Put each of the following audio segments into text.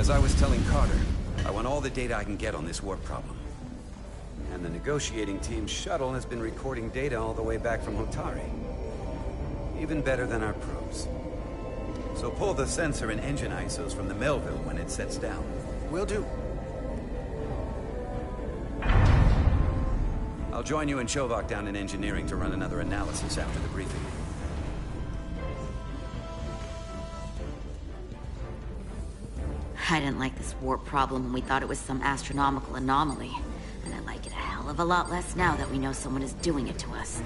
As I was telling Carter, I want all the data I can get on this warp problem. And the negotiating team's shuttle has been recording data all the way back from Hotari. Even better than our probes. So pull the sensor and engine ISOs from the Melville when it sets down. Will do. I'll join you and Chovak down in engineering to run another analysis after the briefing. I didn't like this warp problem when we thought it was some astronomical anomaly. And I like it a hell of a lot less now that we know someone is doing it to us.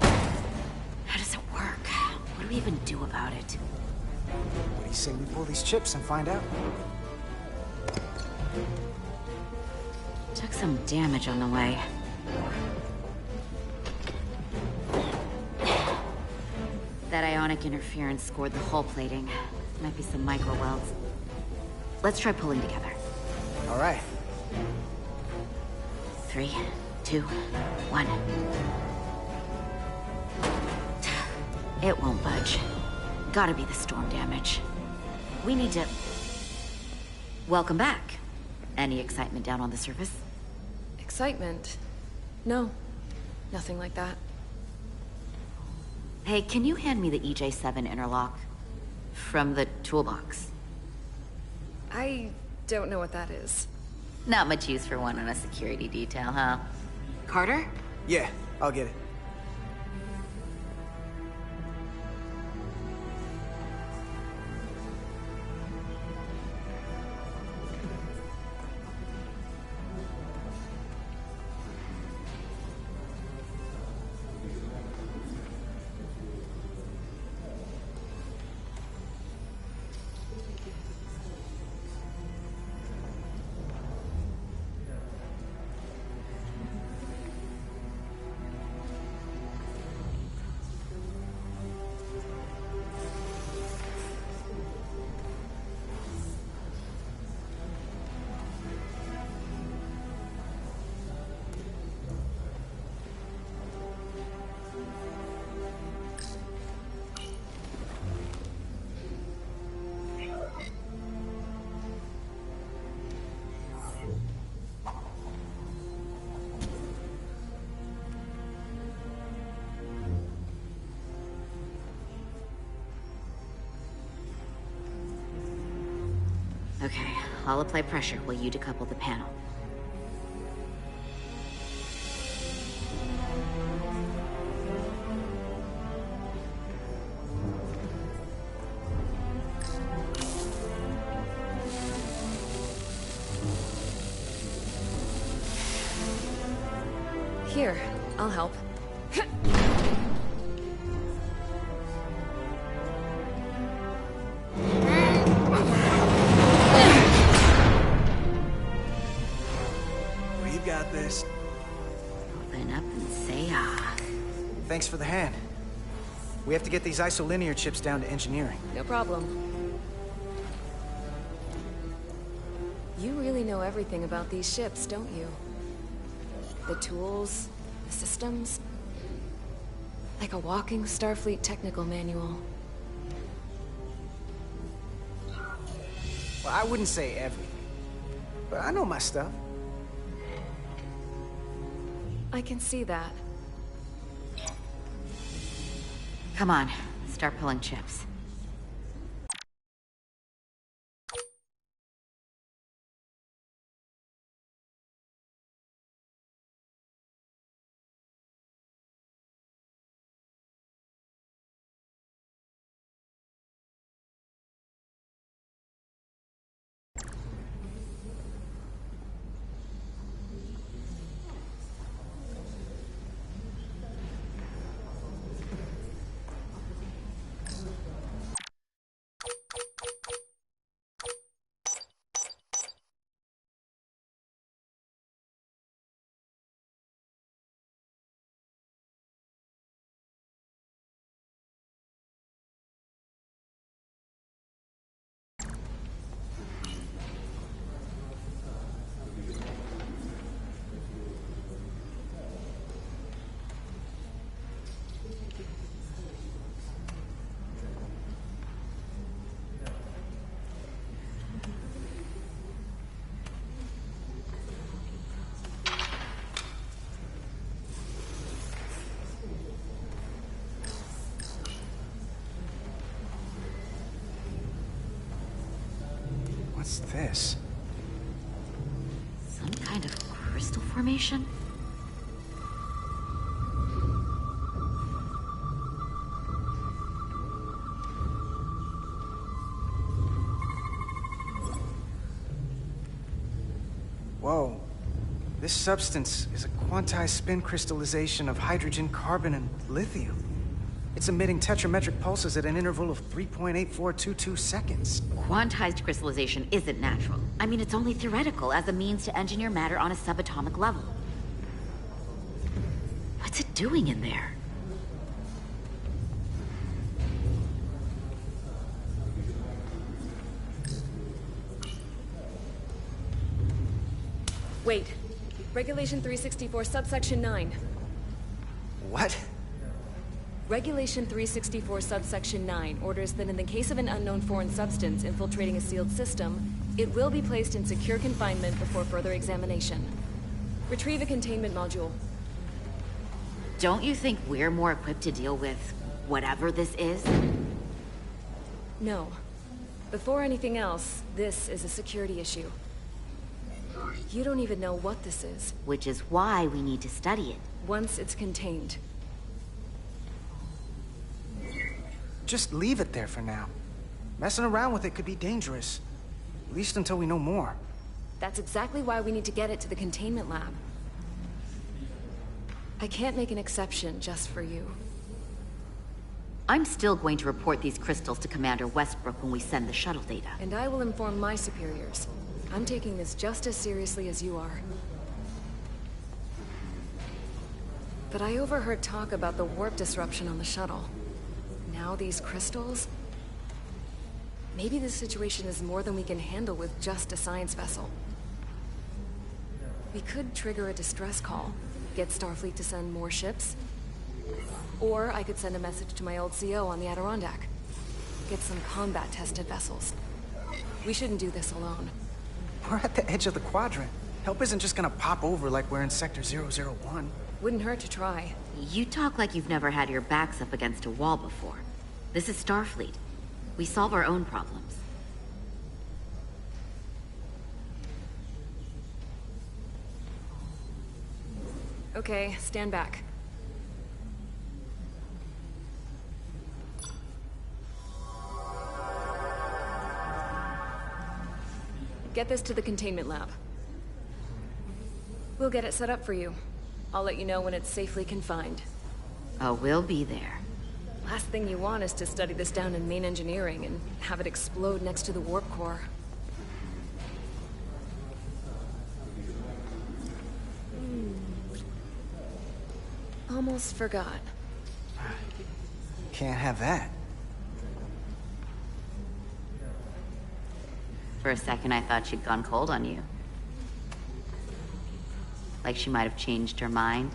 How does it work? What do we even do about it? What do you say we pull these chips and find out? Took some damage on the way. That ionic interference scored the hull plating. Might be some micro welds. Let's try pulling together. All right. 3, 2, 1. It won't budge. Gotta be the storm damage. We need to... Welcome back. Any excitement down on the surface? Excitement? No. Nothing like that. Hey, can you hand me the EJ7 interlock? From the toolbox. I don't know what that is. Not much use for one on a security detail, huh? Carter? Yeah, I'll get it. Okay, I'll apply pressure while you decouple the panel. Here, I'll help. We've got this. Open up and say ah. Thanks for the hand. We have to get these isolinear chips down to engineering. No problem. You really know everything about these ships, don't you? The tools, the systems. Like a walking Starfleet technical manual. Well, I wouldn't say everything, but I know my stuff. I can see that. Come on, start pulling chips. What's this? Some kind of crystal formation? Whoa. This substance is a quantized spin crystallization of hydrogen, carbon, and lithium. It's emitting tetrametric pulses at an interval of 3.8422 seconds. Quantized crystallization isn't natural. I mean, it's only theoretical as a means to engineer matter on a subatomic level. What's it doing in there? Wait. Regulation 364, subsection 9. What? Regulation 364, subsection 9 orders that in the case of an unknown foreign substance infiltrating a sealed system, it will be placed in secure confinement before further examination. Retrieve a containment module. Don't you think we're more equipped to deal with whatever this is? No. Before anything else, this is a security issue. You don't even know what this is. Which is why we need to study it. Once it's contained. Just leave it there for now. Messing around with it could be dangerous. At least until we know more. That's exactly why we need to get it to the containment lab. I can't make an exception just for you. I'm still going to report these crystals to Commander Westbrook when we send the shuttle data. And I will inform my superiors. I'm taking this just as seriously as you are. But I overheard talk about the warp disruption on the shuttle. Now these crystals? Maybe this situation is more than we can handle with just a science vessel. We could trigger a distress call, get Starfleet to send more ships. Or I could send a message to my old CO on the Adirondack. Get some combat-tested vessels. We shouldn't do this alone. We're at the edge of the quadrant. Help isn't just gonna pop over like we're in Sector 001. Wouldn't hurt to try. You talk like you've never had your backs up against a wall before. This is Starfleet. We solve our own problems. Okay, stand back. Get this to the containment lab. We'll get it set up for you. I'll let you know when it's safely confined. Oh, we'll be there. Last thing you want is to study this down in main engineering and have it explode next to the warp core. Almost forgot. Can't have that. For a second, I thought she'd gone cold on you. Like she might have changed her mind.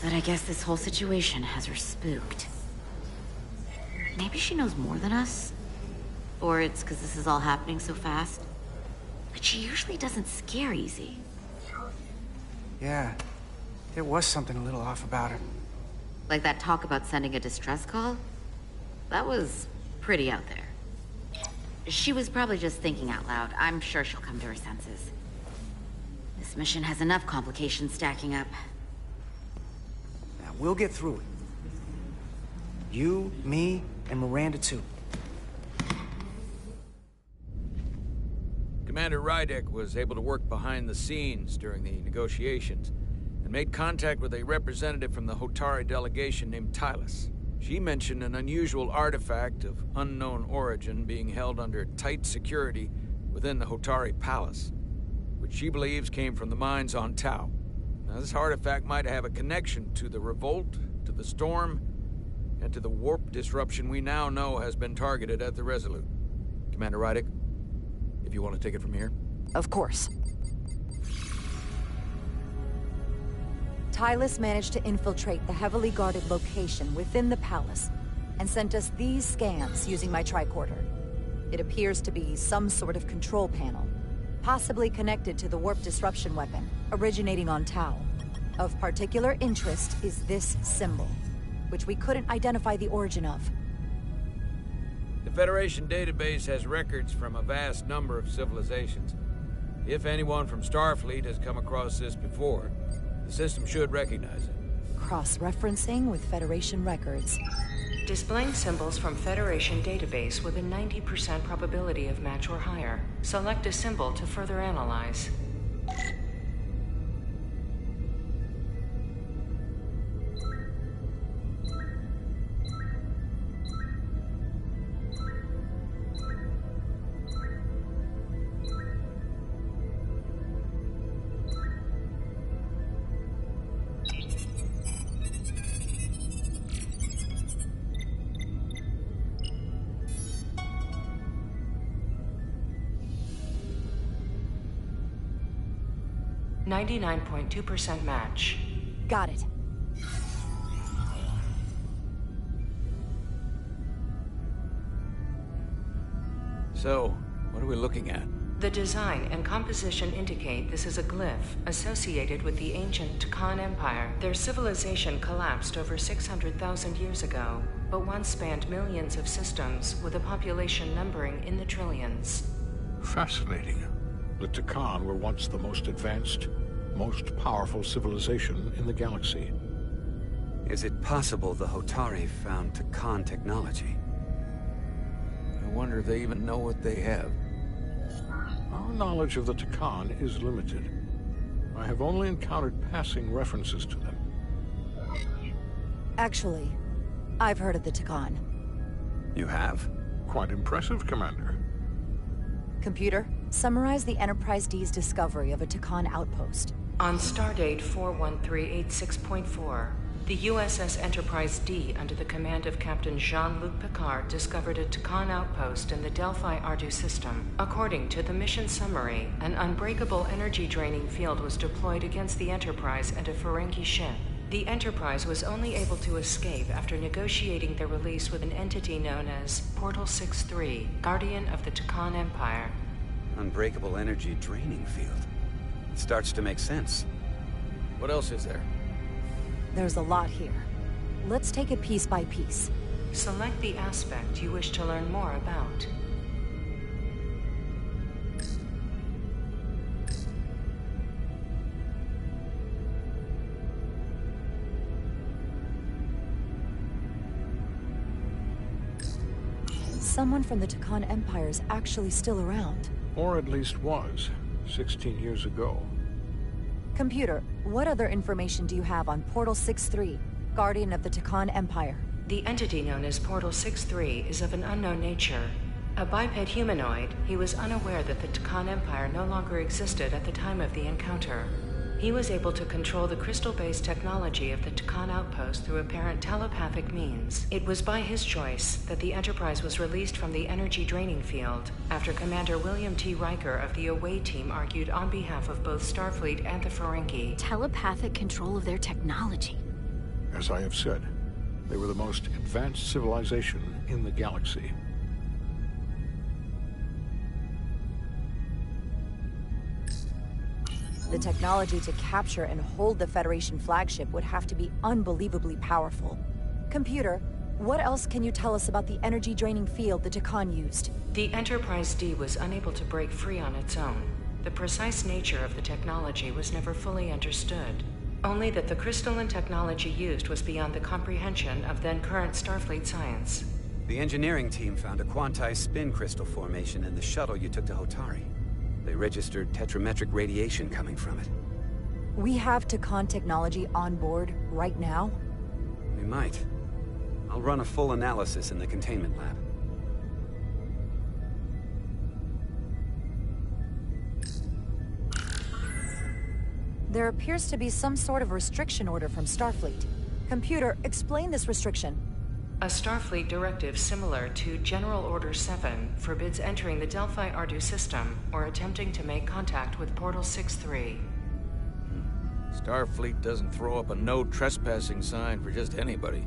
But I guess this whole situation has her spooked. Maybe she knows more than us? Or it's because this is all happening so fast? But she usually doesn't scare easy. Yeah, there was something a little off about her. Like that talk about sending a distress call? That was pretty out there. She was probably just thinking out loud. I'm sure she'll come to her senses. This mission has enough complications stacking up. Now, we'll get through it. You, me, and Miranda too. Commander Rydek was able to work behind the scenes during the negotiations and made contact with a representative from the Hotari delegation named Tylus. She mentioned an unusual artifact of unknown origin being held under tight security within the Hotari Palace, which she believes came from the mines on Tau. Now, this artifact might have a connection to the revolt, to the storm, and to the warp disruption we now know has been targeted at the Resolute. Commander Rydek, if you want to take it from here. Of course. Tylus managed to infiltrate the heavily guarded location within the palace and sent us these scans using my tricorder. It appears to be some sort of control panel, possibly connected to the warp disruption weapon originating on Tau. Of particular interest is this symbol, which we couldn't identify the origin of. If Federation database has records from a vast number of civilizations. If anyone from Starfleet has come across this before, the system should recognize it. Cross-referencing with Federation records. Displaying symbols from Federation database with a 90% probability of match or higher. Select a symbol to further analyze. .2% match. Got it. So, what are we looking at? The design and composition indicate this is a glyph associated with the ancient Tkon Empire. Their civilization collapsed over 600,000 years ago, but once spanned millions of systems with a population numbering in the trillions. Fascinating. The Tkon were once the most advanced, most powerful civilization in the galaxy. Is it possible the Hotari found Tkon technology? I wonder if they even know what they have. Our knowledge of the Tkon is limited. I have only encountered passing references to them. Actually, I've heard of the Tkon. You have? Quite impressive, Commander. Computer, summarize the Enterprise D's discovery of a Tkon outpost. On stardate 41386.4, the USS Enterprise D, under the command of Captain Jean-Luc Picard, discovered a Tkon outpost in the Delphi Ardu system. According to the mission summary, an unbreakable energy-draining field was deployed against the Enterprise and a Ferengi ship. The Enterprise was only able to escape after negotiating their release with an entity known as Portal 6-3, Guardian of the Tkon Empire. Unbreakable energy draining field. It starts to make sense. What else is there? There's a lot here. Let's take it piece by piece. Select the aspect you wish to learn more about. Someone from the Tkon Empire's actually still around. Or at least was, 16 years ago. Computer, what other information do you have on Portal 6-3, Guardian of the Tkon Empire? The entity known as Portal 6-3 is of an unknown nature. A biped humanoid, he was unaware that the Tkon Empire no longer existed at the time of the encounter. He was able to control the crystal-based technology of the Tkon outpost through apparent telepathic means. It was by his choice that the Enterprise was released from the energy draining field after Commander William T. Riker of the Away Team argued on behalf of both Starfleet and the Ferengi. Telepathic control of their technology. As I have said, they were the most advanced civilization in the galaxy. The technology to capture and hold the Federation flagship would have to be unbelievably powerful. Computer, what else can you tell us about the energy-draining field the Tkon used? The Enterprise D was unable to break free on its own. The precise nature of the technology was never fully understood. Only that the crystalline technology used was beyond the comprehension of then-current Starfleet science. The engineering team found a quantized spin crystal formation in the shuttle you took to Hotari. They registered tetrametric radiation coming from it. We have Tkon technology on board right now? We might. I'll run a full analysis in the containment lab. There appears to be some sort of restriction order from Starfleet. Computer, explain this restriction. A Starfleet directive similar to General Order 7 forbids entering the Delphi Ardu system or attempting to make contact with Portal 6-3. Starfleet doesn't throw up a no trespassing sign for just anybody.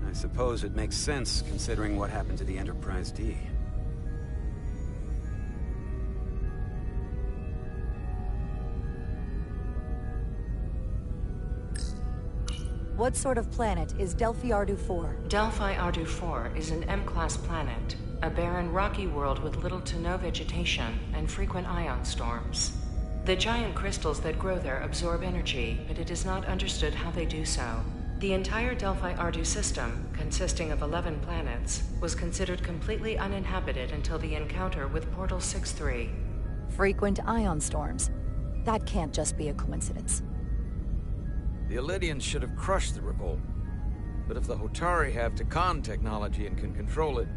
I suppose it makes sense considering what happened to the Enterprise D. What sort of planet is Delphi Ardu 4? Delphi Ardu 4 is an M-class planet. a barren rocky world with little to no vegetation and frequent ion storms. The giant crystals that grow there absorb energy, but it is not understood how they do so. The entire Delphi-Ardu system, consisting of 11 planets, was considered completely uninhabited until the encounter with Portal 6-3. Frequent ion storms. That can't just be a coincidence. The Elydians should have crushed the revolt. But if the Hotari have Takan technology and can control it,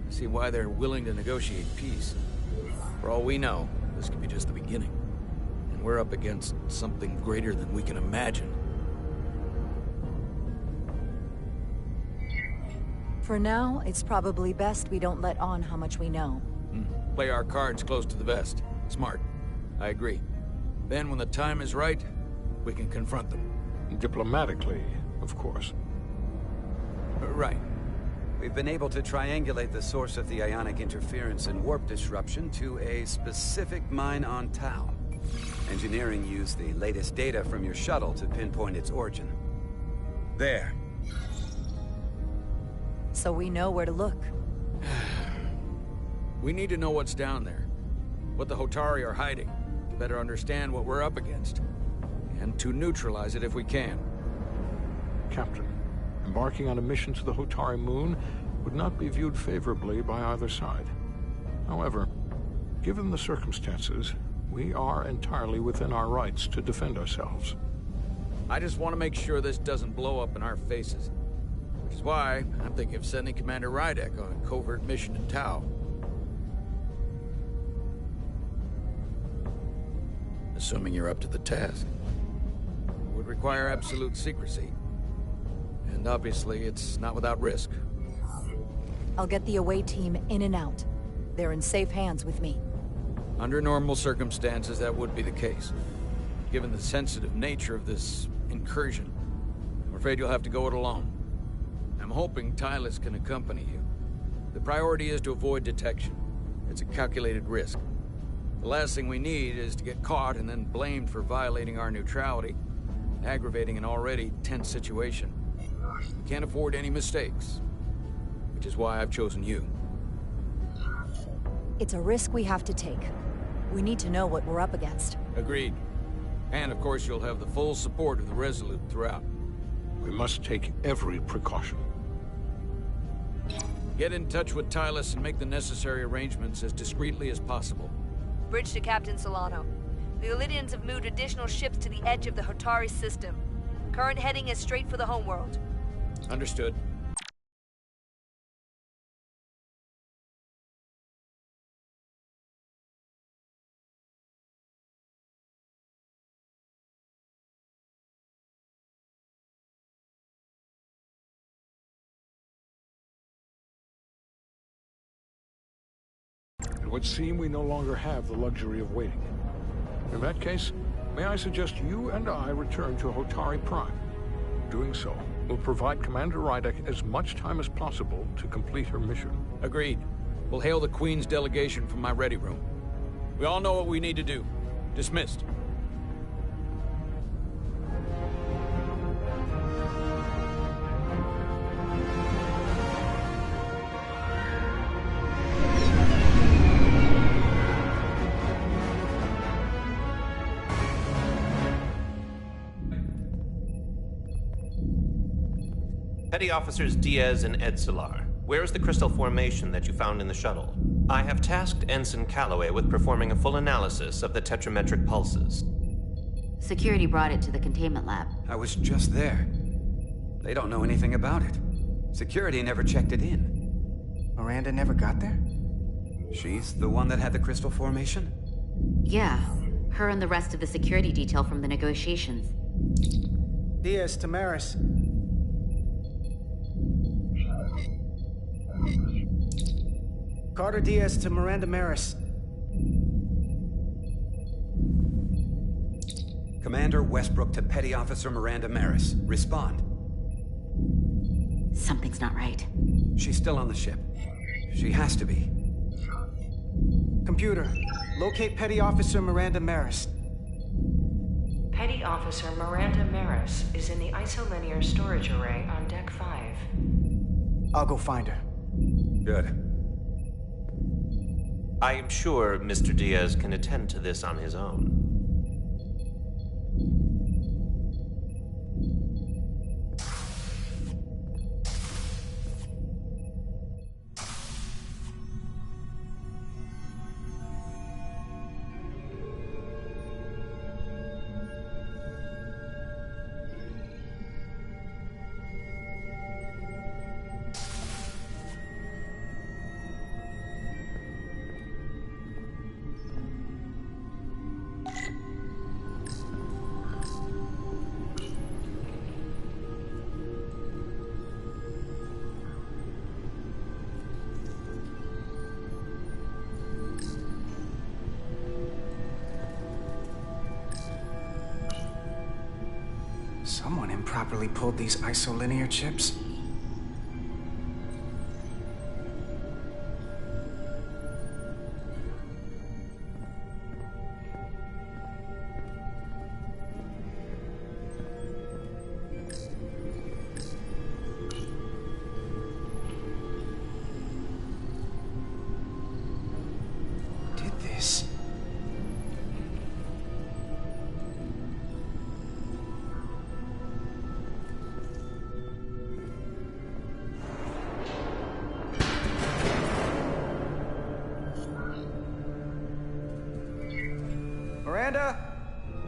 I see why they're willing to negotiate peace. For all we know, this could be just the beginning. And we're up against something greater than we can imagine. For now, it's probably best we don't let on how much we know. Play our cards close to the vest. Smart. I agree. Then when the time is right, we can confront them. Diplomatically, of course. Right. We've been able to triangulate the source of the ionic interference and warp disruption to a specific mine on Tau. Engineering used the latest data from your shuttle to pinpoint its origin. There. So we know where to look. We need to know what's down there. What the Hotari are hiding. To better understand what we're up against. And to neutralize it if we can. Captain, embarking on a mission to the Hotari moon would not be viewed favorably by either side. However, given the circumstances, we are entirely within our rights to defend ourselves. I just want to make sure this doesn't blow up in our faces. Which is why I'm thinking of sending Commander Rydek on a covert mission in Tau. Assuming you're up to the task. It would require absolute secrecy. And obviously, it's not without risk. I'll get the away team in and out. They're in safe hands with me. Under normal circumstances, that would be the case. Given the sensitive nature of this incursion, I'm afraid you'll have to go it alone. I'm hoping Tylus can accompany you. The priority is to avoid detection. It's a calculated risk. The last thing we need is to get caught and then blamed for violating our neutrality, aggravating an already tense situation. We can't afford any mistakes, which is why I've chosen you. It's a risk we have to take. We need to know what we're up against. Agreed. And of course you'll have the full support of the Resolute throughout. We must take every precaution. Get in touch with Tylus and make the necessary arrangements as discreetly as possible. Bridge to Captain Solano. The Elydians have moved additional ships to the edge of the Hotari system. Current heading is straight for the homeworld. Understood. It would seem we no longer have the luxury of waiting. In that case, may I suggest you and I return to Hotari Prime? Doing so will provide Commander Rydek as much time as possible to complete her mission. Agreed. We'll hail the Queen's delegation from my ready room. We all know what we need to do. Dismissed. Petty Officers Diaz and Edsolar, where is the crystal formation that you found in the shuttle? I have tasked Ensign Calloway with performing a full analysis of the tetrametric pulses. Security brought it to the containment lab. I was just there. They don't know anything about it. Security never checked it in. Miranda never got there? She's the one that had the crystal formation? Yeah, her and the rest of the security detail from the negotiations. Diaz, Tamaris. Carter Diaz to Miranda Maris. Commander Westbrook to Petty Officer Miranda Maris. Respond. Something's not right. She's still on the ship. She has to be. Computer, locate Petty Officer Miranda Maris. Petty Officer Miranda Maris is in the isolinear storage array on Deck 5. I'll go find her. Good. I am sure Mr. Diaz can attend to this on his own. Someone improperly pulled these isolinear chips. Did this? Miranda?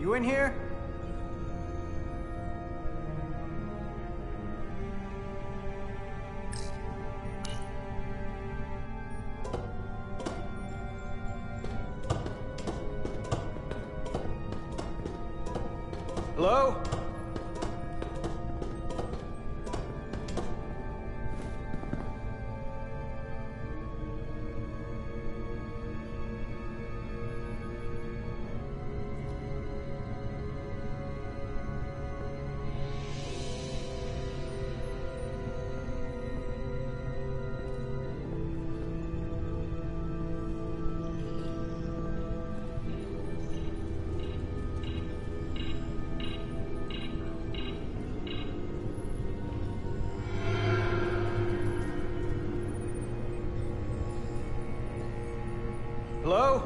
You in here? Hello? Hello?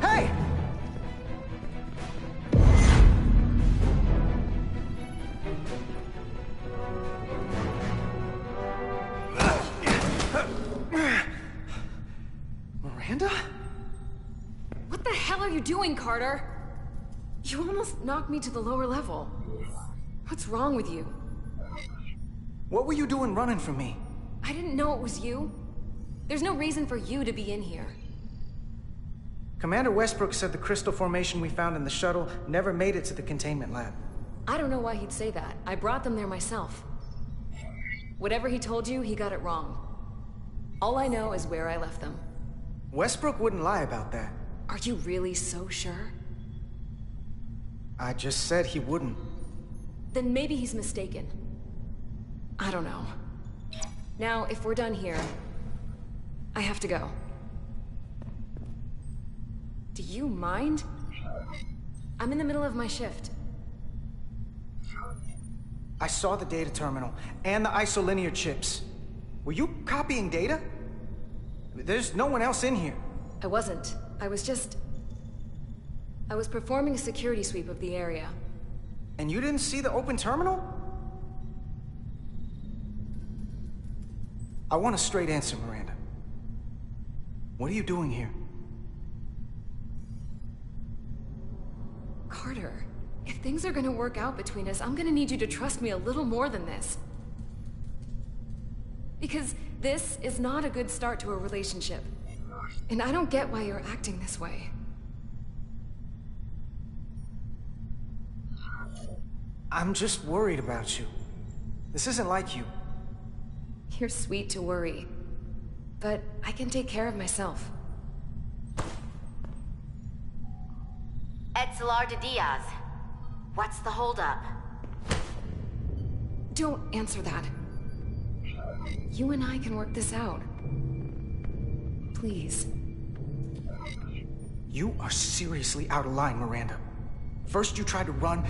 Hey! Miranda? What the hell are you doing, Carter? You almost knocked me to the lower level. What's wrong with you? What were you doing running from me? I didn't know it was you. There's no reason for you to be in here. Commander Westbrook said the crystal formation we found in the shuttle never made it to the containment lab. I don't know why he'd say that. I brought them there myself. Whatever he told you, he got it wrong. All I know is where I left them. Westbrook wouldn't lie about that. Are you really so sure? I just said he wouldn't. Then maybe he's mistaken. I don't know. Now, if we're done here, I have to go. Do you mind? I'm in the middle of my shift. I saw the data terminal and the isolinear chips. Were you copying data? There's no one else in here. I wasn't. I was performing a security sweep of the area. And you didn't see the open terminal? I want a straight answer, Miranda. What are you doing here? Carter, if things are gonna work out between us, I'm gonna need you to trust me a little more than this. Because this is not a good start to a relationship. And I don't get why you're acting this way. I'm just worried about you. This isn't like you. You're sweet to worry. But I can take care of myself. Etzelar de Diaz. What's the holdup? Don't answer that. You and I can work this out. Please. You are seriously out of line, Miranda. First you tried to run,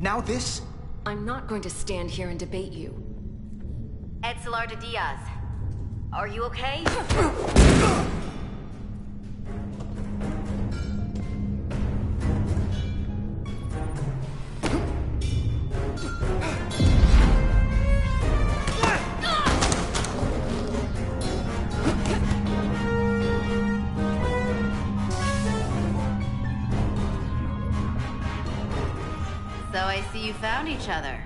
now this? I'm not going to stand here and debate you. Etzelar de Diaz. Are you okay? So I see you found each other.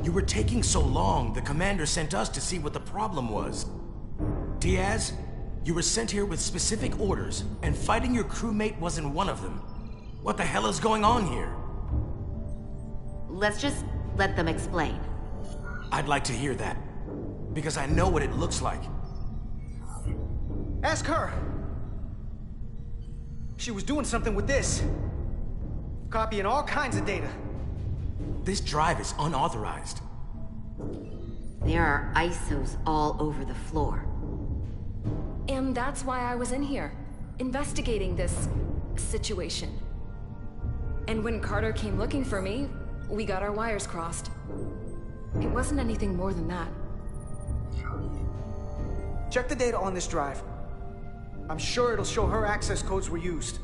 You were taking so long, the commander sent us to see what the problem was. Diaz, you were sent here with specific orders, and fighting your crewmate wasn't one of them. What the hell is going on here? Let's just let them explain. I'd like to hear that, because I know what it looks like. Ask her! She was doing something with this. Copying all kinds of data. This drive is unauthorized. There are ISOs all over the floor. And that's why I was in here, investigating this situation. And when Carter came looking for me, we got our wires crossed. It wasn't anything more than that. Check the data on this drive. I'm sure it'll show her access codes were used.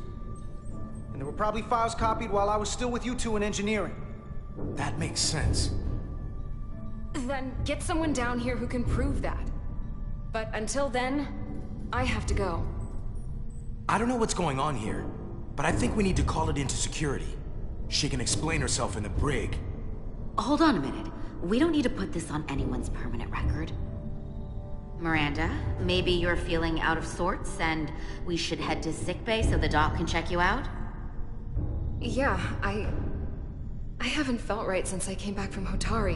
And there were probably files copied while I was still with you two in engineering. That makes sense. Then get someone down here who can prove that. But until then, I have to go. I don't know what's going on here, but I think we need to call it into security. She can explain herself in the brig. Hold on a minute. We don't need to put this on anyone's permanent record. Miranda, maybe you're feeling out of sorts and we should head to sickbay so the doc can check you out? Yeah, I haven't felt right since I came back from Hotari.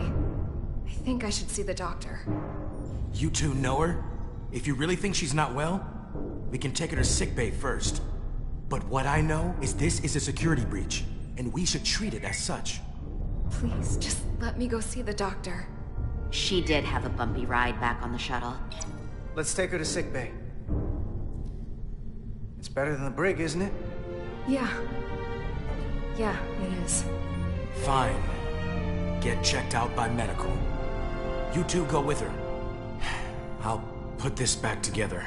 I think I should see the doctor. You two know her? If you really think she's not well, we can take her to sickbay first. But what I know is this is a security breach, and we should treat it as such. Please, just let me go see the doctor. She did have a bumpy ride back on the shuttle. Let's take her to sickbay. It's better than the brig, isn't it? Yeah. Yeah, it is. Fine. Get checked out by medical. You two go with her. I'll put this back together.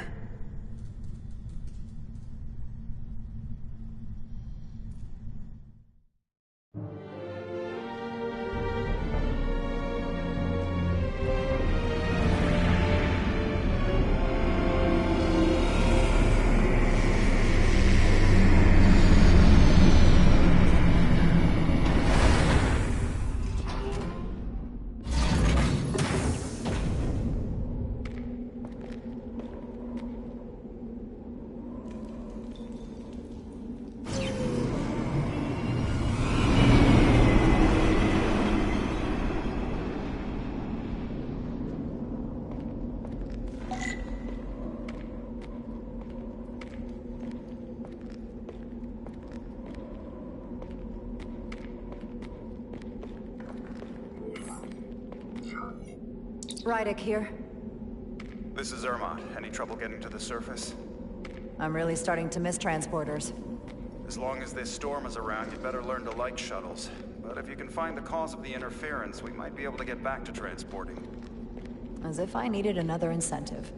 Rydick here. This is Ermont. Any trouble getting to the surface? I'm really starting to miss transporters. As long as this storm is around, you'd better learn to like shuttles. But if you can find the cause of the interference, we might be able to get back to transporting. As if I needed another incentive.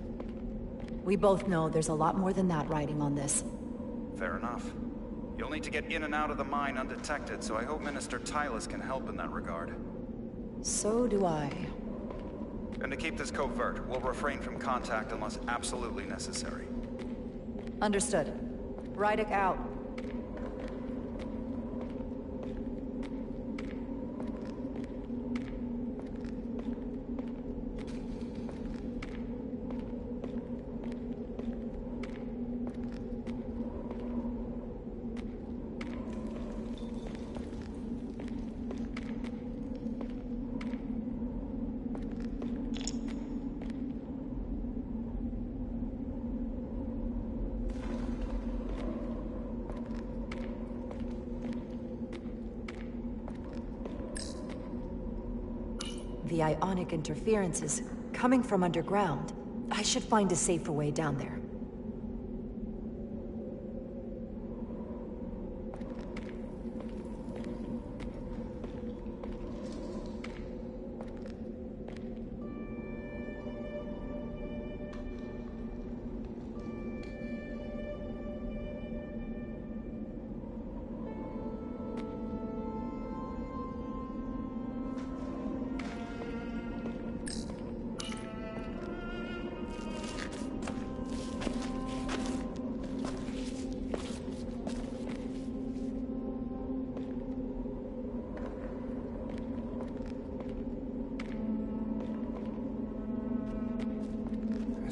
We both know there's a lot more than that riding on this. Fair enough. You'll need to get in and out of the mine undetected, so I hope Minister Tylus can help in that regard. So do I. And to keep this covert, we'll refrain from contact unless absolutely necessary. Understood. Rydick out. The ionic interference is coming from underground. I should find a safer way down there.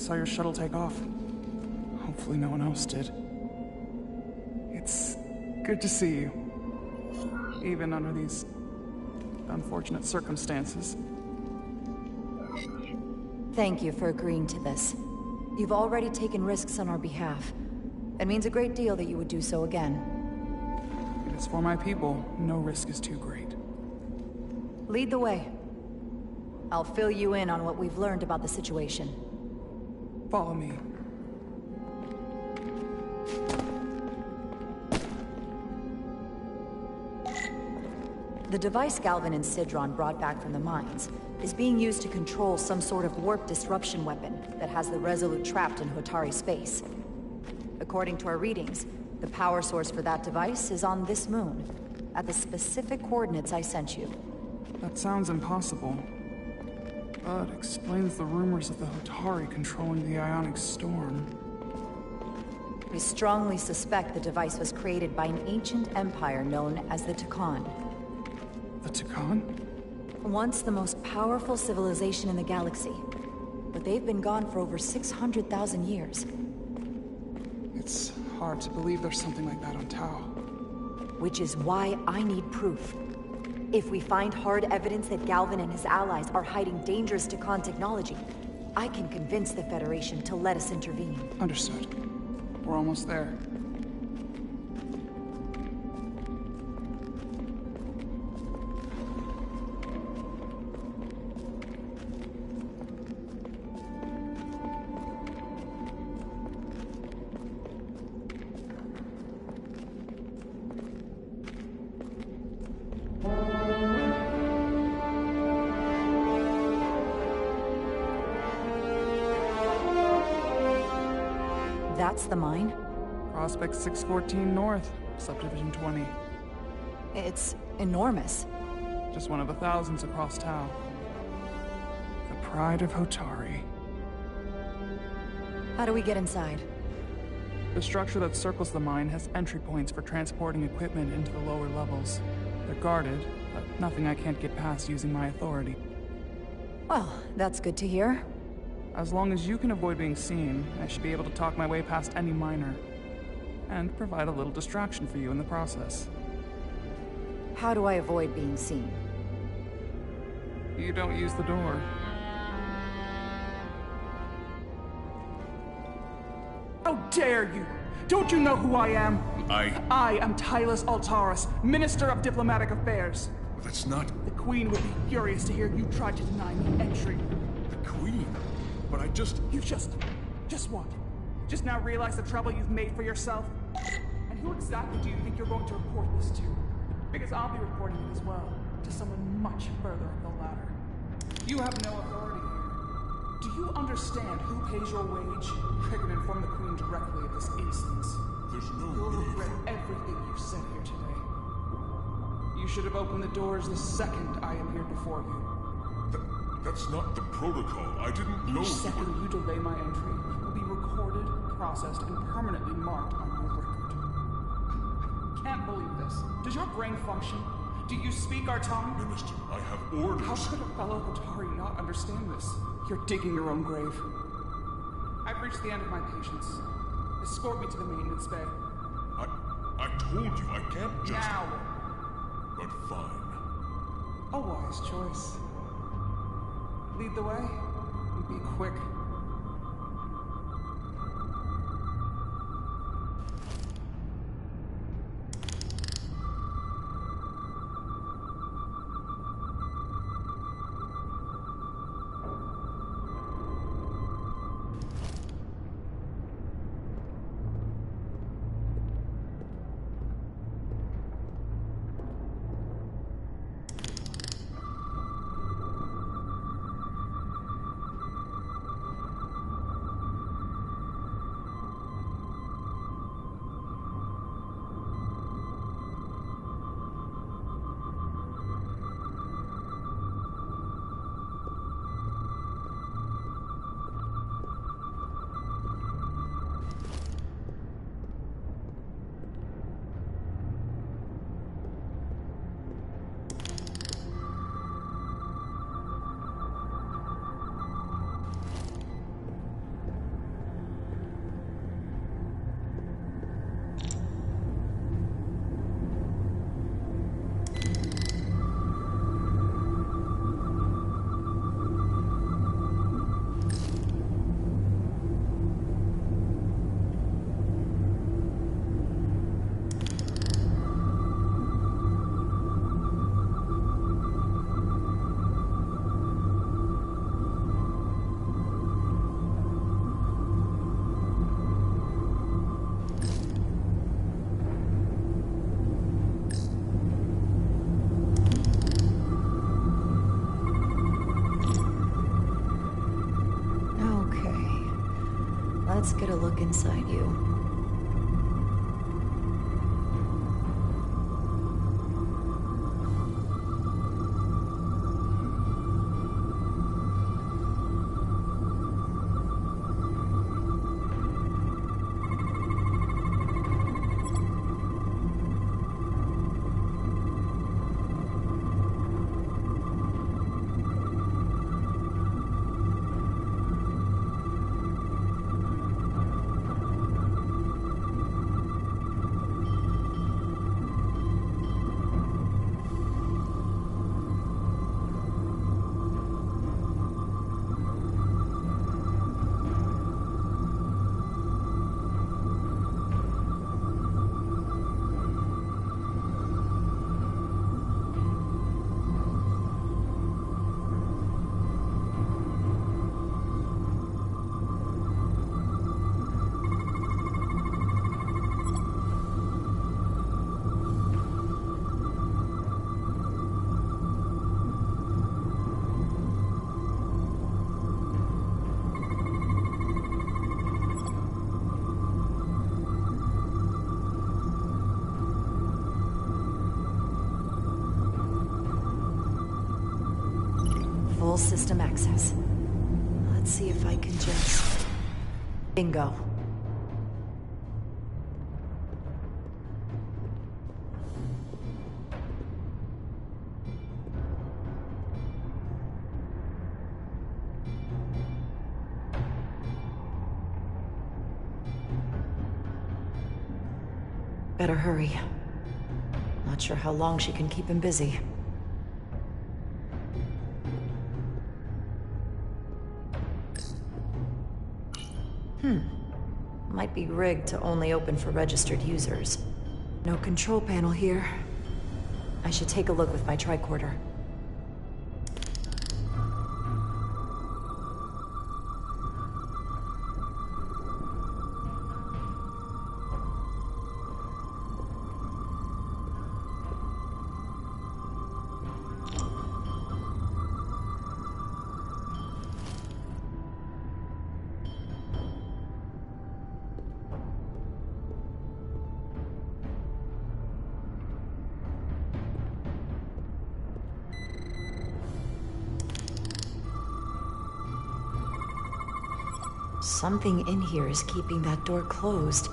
saw your shuttle take off. Hopefully no one else did. It's good to see you. Even under these unfortunate circumstances. Thank you for agreeing to this. You've already taken risks on our behalf. It means a great deal that you would do so again. If it's for my people, no risk is too great. Lead the way. I'll fill you in on what we've learned about the situation. Follow me. The device Galvin and Sidron brought back from the mines is being used to control some sort of warp disruption weapon that has the Resolute trapped in Hotari space. According to our readings, the power source for that device is on this moon, at the specific coordinates I sent you. That sounds impossible, but explains the rumors of the Hotari controlling the ionic storm. We strongly suspect the device was created by an ancient empire known as the Takan. The Takan? Once the most powerful civilization in the galaxy, but they've been gone for over 600,000 years. It's hard to believe there's something like that on Tau. Which is why I need proof. If we find hard evidence that Galvin and his allies are hiding dangerous Takan technology, I can convince the Federation to let us intervene. Understood. We're almost there. That's the mine? Prospect 614 North, Subdivision 20. It's enormous. Just one of the thousands across Tau. The pride of Hotari. How do we get inside? The structure that circles the mine has entry points for transporting equipment into the lower levels. They're guarded, but nothing I can't get past using my authority. Well, that's good to hear. As long as you can avoid being seen, I should be able to talk my way past any miner. And provide a little distraction for you in the process. How do I avoid being seen? You don't use the door. How dare you! Don't you know who I am? I am Tylus Altaris, Minister of Diplomatic Affairs. That's not... The Queen would be furious to hear you tried to deny me entry. The Queen? But I just... You just what? Just now realize the trouble you've made for yourself? And who exactly do you think you're going to report this to? Because I'll be reporting it as well, to someone much further up the ladder. You have no authority here. Do you understand who pays your wage? I can inform the Queen directly of this instance. There's no You'll need regret for... everything you've said here today. You should have opened the doors the second I appeared before you. That's not the protocol. I didn't know... Each second you delay my entry will be recorded, processed, and permanently marked on your record. Can't believe this. Does your brain function? Do you speak our tongue? Minister, I have orders. How could a fellow Hotari not understand this? You're digging your own grave. I've reached the end of my patience. Escort me to the maintenance bay. I told you, I can't just... Now! But fine. A wise choice. Lead the way, and be quick. Let's get a look inside you. Full system access. Let's see if I can just... Bingo. Better hurry. Not sure how long she can keep him busy. Might be rigged to only open for registered users. No control panel here. I should take a look with my tricorder. Something in here is keeping that door closed.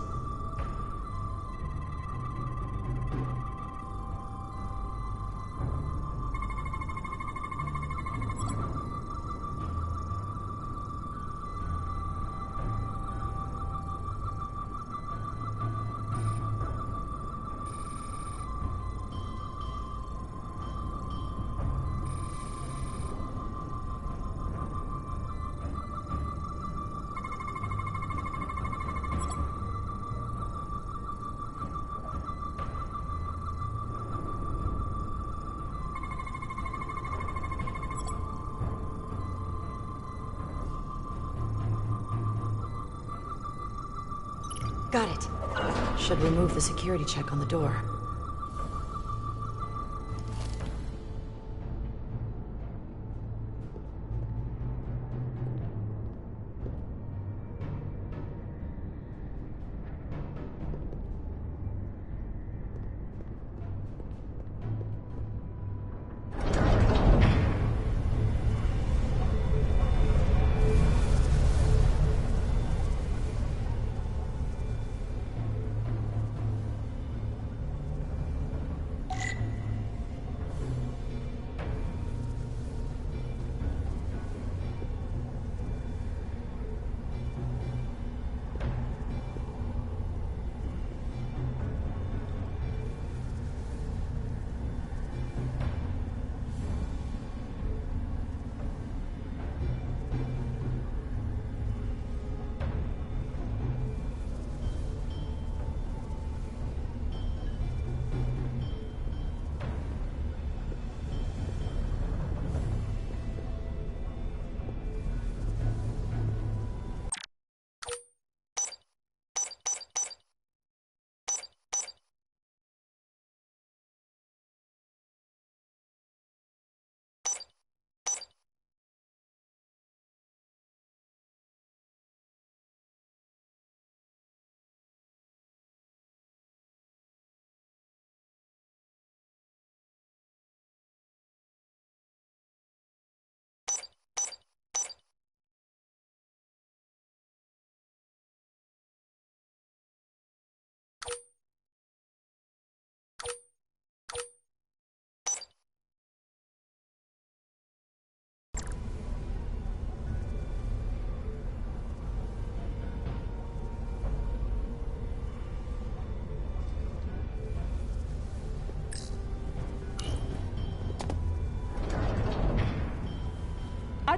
Got it. Should remove the security check on the door.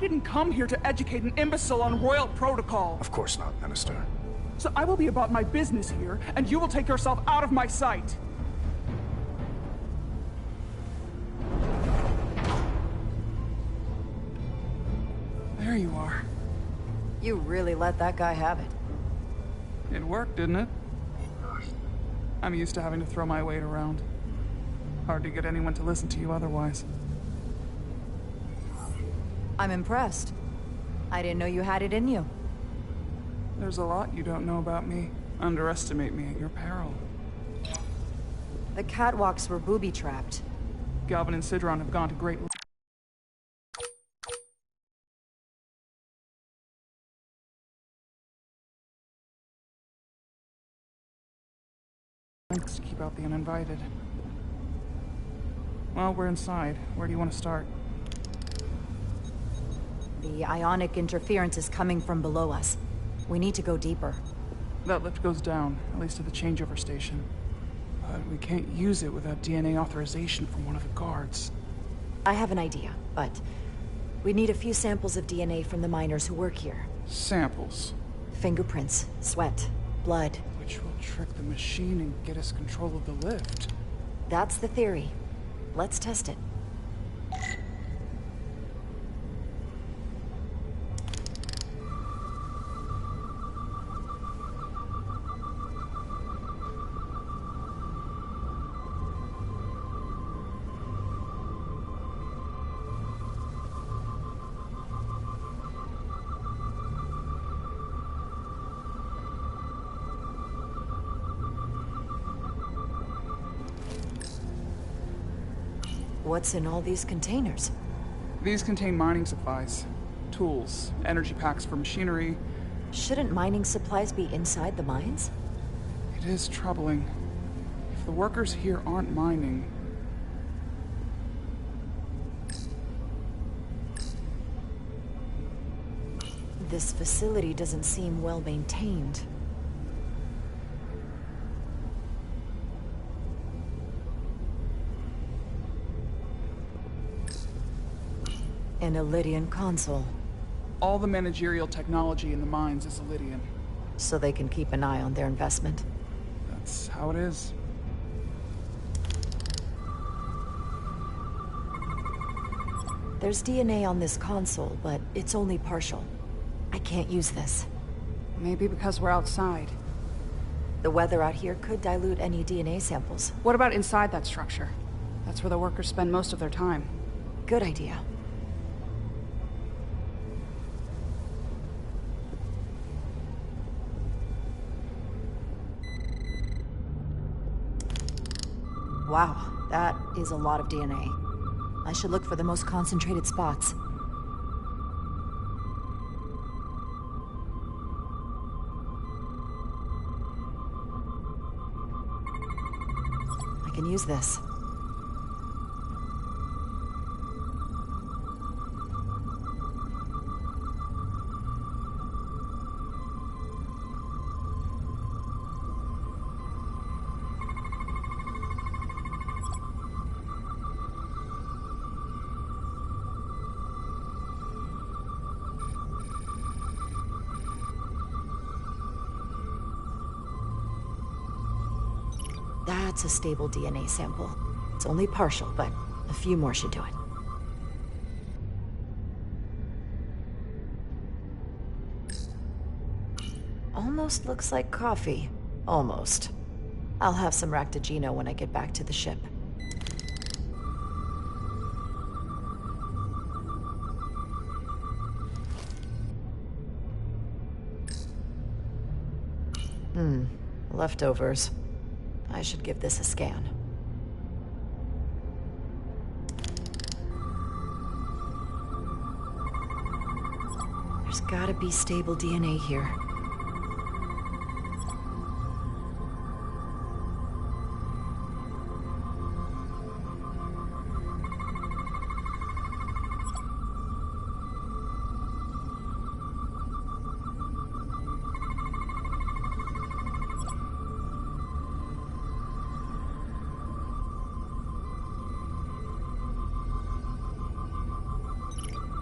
didn't come here to educate an imbecile on royal protocol. Of course not, Minister. So I will be about my business here, and you will take yourself out of my sight. There you are. You really let that guy have it. It worked, didn't it? I'm used to having to throw my weight around. Hard to get anyone to listen to you otherwise. I'm impressed. I didn't know you had it in you. There's a lot you don't know about me. Underestimate me at your peril. The catwalks were booby-trapped. Galvin and Sidron have gone to great lengths to keep out the uninvited. Well, we're inside. Where do you want to start? The ionic interference is coming from below us. We need to go deeper. That lift goes down, at least to the changeover station. But we can't use it without DNA authorization from one of the guards. I have an idea, but we need a few samples of DNA from the miners who work here. Samples? Fingerprints, sweat, blood. Which will trick the machine and get us control of the lift. That's the theory. Let's test it. What's in all these containers? These contain mining supplies. Tools, energy packs for machinery. Shouldn't mining supplies be inside the mines? It is troubling. If the workers here aren't mining... This facility doesn't seem well maintained. An Elydian console. All the managerial technology in the mines is Elydian. So they can keep an eye on their investment. That's how it is. There's DNA on this console, but it's only partial. I can't use this. Maybe because we're outside. The weather out here could dilute any DNA samples. What about inside that structure? That's where the workers spend most of their time. Good idea. Wow, that is a lot of DNA. I should look for the most concentrated spots. I can use this. That's a stable DNA sample. It's only partial, but a few more should do it. Almost looks like coffee. Almost. I'll have some Ractigino when I get back to the ship. Leftovers. I should give this a scan. There's gotta be stable DNA here.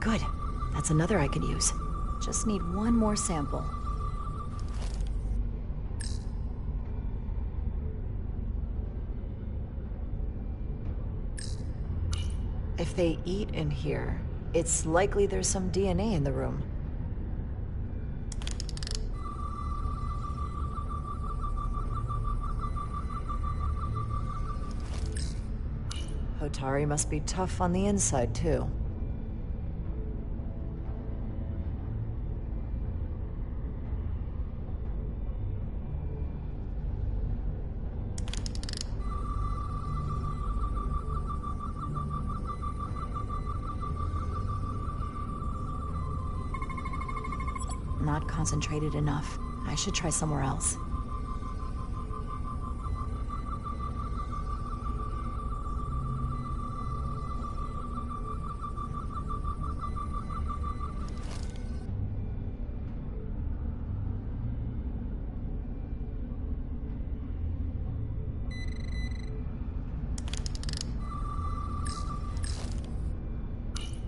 Good. That's another I could use. Just need one more sample. If they eat in here, it's likely there's some DNA in the room. Hotari must be tough on the inside, too. Not concentrated enough. I should try somewhere else.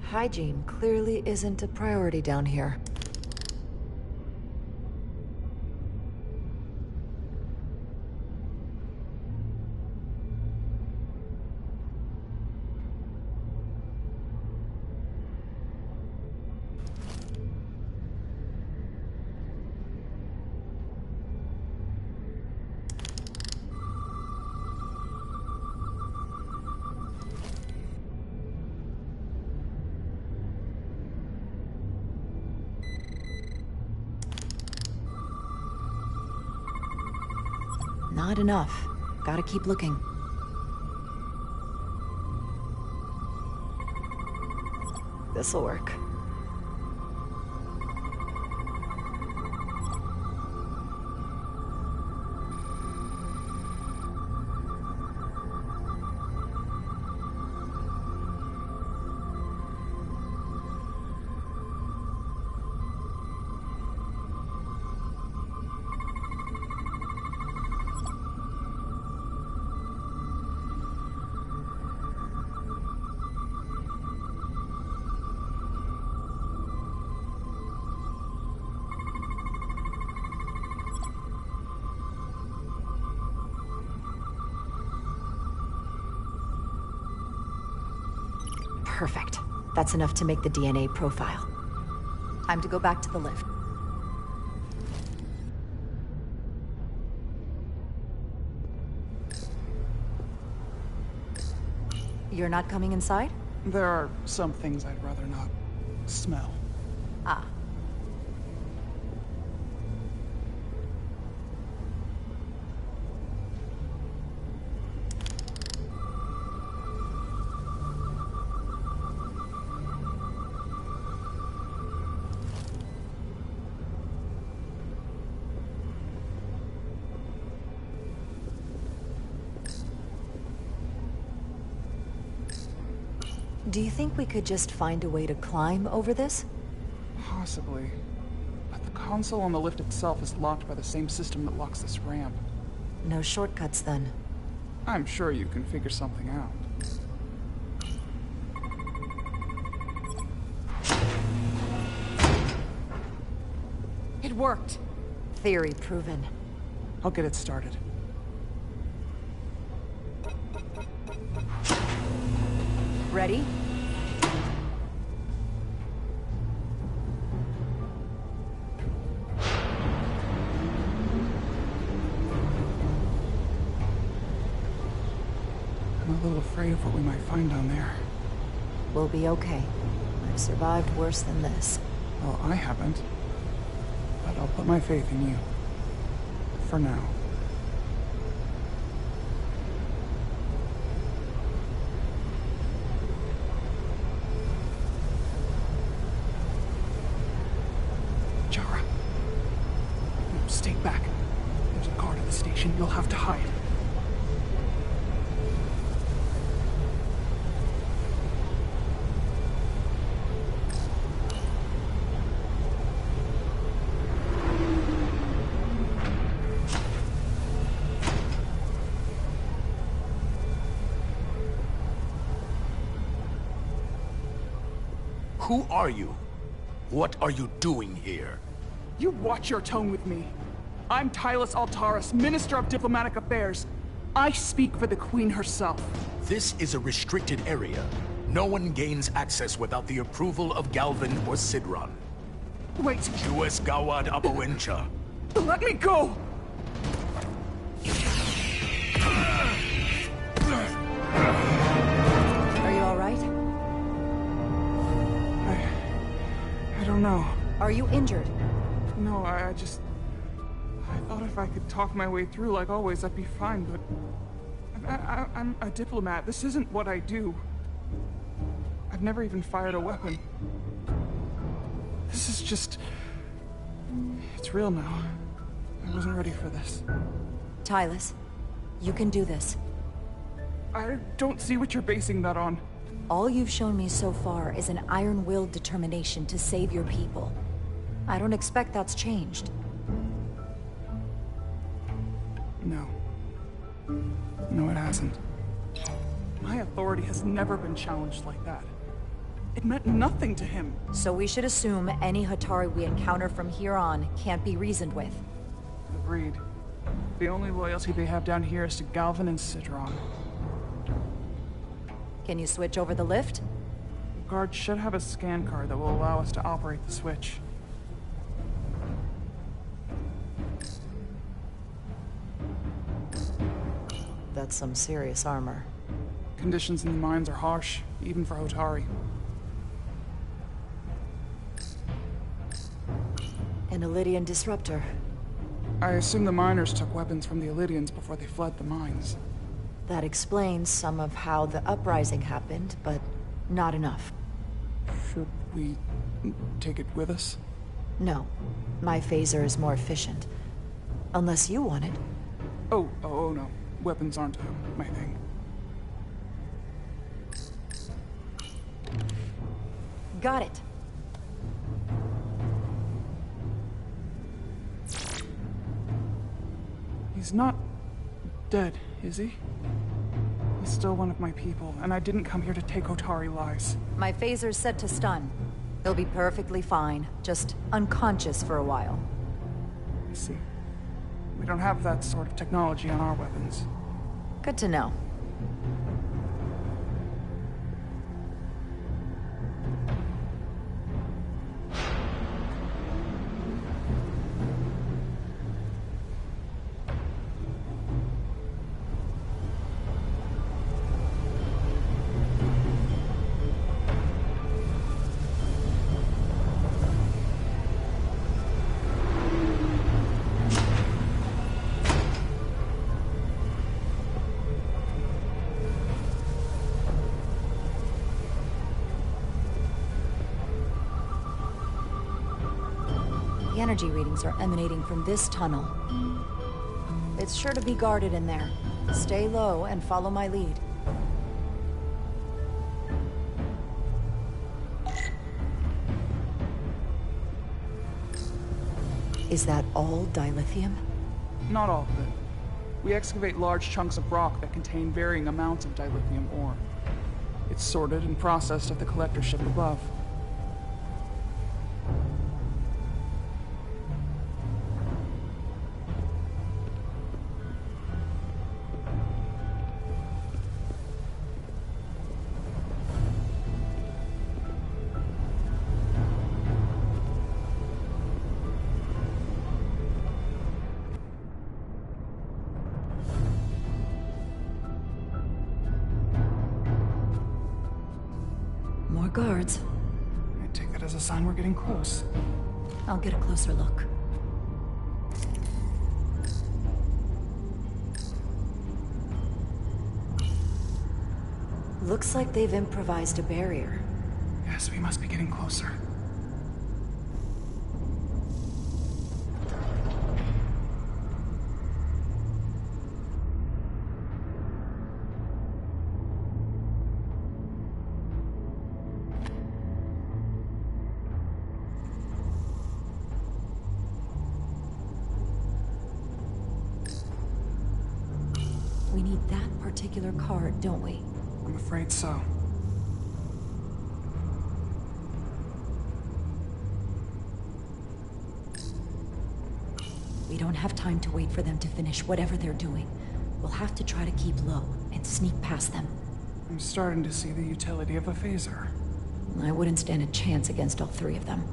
Hygiene clearly isn't a priority down here. Not enough. Gotta keep looking. This'll work. Perfect. That's enough to make the DNA profile. Time to go back to the lift. You're not coming inside? There are some things I'd rather not smell. Ah. Do you think we could just find a way to climb over this? Possibly. But the console on the lift itself is locked by the same system that locks this ramp. No shortcuts, then. I'm sure you can figure something out. It worked! Theory proven. I'll get it started. Ready? I'm a little afraid of what we might find down there. We'll be okay. I've survived worse than this. Well, I haven't. But I'll put my faith in you. For now. Jara. No, stay back. There's a guard at the station. You'll have to hide. Who are you? What are you doing here? You watch your tone with me. I'm Tylus Altaris, Minister of Diplomatic Affairs. I speak for the Queen herself. This is a restricted area. No one gains access without the approval of Galvin or Sidron. Wait. Jues Gawad Abowencha. Let me go! Are you all right? I don't know. Are you injured? No, I thought if I could talk my way through like always, I'd be fine, but... I'm a diplomat. This isn't what I do. I've never even fired a weapon. This is just... It's real now. I wasn't ready for this. Tylus, you can do this. I don't see what you're basing that on. All you've shown me so far is an iron-willed determination to save your people. I don't expect that's changed. No. No, it hasn't. My authority has never been challenged like that. It meant nothing to him. So we should assume any Hatari we encounter from here on can't be reasoned with. Agreed. The only loyalty they have down here is to Galvin and Sidron. Can you switch over the lift? The guard should have a scan card that will allow us to operate the switch. That's some serious armor. Conditions in the mines are harsh, even for Hotari. An Illydian disruptor. I assume the miners took weapons from the Illydians before they fled the mines. That explains some of how the uprising happened, but not enough. Should we take it with us? No. My phaser is more efficient. Unless you want it. Oh, no. Weapons aren't my thing. Got it. He's not dead, is he? He's still one of my people, and I didn't come here to take Hotari lives. My phaser's set to stun. He'll be perfectly fine, just unconscious for a while. I see. We don't have that sort of technology on our weapons. Good to know. Energy readings are emanating from this tunnel. It's sure to be guarded in there. Stay low and follow my lead. Is that all dilithium? Not all of it. We excavate large chunks of rock that contain varying amounts of dilithium ore. It's sorted and processed at the collector ship above. More guards. I take that as a sign we're getting close. I'll get a closer look. Looks like they've improvised a barrier. Yes, we must be getting closer. We need that particular card, don't we? I'm afraid so. don't have time to wait for them to finish whatever they're doing. We'll have to try to keep low and sneak past them. I'm starting to see the utility of a phaser. I wouldn't stand a chance against all three of them.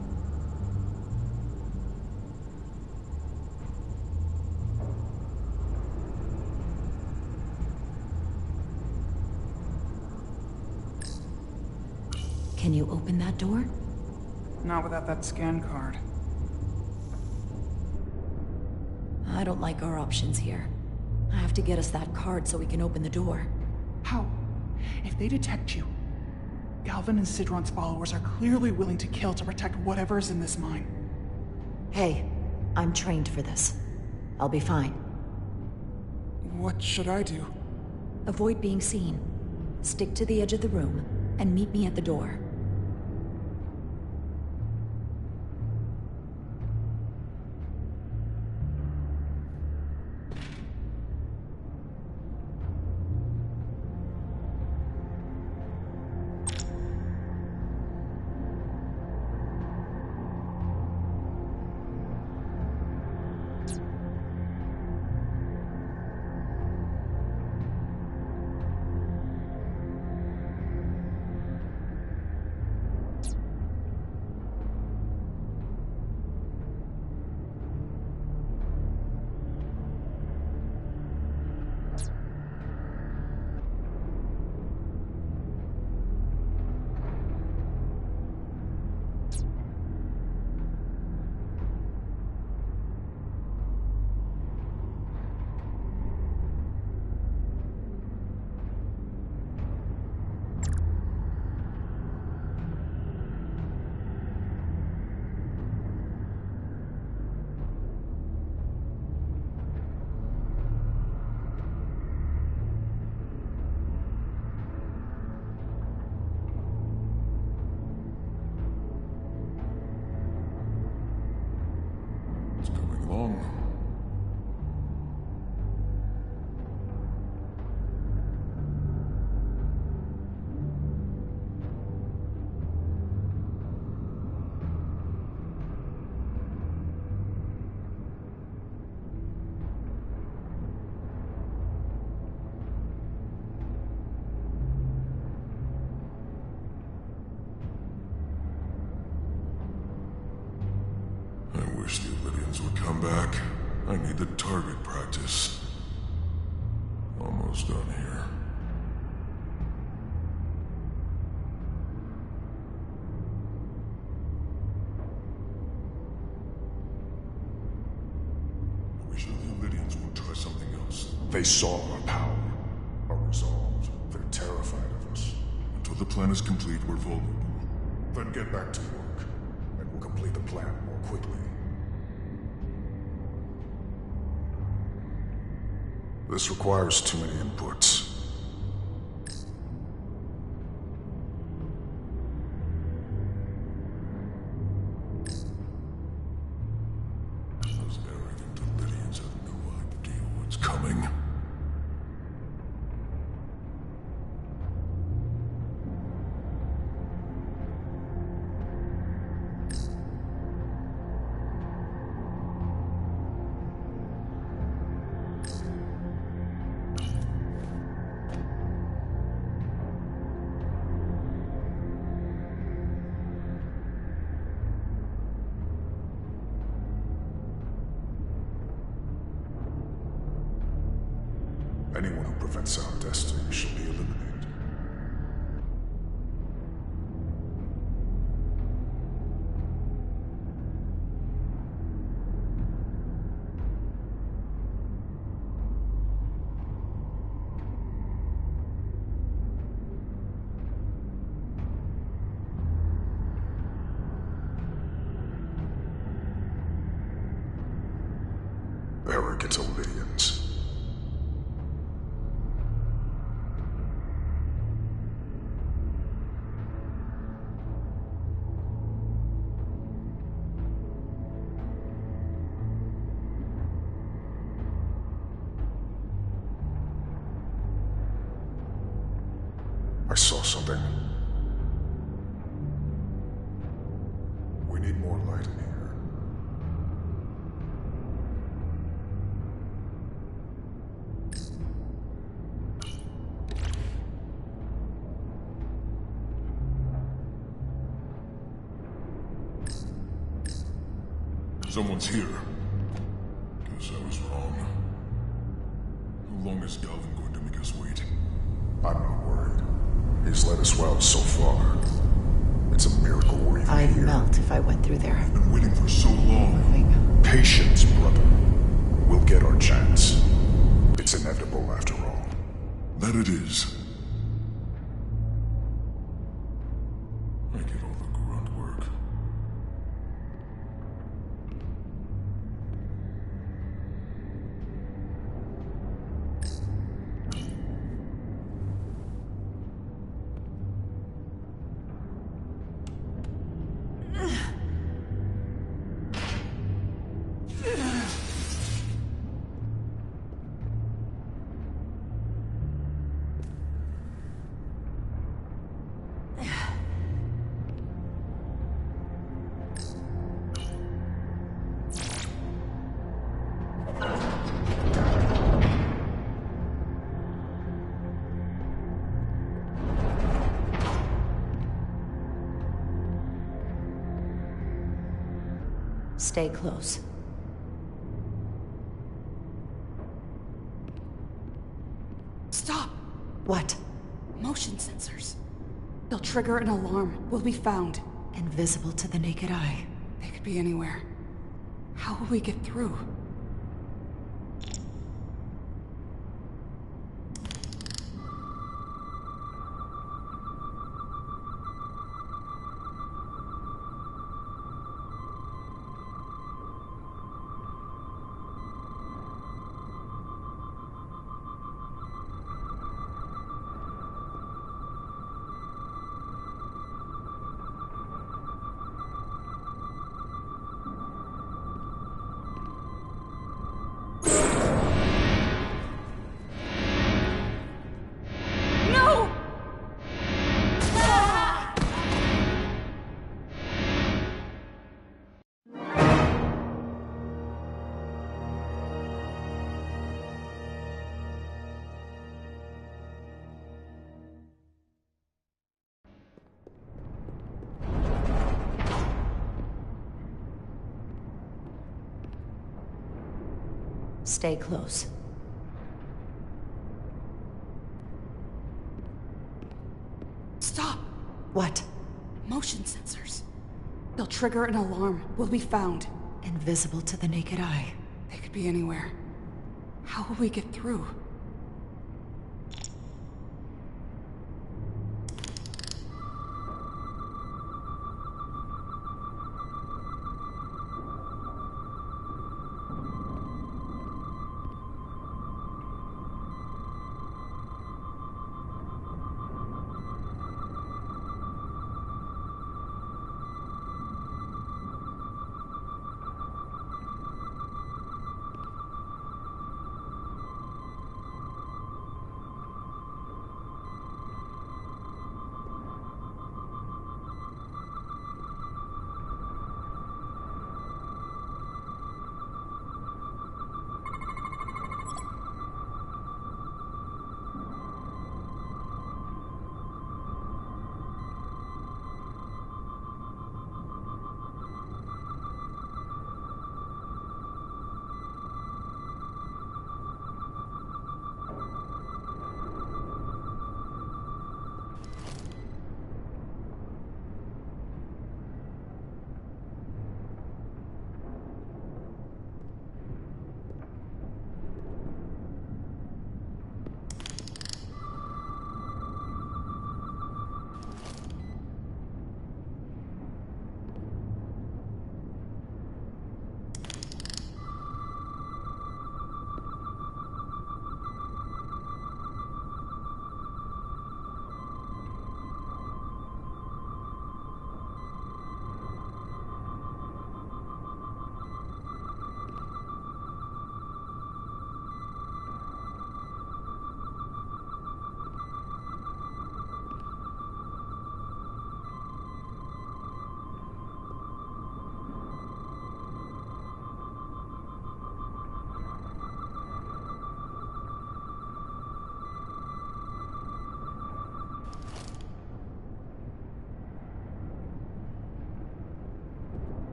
Can you open that door? Not without that scan card. I don't like our options here. I have to get us that card so we can open the door. How? If they detect you, Galvin and Sidron's followers are clearly willing to kill to protect whatever's in this mine. Hey, I'm trained for this. I'll be fine. What should I do? Avoid being seen. Stick to the edge of the room, and meet me at the door. I wish the Lydians would come back. I need the target practice. Almost done here. I wish the Lydians would try something else. They saw our power, our resolve. They're terrified of us. Until the plan is complete, we're vulnerable. Then get back to work, and we'll complete the plan more quickly. This requires too many inputs. Those arrogant Lydians have no idea what's coming. Anyone who prevents our destiny shall be eliminated. Arrogant Lydians. I saw something. We need more light in here. Someone's here. Guess I was wrong. How long is Galvin going to make us wait? I'm not worried. He's led us well so far. It's a miracle we're even I'd here. melt if I went through there. I've been waiting for so long. Patience, brother. We'll get our chance. It's inevitable after all. That it is. I did all the grunt work. Stay close. Stop! What? Motion sensors. They'll trigger an alarm. We'll be found. Invisible to the naked eye. They could be anywhere. How will we get through? Stay close. Stop! What? Motion sensors. They'll trigger an alarm. We'll be found. Invisible to the naked eye. They could be anywhere. How will we get through?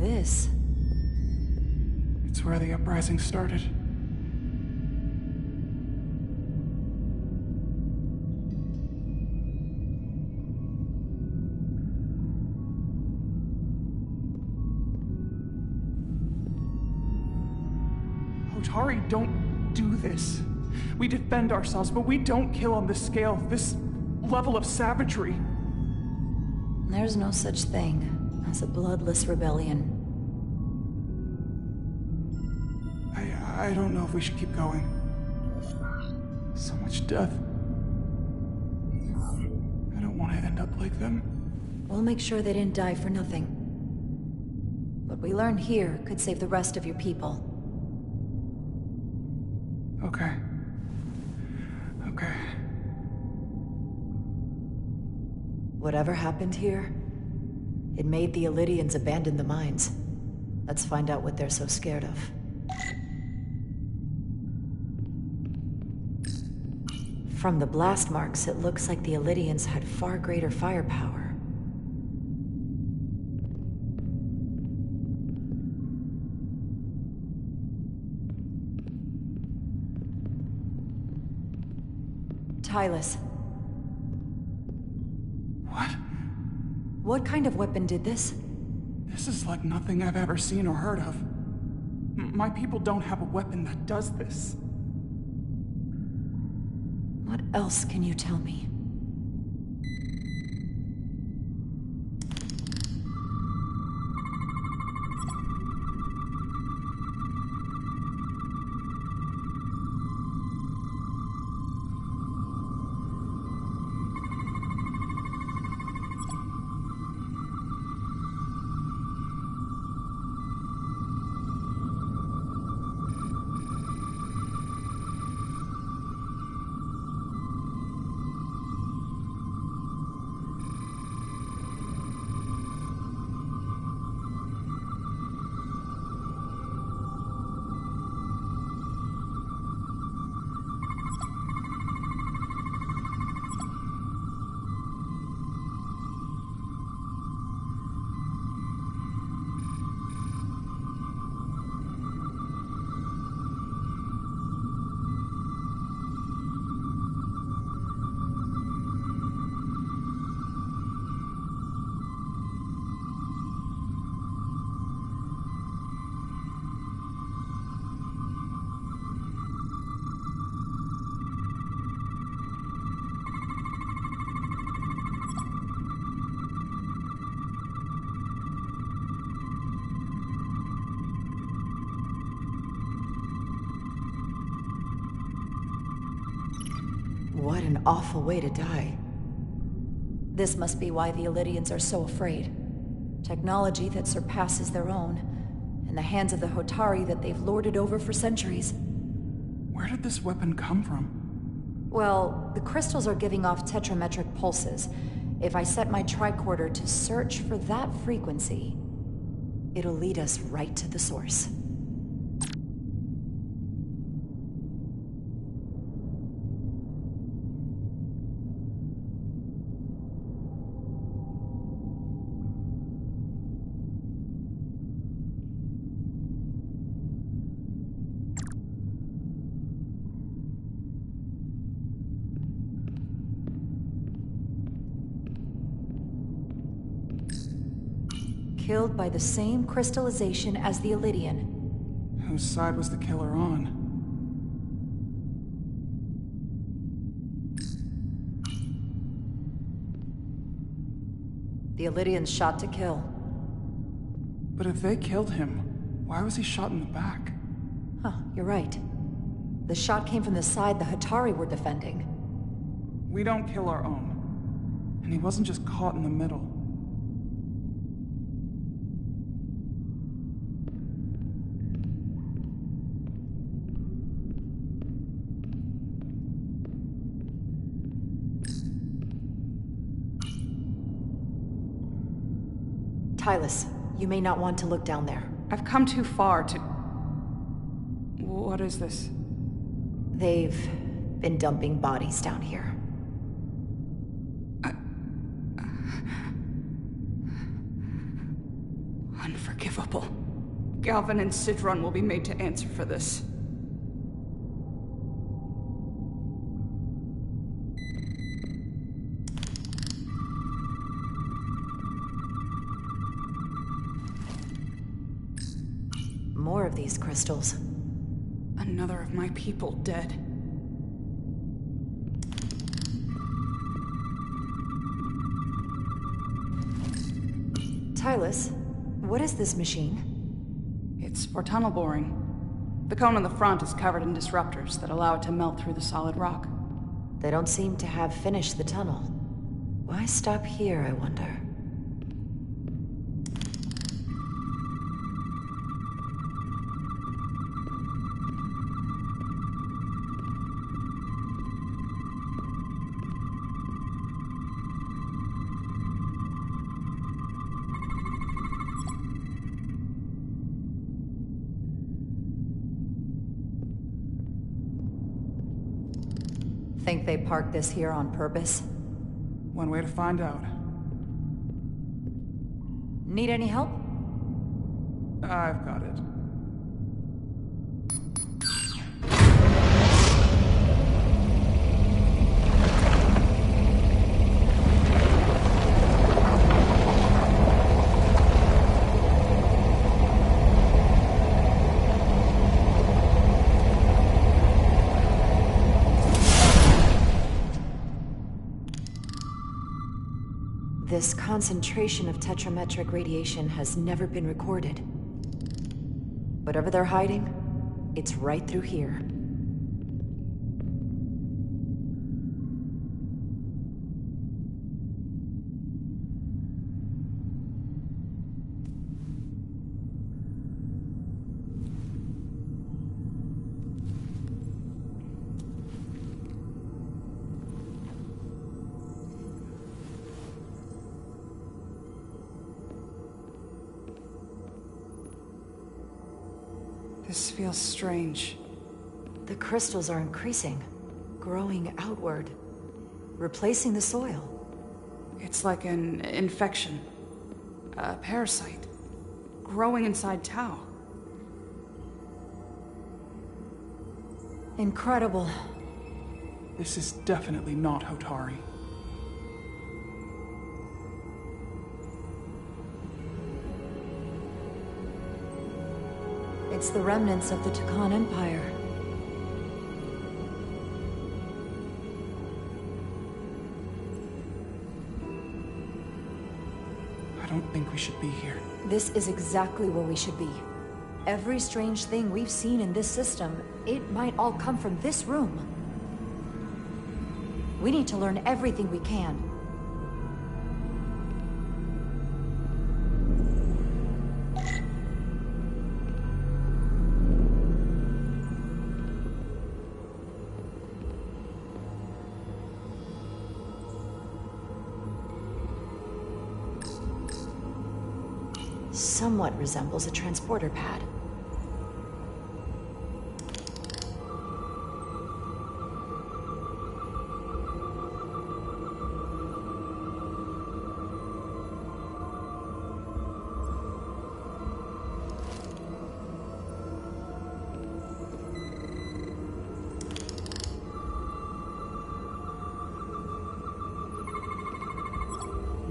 this? It's where the uprising started. Hotari don't do this. We defend ourselves, but we don't kill on this scale, this level of savagery. There's no such thing as a bloodless rebellion. I don't know if we should keep going. So much death. I don't want to end up like them. We'll make sure they didn't die for nothing. What we learn here could save the rest of your people. Okay. Okay. Whatever happened here, it made the Illydians abandon the mines. Let's find out what they're so scared of. From the blast marks, it looks like the Illydians had far greater firepower. Tylus. What? What kind of weapon did this? This is like nothing I've ever seen or heard of. My people don't have a weapon that does this. What else can you tell me? What an awful way to die. This must be why the Illydians are so afraid. Technology that surpasses their own, in the hands of the Hotari that they've lorded over for centuries. Where did this weapon come from? Well, the crystals are giving off tetrametric pulses. If I set my tricorder to search for that frequency, it'll lead us right to the source. Killed by the same crystallization as the Illydian. Whose side was the killer on? The Illydian's shot to kill. But if they killed him, why was he shot in the back? Huh, you're right. The shot came from the side the Hotari were defending. We don't kill our own. And he wasn't just caught in the middle. Tylus, you may not want to look down there. I've come too far to... What is this? They've been dumping bodies down here. Unforgivable. Unforgivable. Galvin and Sidron will be made to answer for this. More of these crystals. Another of my people dead. Tylus, what is this machine? It's for tunnel boring. The cone on the front is covered in disruptors that allow it to melt through the solid rock. They don't seem to have finished the tunnel. Why stop here, I wonder? Think they parked this here on purpose? One way to find out. Need any help? I've got it. This concentration of tetrametric radiation has never been recorded. Whatever they're hiding, it's right through here. This feels strange. The crystals are increasing, growing outward, replacing the soil. It's like an infection. A parasite. Growing inside Tau. Incredible. This is definitely not Hotari. It's the remnants of the Takan Empire. I don't think we should be here. This is exactly where we should be. Every strange thing we've seen in this system, it might all come from this room. We need to learn everything we can. Somewhat resembles a transporter pad.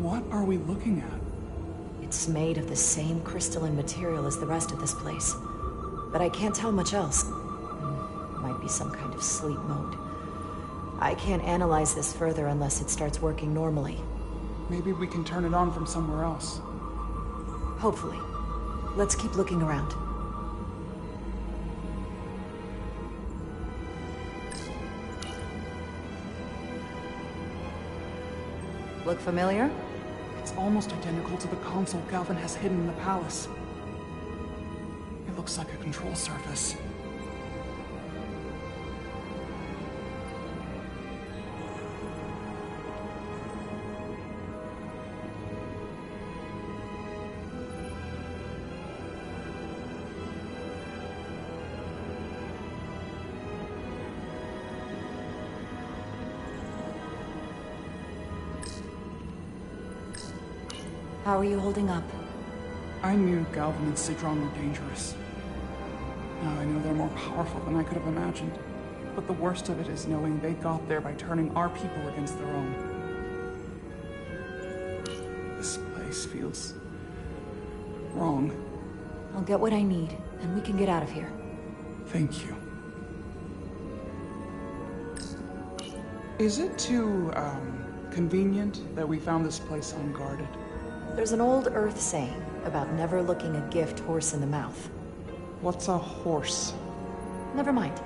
What are we looking at? It's made of the same crystalline material as the rest of this place. But I can't tell much else. Might be some kind of sleep mode. I can't analyze this further unless it starts working normally. Maybe we can turn it on from somewhere else. Hopefully. Let's keep looking around. Look familiar? It's almost identical to the console Galvin has hidden in the palace. It looks like a control surface. How are you holding up? I knew Galvin and Sidron were dangerous. Now I know they're more powerful than I could have imagined. But the worst of it is knowing they got there by turning our people against their own. This place feels wrong. I'll get what I need, and we can get out of here. Thank you. Is it too, convenient that we found this place unguarded? There's an old Earth saying about never looking a gift horse in the mouth. What's a horse? Never mind.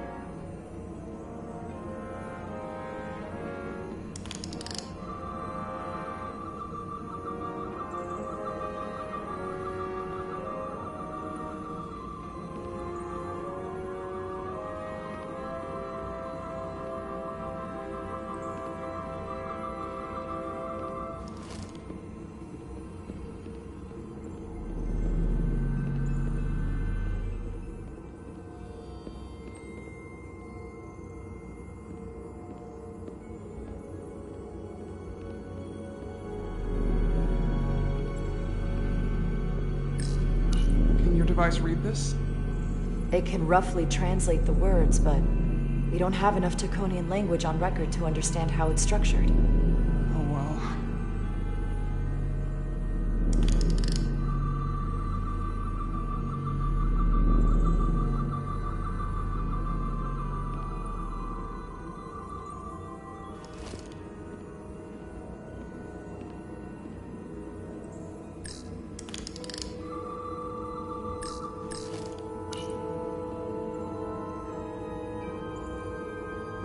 Device read this? It can roughly translate the words, but we don't have enough Taconian language on record to understand how it's structured. Oh well.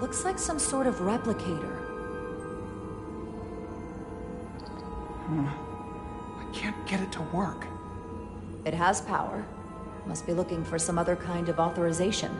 Looks like some sort of replicator. I can't get it to work. It has power. Must be looking for some other kind of authorization.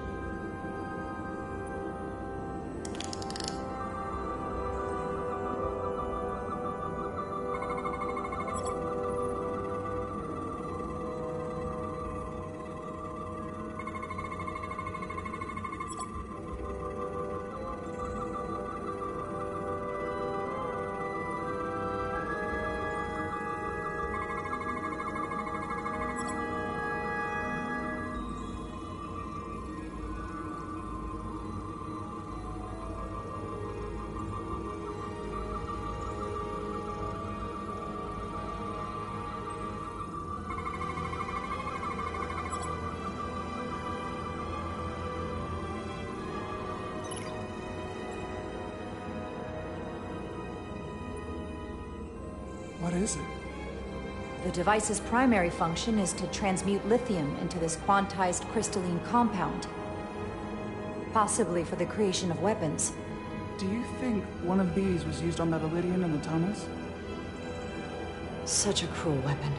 What is it? The device's primary function is to transmute lithium into this quantized crystalline compound. Possibly for the creation of weapons. Do you think one of these was used on that Elydian in the tunnels? Such a cruel weapon.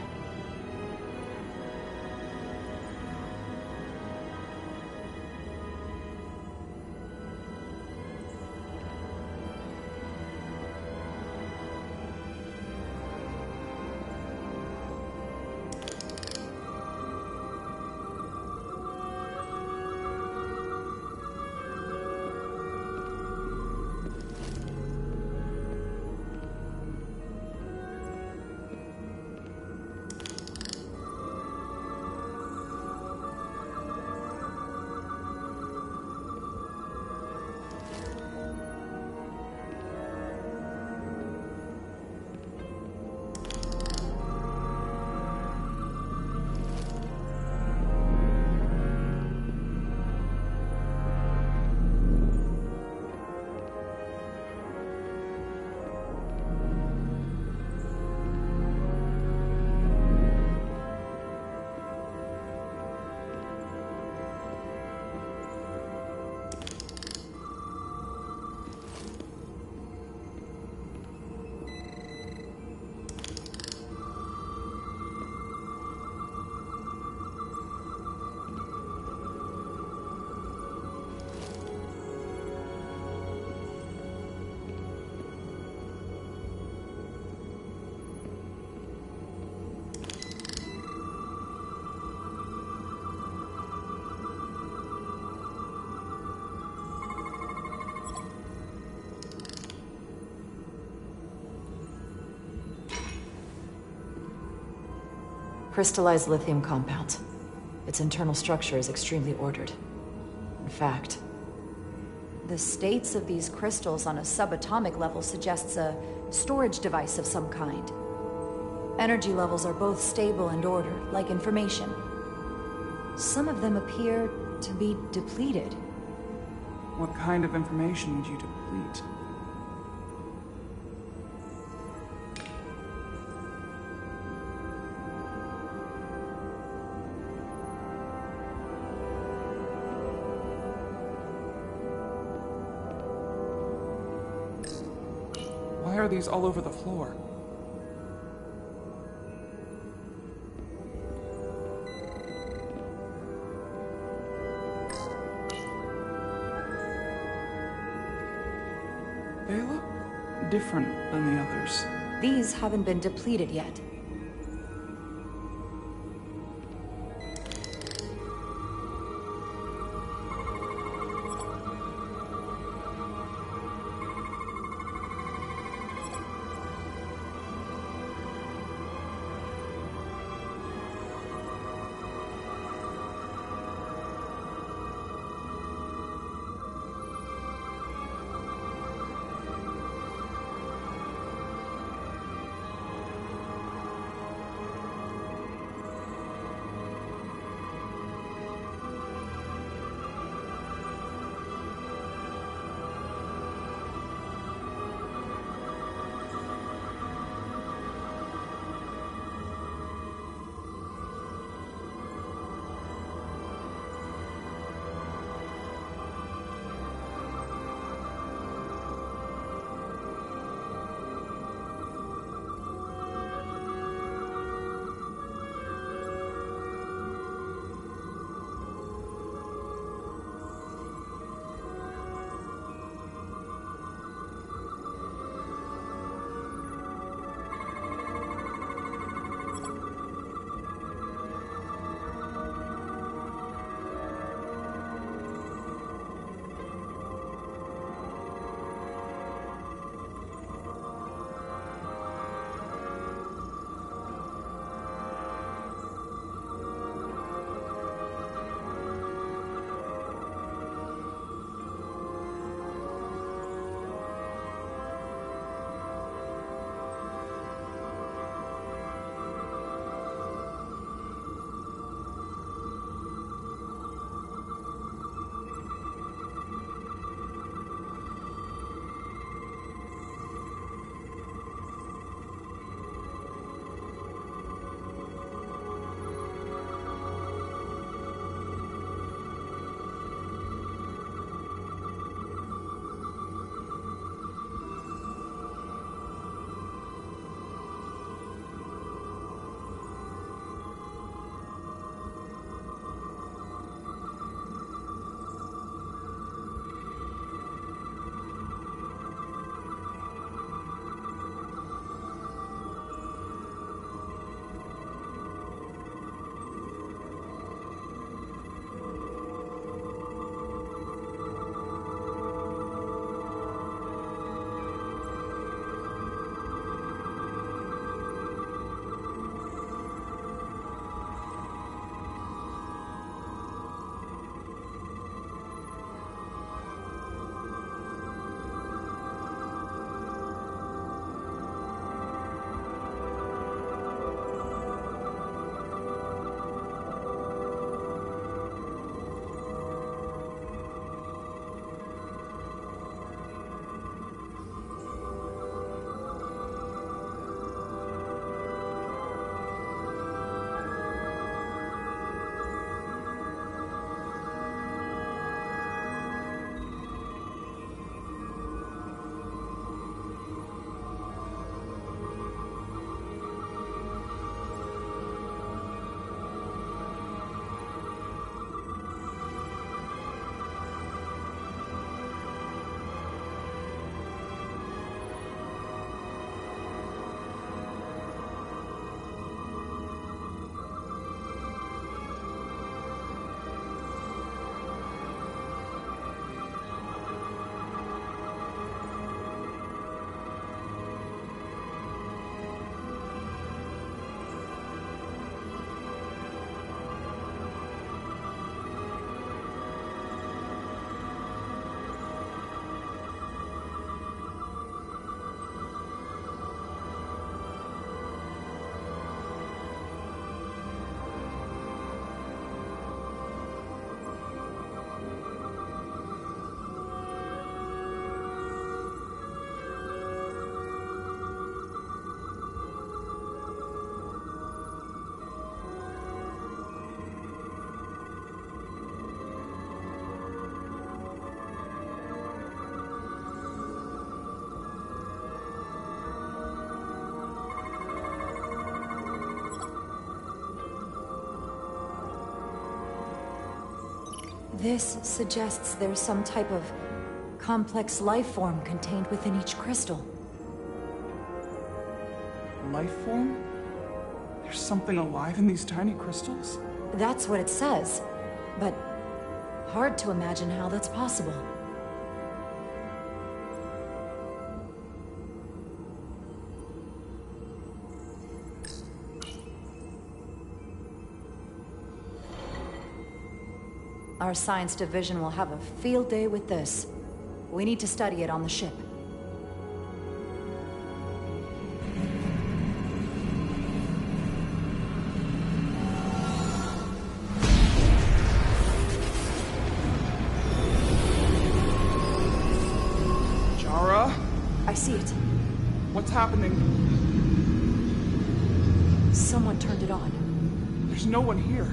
crystallized lithium compound. Its internal structure is extremely ordered. In fact, the states of these crystals on a subatomic level suggests a storage device of some kind. Energy levels are both stable and ordered, like information. Some of them appear to be depleted. What kind of information would you deplete? Why are these all over the floor? They look different than the others. These haven't been depleted yet. This suggests there's some type of complex life form contained within each crystal. Life form? There's something alive in these tiny crystals? That's what it says, but hard to imagine how that's possible. Our science division will have a field day with this. We need to study it on the ship. Jara? I see it. What's happening? Someone turned it on. There's no one here.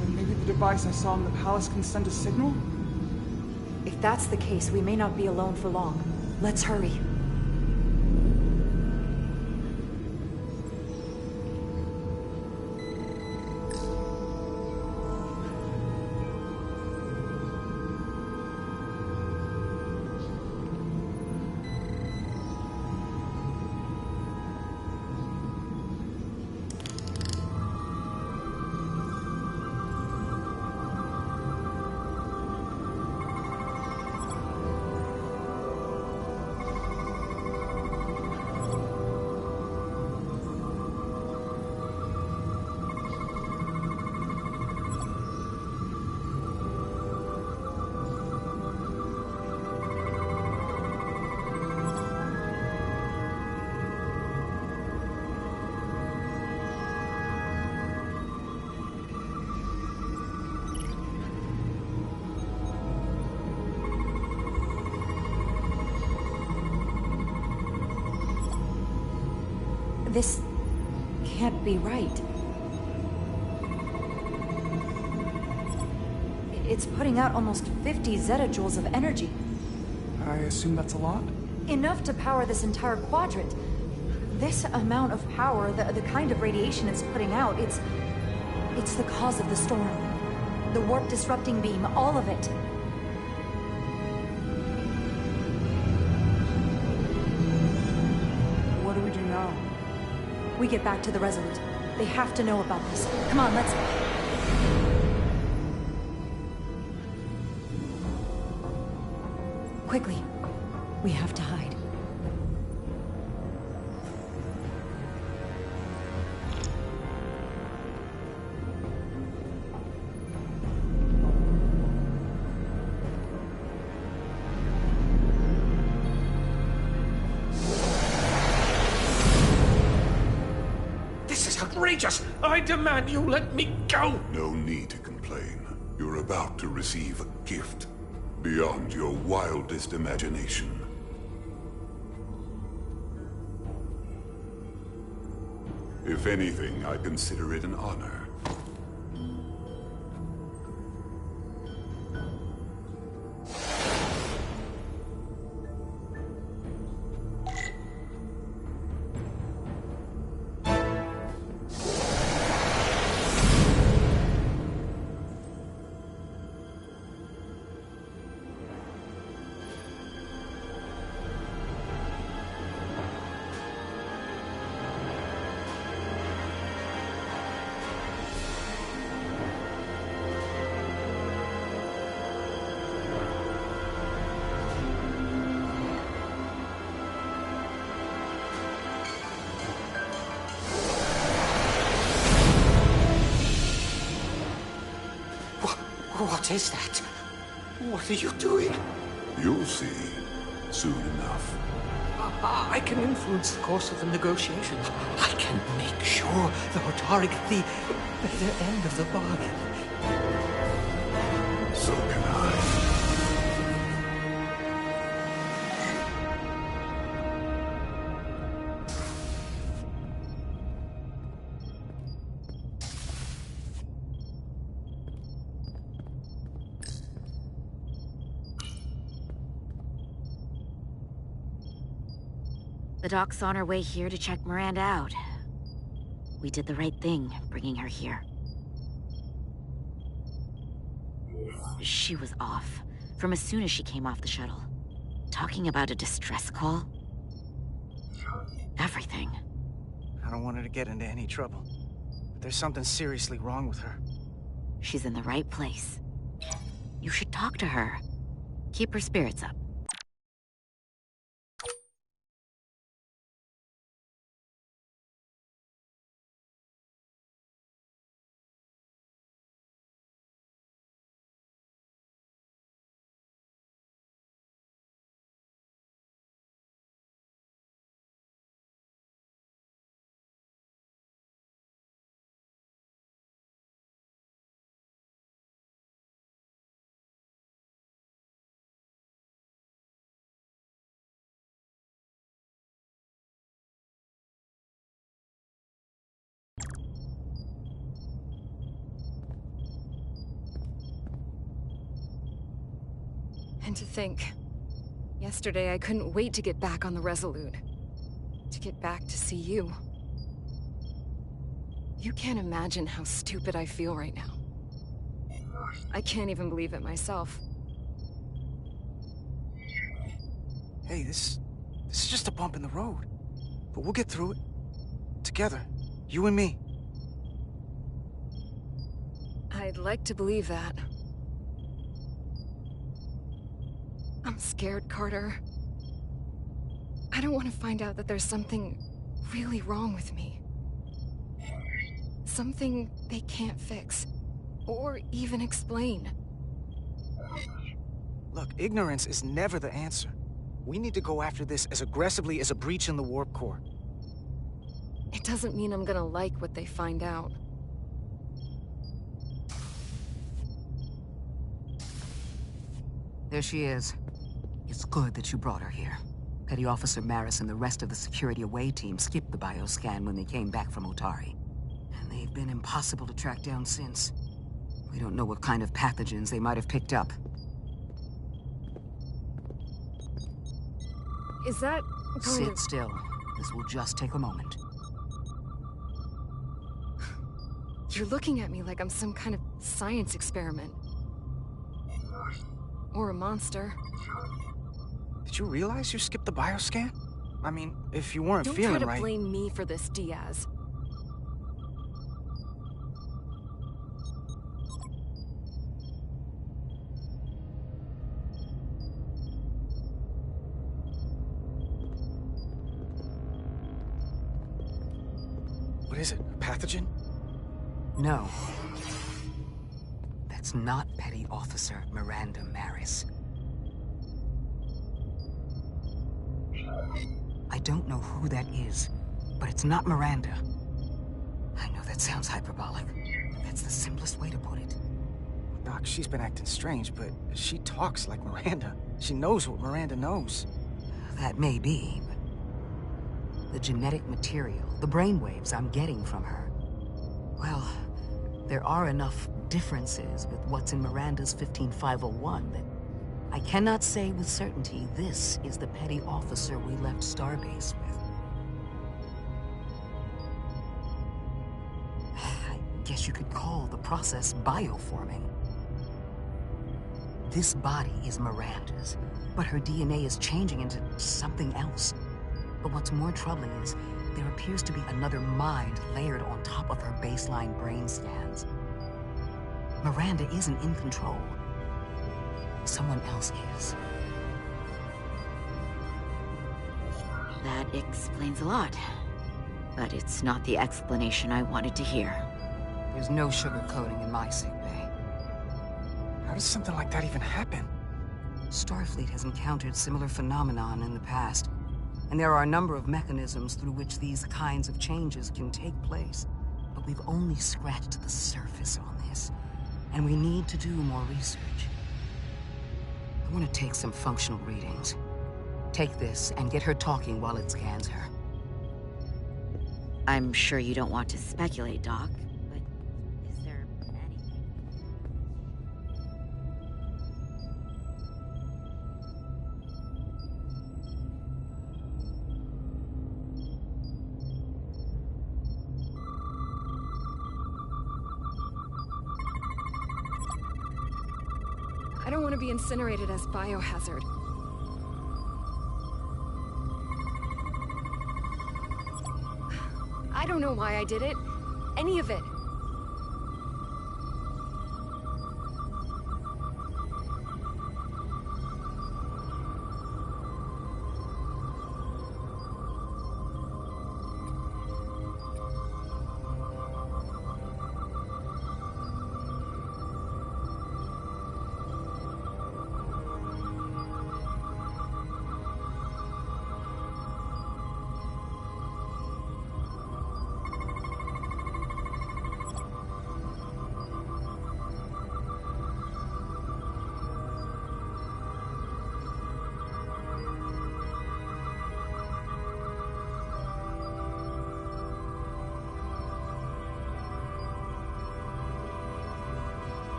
Or maybe the device I saw in the palace can send a signal? If that's the case, we may not be alone for long. Let's hurry. This can't be right. It's putting out almost 50 zettajoules of energy. I assume that's a lot? Enough to power this entire quadrant. This amount of power, the kind of radiation it's putting out, it's the cause of the storm. The warp disrupting beam, all of it. What do we do now? We get back to the Resolute. They have to know about this. Come on, let's... Quickly. We have to hide. Outrageous! I demand you let me go! No need to complain. You're about to receive a gift beyond your wildest imagination. If anything, I consider it an honor. What is that? What are you doing? You'll see soon enough. I can influence the course of the negotiations. I can make sure the Hotari get the better end of the bargain. So can I. The doc's on her way here to check Miranda out. We did the right thing, bringing her here. She was off from as soon as she came off the shuttle. Talking about a distress call. Everything. I don't want her to get into any trouble. But there's something seriously wrong with her. She's in the right place. You should talk to her. Keep her spirits up. And to think, yesterday I couldn't wait to get back on the Resolute. To get back to see you. You can't imagine how stupid I feel right now. I can't even believe it myself. Hey, this is just a bump in the road. But we'll get through it. Together. You and me. I'd like to believe that. I'm scared, Carter. I don't want to find out that there's something really wrong with me. Something they can't fix. Or even explain. Look, ignorance is never the answer. We need to go after this as aggressively as a breach in the warp core. It doesn't mean I'm gonna like what they find out. There she is. It's good that you brought her here. Petty Officer Maris and the rest of the security away team skipped the bioscan when they came back from Otari. And they've been impossible to track down since. We don't know what kind of pathogens they might have picked up. Is that going Sit still. This will just take a moment. You're looking at me like I'm some kind of science experiment. Or a monster. Did you realize you skipped the bioscan? I mean, if you weren't feeling right... Don't try to blame me for this, Diaz. What is it? A pathogen? No. That's not Petty Officer Miranda Maris. I don't know who that is, but it's not Miranda. I know that sounds hyperbolic, but that's the simplest way to put it. Doc, she's been acting strange, but she talks like Miranda. She knows what Miranda knows. That may be, but the genetic material, the brainwaves I'm getting from her, well, there are enough differences with what's in Miranda's 15501 that I cannot say with certainty this is the petty officer we left Starbase with. I guess you could call the process bioforming. This body is Miranda's, but her DNA is changing into something else. But what's more troubling is there appears to be another mind layered on top of her baseline brain scans. Miranda isn't in control. Someone else is. That explains a lot. But it's not the explanation I wanted to hear. There's no sugarcoating in my sickbay. How does something like that even happen? Starfleet has encountered similar phenomenon in the past, and there are a number of mechanisms through which these kinds of changes can take place. But we've only scratched the surface on this, and we need to do more research. I want to take some functional readings. Take this and get her talking while it scans her. I'm sure you don't want to speculate, Doc, but is there anything... I don't want to be incinerated as biohazard. I don't know why I did it. Any of it.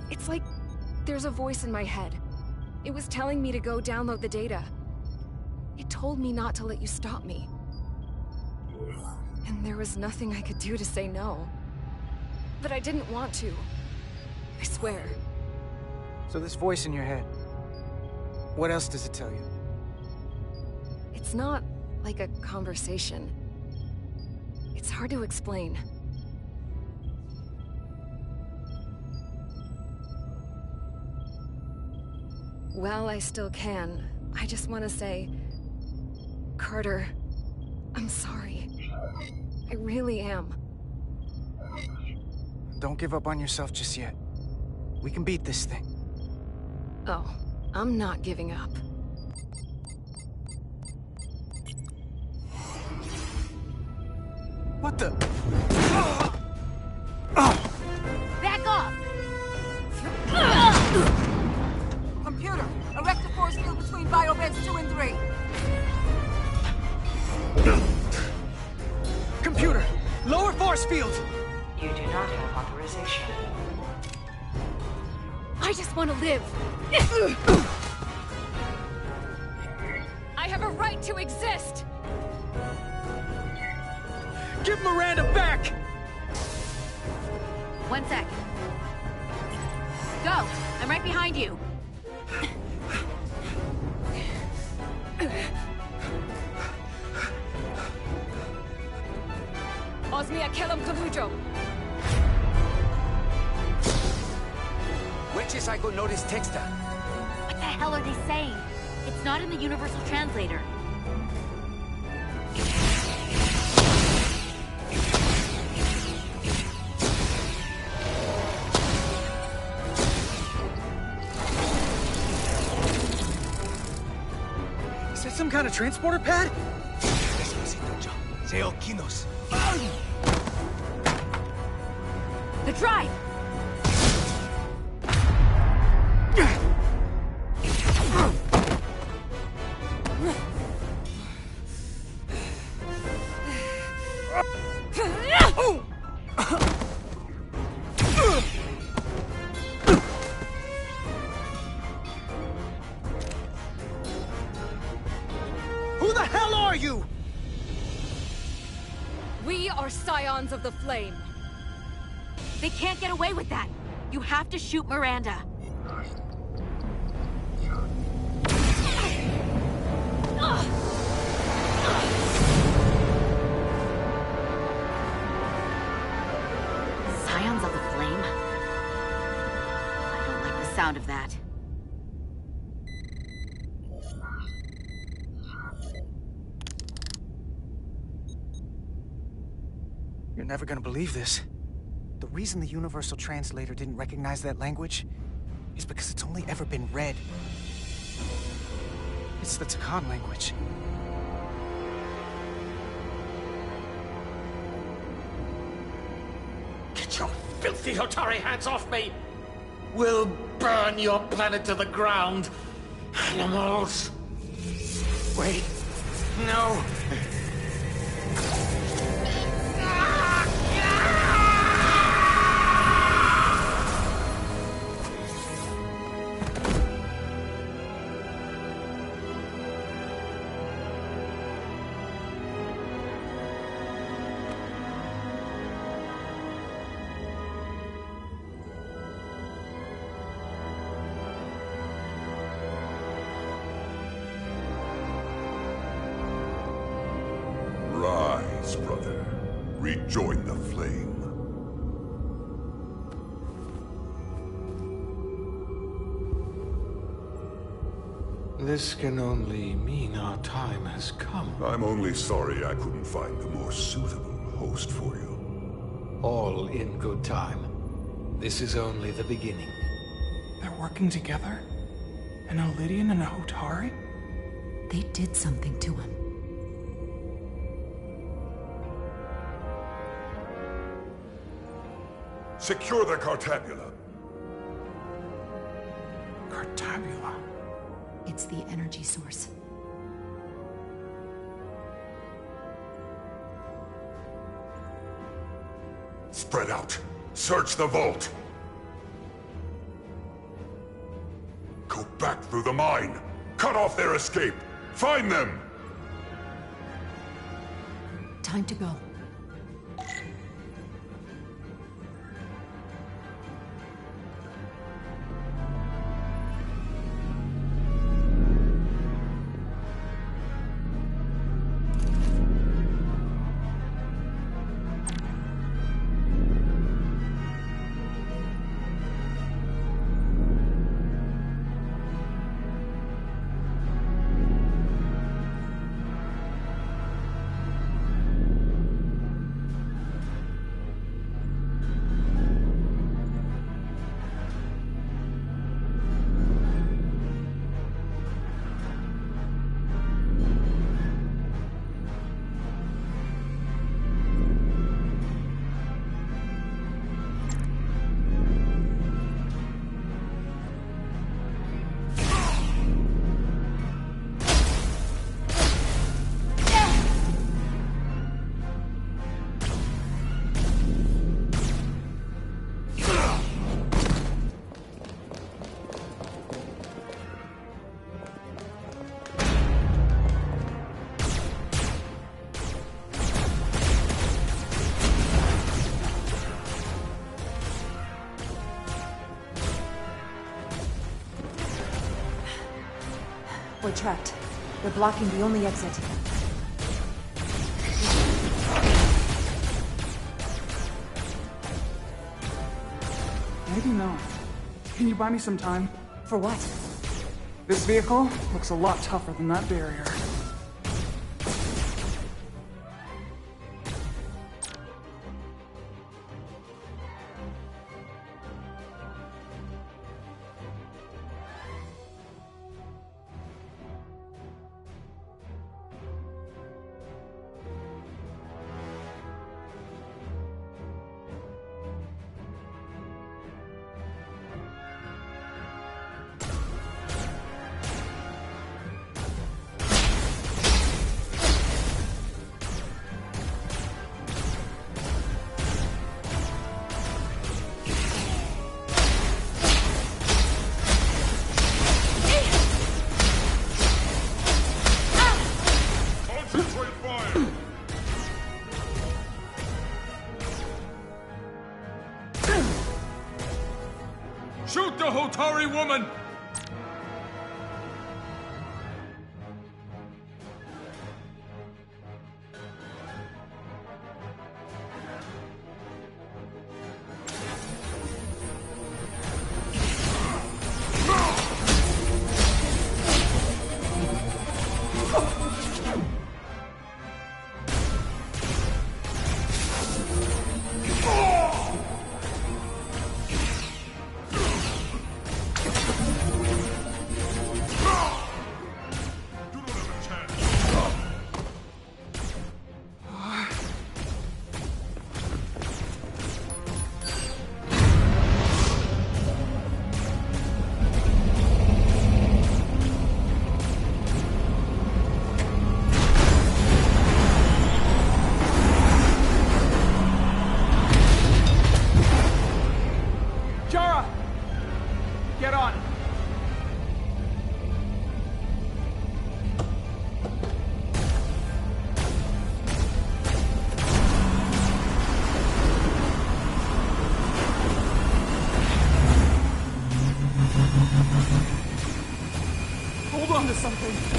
It's like there's a voice in my head. It was telling me to go download the data. It told me not to let you stop me. And there was nothing I could do to say no. But I didn't want to. I swear. So this voice in your head, what else does it tell you? It's not like a conversation. It's hard to explain. Well, I still can. I just want to say... Carter, I'm sorry. I really am. Don't give up on yourself just yet. We can beat this thing. Oh, I'm not giving up. What the... Back off! Computer, erect a force field between biobeds 2 and 3. Computer, lower force field! You do not have authorization. I just want to live. I have a right to exist. Give Miranda back! 1 sec. Go! I'm right behind you. Osmia Kellam Kalujo. Witches I go notice texta. What the hell are they saying? It's not in the Universal Translator. Is that some kind of transporter pad? The drive! Who the hell are you? We are Scions of the Flame. They can't get away with that. You have to shoot Miranda. Scions of the Flame? I don't like the sound of that. You're never gonna believe this. The reason the Universal Translator didn't recognize that language is because it's only ever been read. It's the Takan language. Get your filthy Hotari hands off me! We'll burn your planet to the ground. Animals. Wait. No. rejoin the flame. This can only mean our time has come. I'm only sorry I couldn't find a more suitable host for you. All in good time. This is only the beginning. They're working together? An Elidian and a Hotari? They did something to him. Secure the Cartabula. Cartabula? It's the energy source. Spread out. Search the vault. Go back through the mine. Cut off their escape. Find them! Time to go. We're trapped. They're blocking the only exit. Maybe not. Can you buy me some time? For what? This vehicle looks a lot tougher than that barrier. Shoot the Hotari woman! Get on! Hold on to something!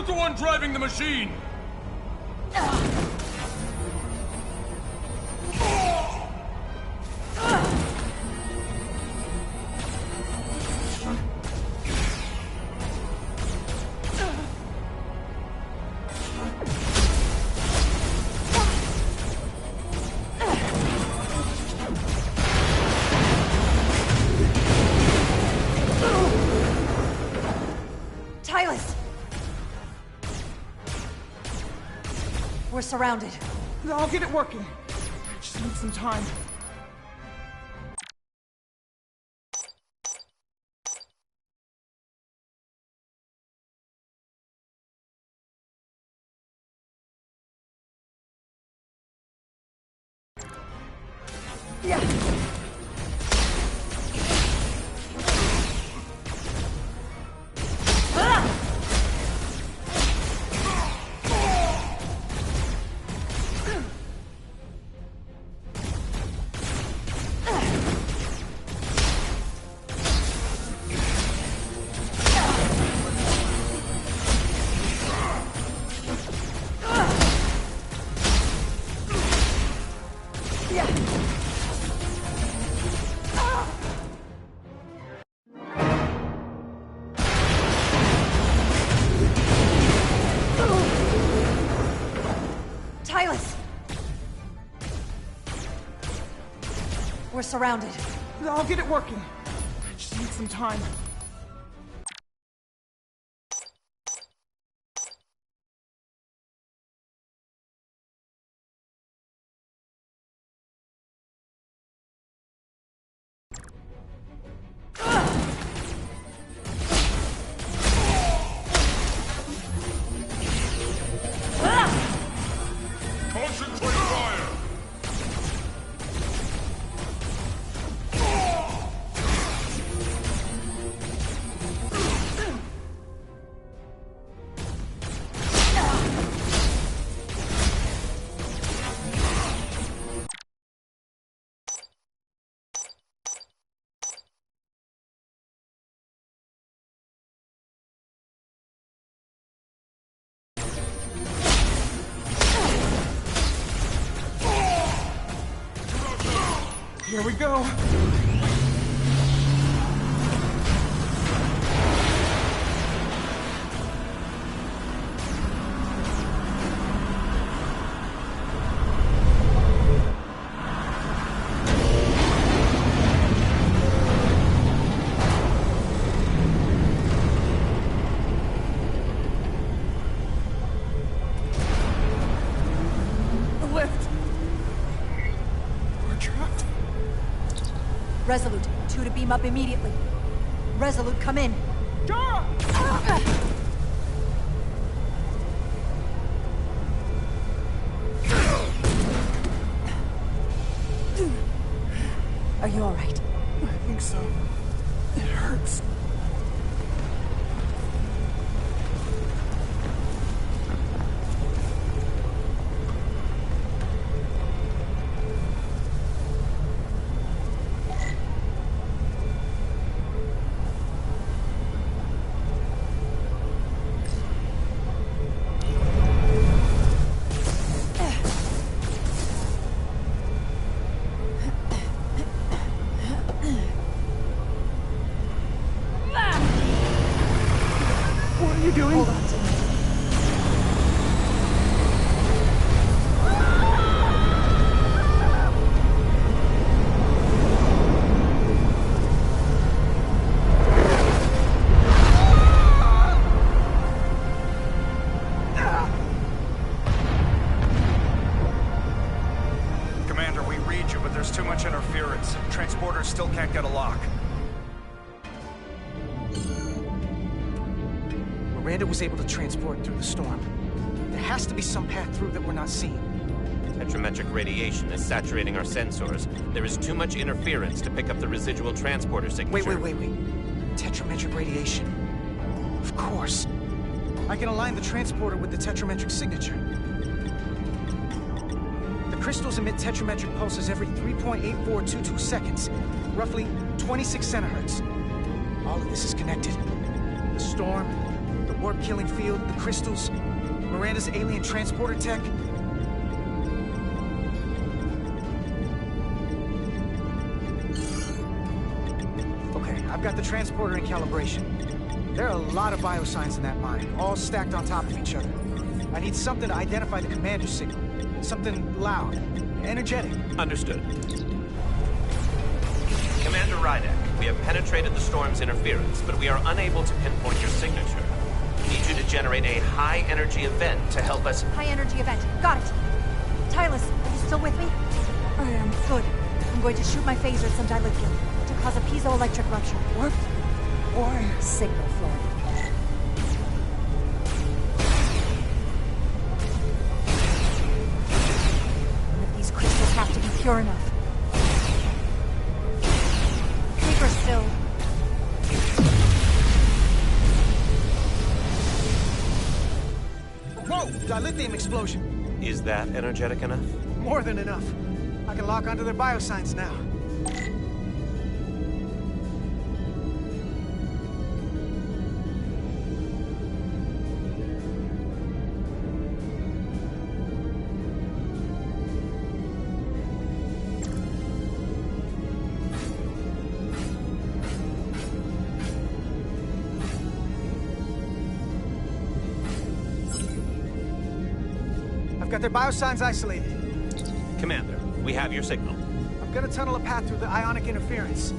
Shoot the one driving the machine! We're surrounded. I'll get it working. I just need some time. We're surrounded. I'll get it working. I just need some time. Concentrate fire! Here we go. The lift. We're trapped. Resolute, 2 to beam up immediately. Resolute, come in. Dara! Are you all right? I think so. It hurts. What are you doing? Hold on to me. Commander, we read you, but there's too much interference. Transporters still can't get a lock. Miranda was able to transport through the storm. There has to be some path through that we're not seeing. Tetrametric radiation is saturating our sensors. There is too much interference to pick up the residual transporter signature. Wait. Tetrametric radiation. Of course. I can align the transporter with the tetrametric signature. The crystals emit tetrametric pulses every 3.8422 seconds, roughly 26 centihertz. All of this is connected. The storm, the warp-killing field, the crystals, Miranda's alien transporter tech. Okay, I've got the transporter in calibration. There are a lot of biosigns in that mine, all stacked on top of each other. I need something to identify the commander's signal. Something loud, energetic. Understood. Commander Rydek, we have penetrated the storm's interference, but we are unable to pinpoint your signature. We need you to generate a high-energy event to help us... High-energy event. Got it. Tylus, are you still with me? I am. Good. I'm going to shoot my phaser at some dilithium to cause a piezoelectric rupture. What? Why? Signal flow. One of these crystals have to be pure enough. Keep her still. Whoa! Dilithium explosion. Is that energetic enough? More than enough. I can lock onto their biosigns now. Got their biosigns isolated. Commander, we have your signal. I'm gonna tunnel a path through the ionic interference.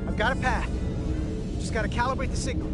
I've got a path. Just gotta calibrate the signal.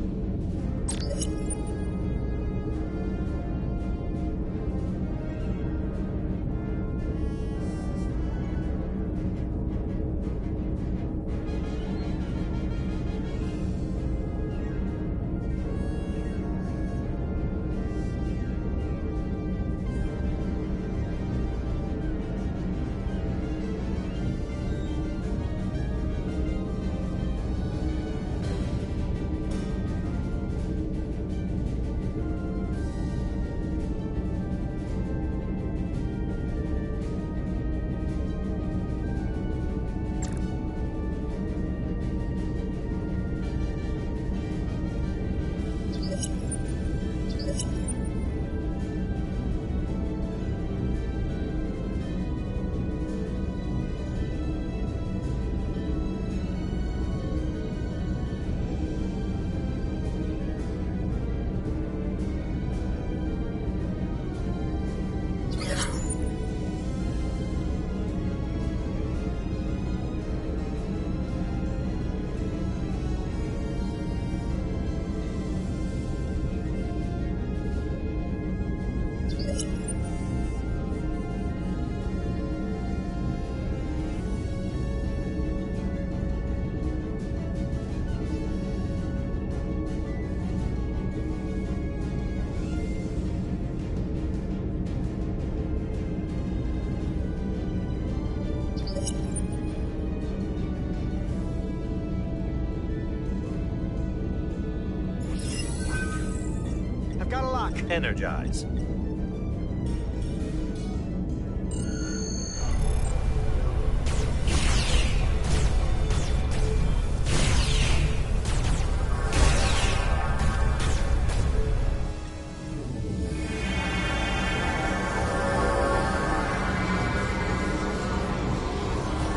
Got a lot. Spock, energize.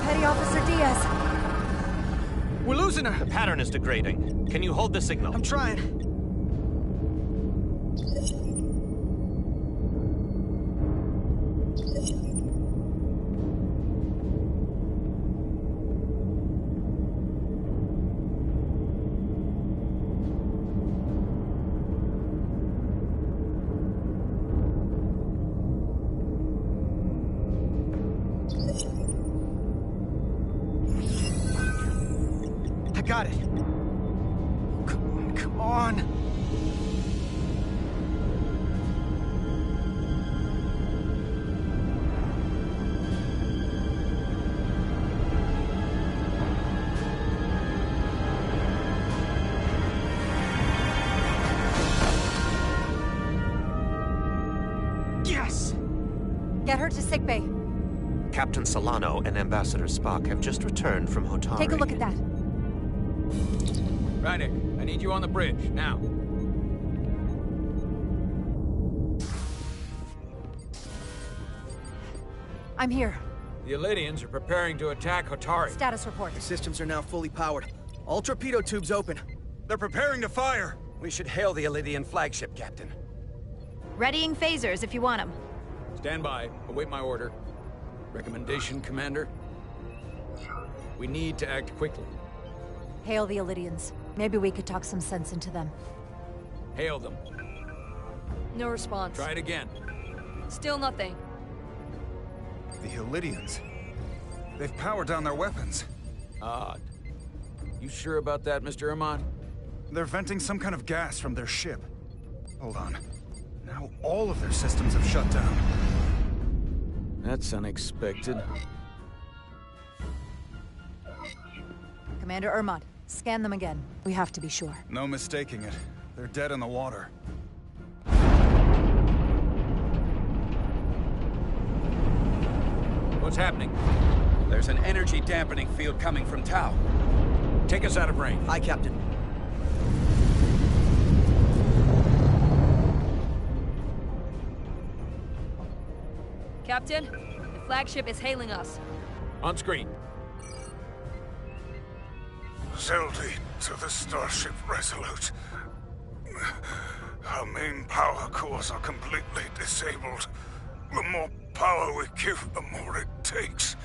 Petty Officer Diaz. We're losing her! The pattern is degrading. Can you hold the signal? I'm trying. I got it. Come on. Yes! Get her to sickbay. Captain Solano and Ambassador Spock have just returned from Hotari. Take a look at that. Rydick, I need you on the bridge, now. I'm here. The Elydians are preparing to attack Hotari. Status report. The systems are now fully powered. All torpedo tubes open. They're preparing to fire! We should hail the Elydian flagship, Captain. Readying phasers if you want them. Stand by. Await my order. Recommendation, Commander? We need to act quickly. Hail the Elydians. Maybe we could talk some sense into them. Hail them. No response. Try it again. Still nothing. The Elydians. They've powered down their weapons. Odd. You sure about that, Mr. Armand? They're venting some kind of gas from their ship. Hold on. Now all of their systems have shut down. That's unexpected. Commander Ermont, scan them again. We have to be sure. No mistaking it. They're dead in the water. What's happening? There's an energy dampening field coming from Tau. Take us out of range. Aye, Captain. Captain, the flagship is hailing us. On screen. Zeldy to the Starship Resolute. Our main power cores are completely disabled. The more power we give, the more it takes.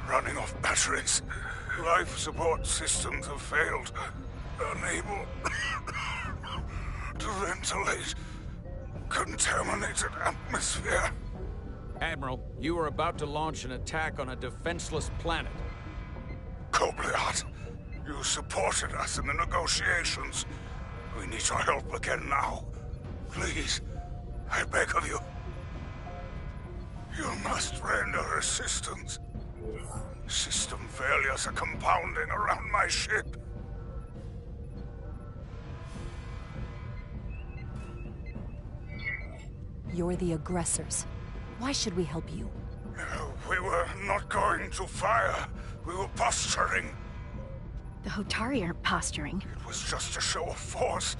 Running off batteries. Life support systems have failed. Unable to ventilate. Contaminated atmosphere. Admiral, you are about to launch an attack on a defenseless planet. Kobliat, you supported us in the negotiations. We need your help again now. Please, I beg of you. You must render assistance. System failures are compounding around my ship. You're the aggressors. Why should we help you? We were not going to fire. We were posturing. The Hotari aren't posturing. It was just a show of force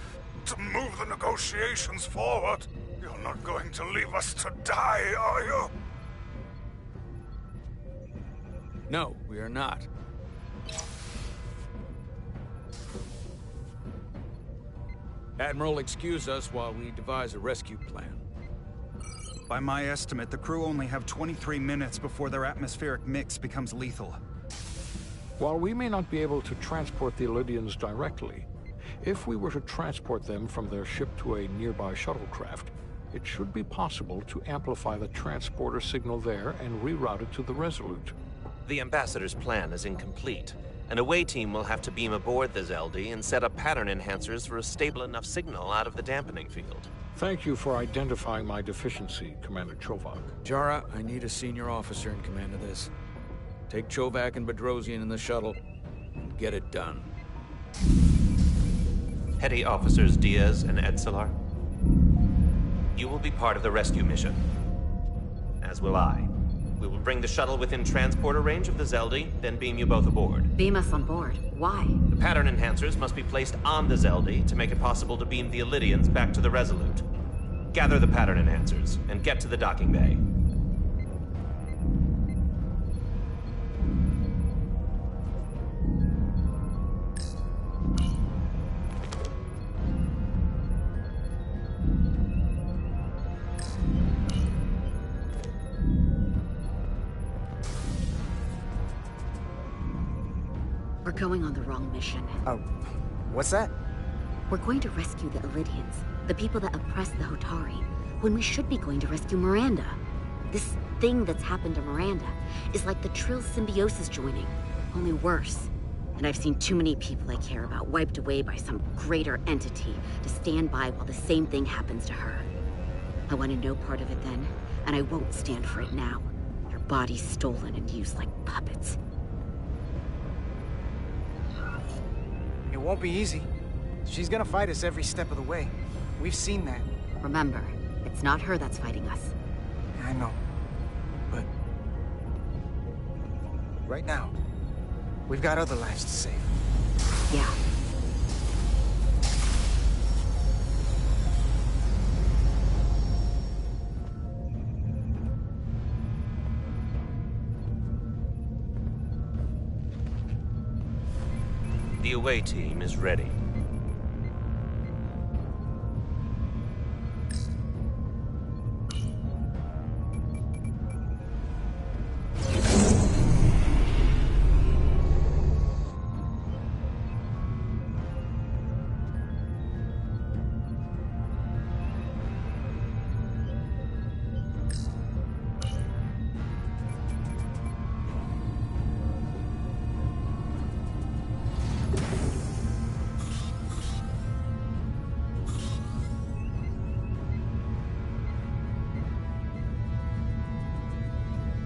to move the negotiations forward. You're not going to leave us to die, are you? No, we are not. Admiral, excuse us while we devise a rescue plan. By my estimate, the crew only have 23 minutes before their atmospheric mix becomes lethal. While we may not be able to transport the Elydians directly, if we were to transport them from their ship to a nearby shuttlecraft, it should be possible to amplify the transporter signal there and reroute it to the Resolute. The Ambassador's plan is incomplete. An away team will have to beam aboard the Zeldy and set up pattern enhancers for a stable enough signal out of the dampening field. Thank you for identifying my deficiency, Commander Chovak. Jara, I need a senior officer in command of this. Take Chovak and Bedrosian in the shuttle and get it done. Petty Officers Diaz and Edselar. You will be part of the rescue mission. As will I. We will bring the shuttle within transporter range of the Zeldi, then beam you both aboard. Beam us on board. Why? The pattern enhancers must be placed on the Zeldi to make it possible to beam the Illydians back to the Resolute. Gather the pattern enhancers, and get to the docking bay. We're going on the wrong mission. Oh, what's that? We're going to rescue the Illydians, the people that oppress the Hotari, when we should be going to rescue Miranda. This thing that's happened to Miranda is like the Trill symbiosis joining, only worse. And I've seen too many people I care about wiped away by some greater entity to stand by while the same thing happens to her. I wanted no part of it then, and I won't stand for it now. Their bodies stolen and used like puppets. It won't be easy. She's gonna fight us every step of the way. We've seen that. Remember, it's not her that's fighting us. I know. But... right now, we've got other lives to save. Yeah. The away team is ready.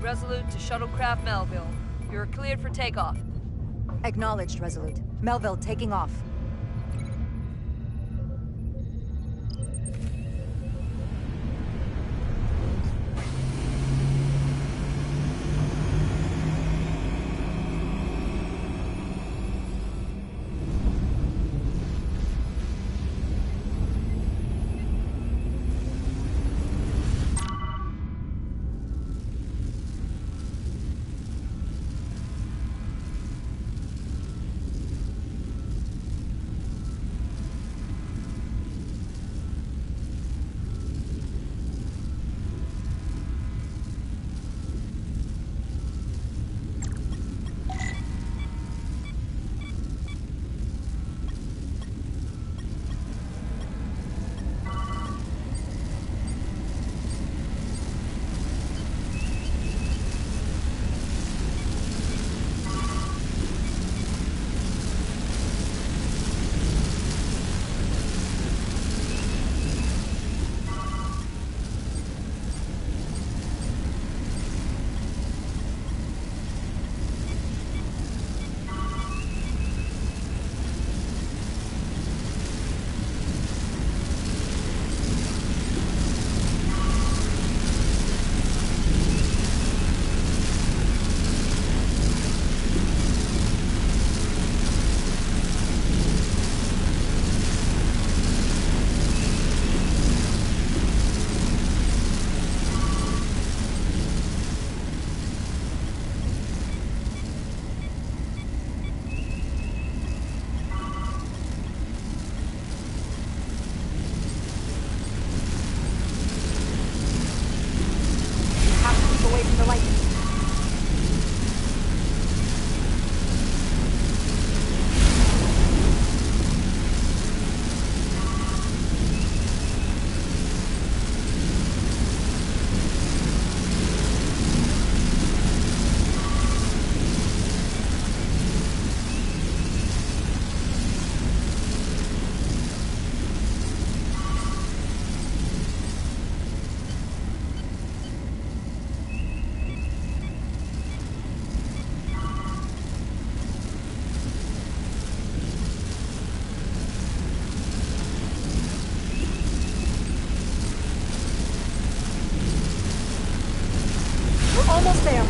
Resolute to Shuttlecraft Melville. You're cleared for takeoff. Acknowledged, Resolute. Melville taking off. Away from the light. almost there.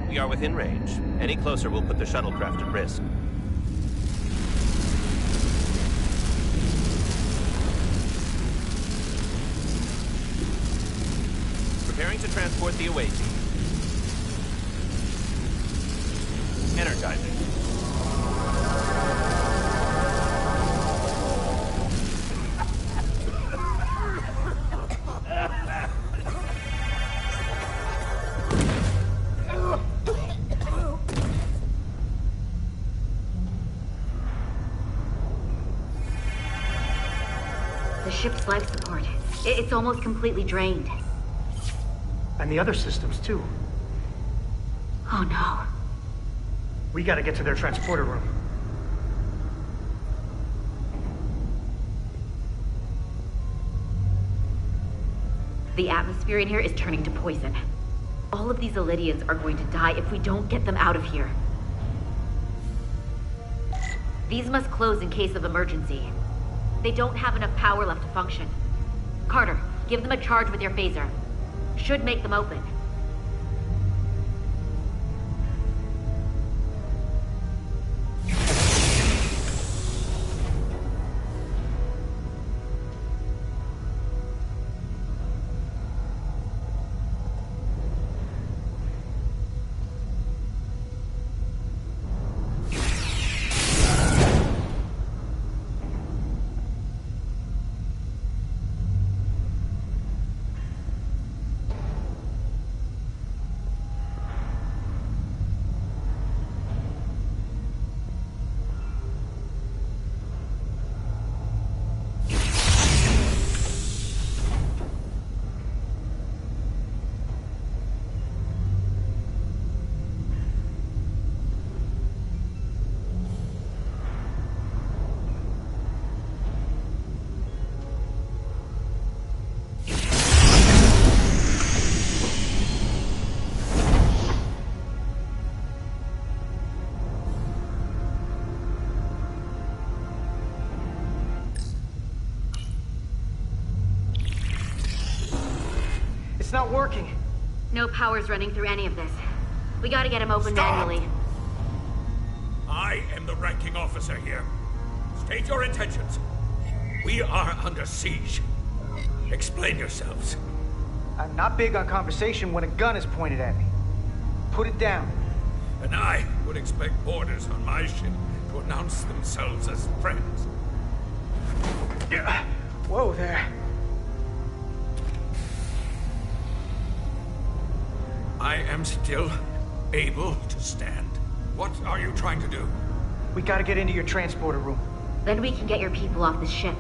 We are within range. Any closer will put the shuttlecraft at risk. Preparing to transport the away team. Energizing. The ship's life support. It's almost completely drained. And the other systems, too. Oh no. We gotta get to their transporter room. The atmosphere in here is turning to poison. All of these Illidians are going to die if we don't get them out of here. These must close in case of emergency. They don't have enough power left to function. Carter, give them a charge with your phaser. Should make them open. It's not working. No power's running through any of this. We gotta get him open Stop! manually. I am the ranking officer here. State your intentions. We are under siege. Explain yourselves. I'm not big on conversation when a gun is pointed at me. Put it down. And I would expect boarders on my ship to announce themselves as friends. Whoa there. I am still able to stand. What are you trying to do? We gotta get into your transporter room. Then we can get your people off this ship.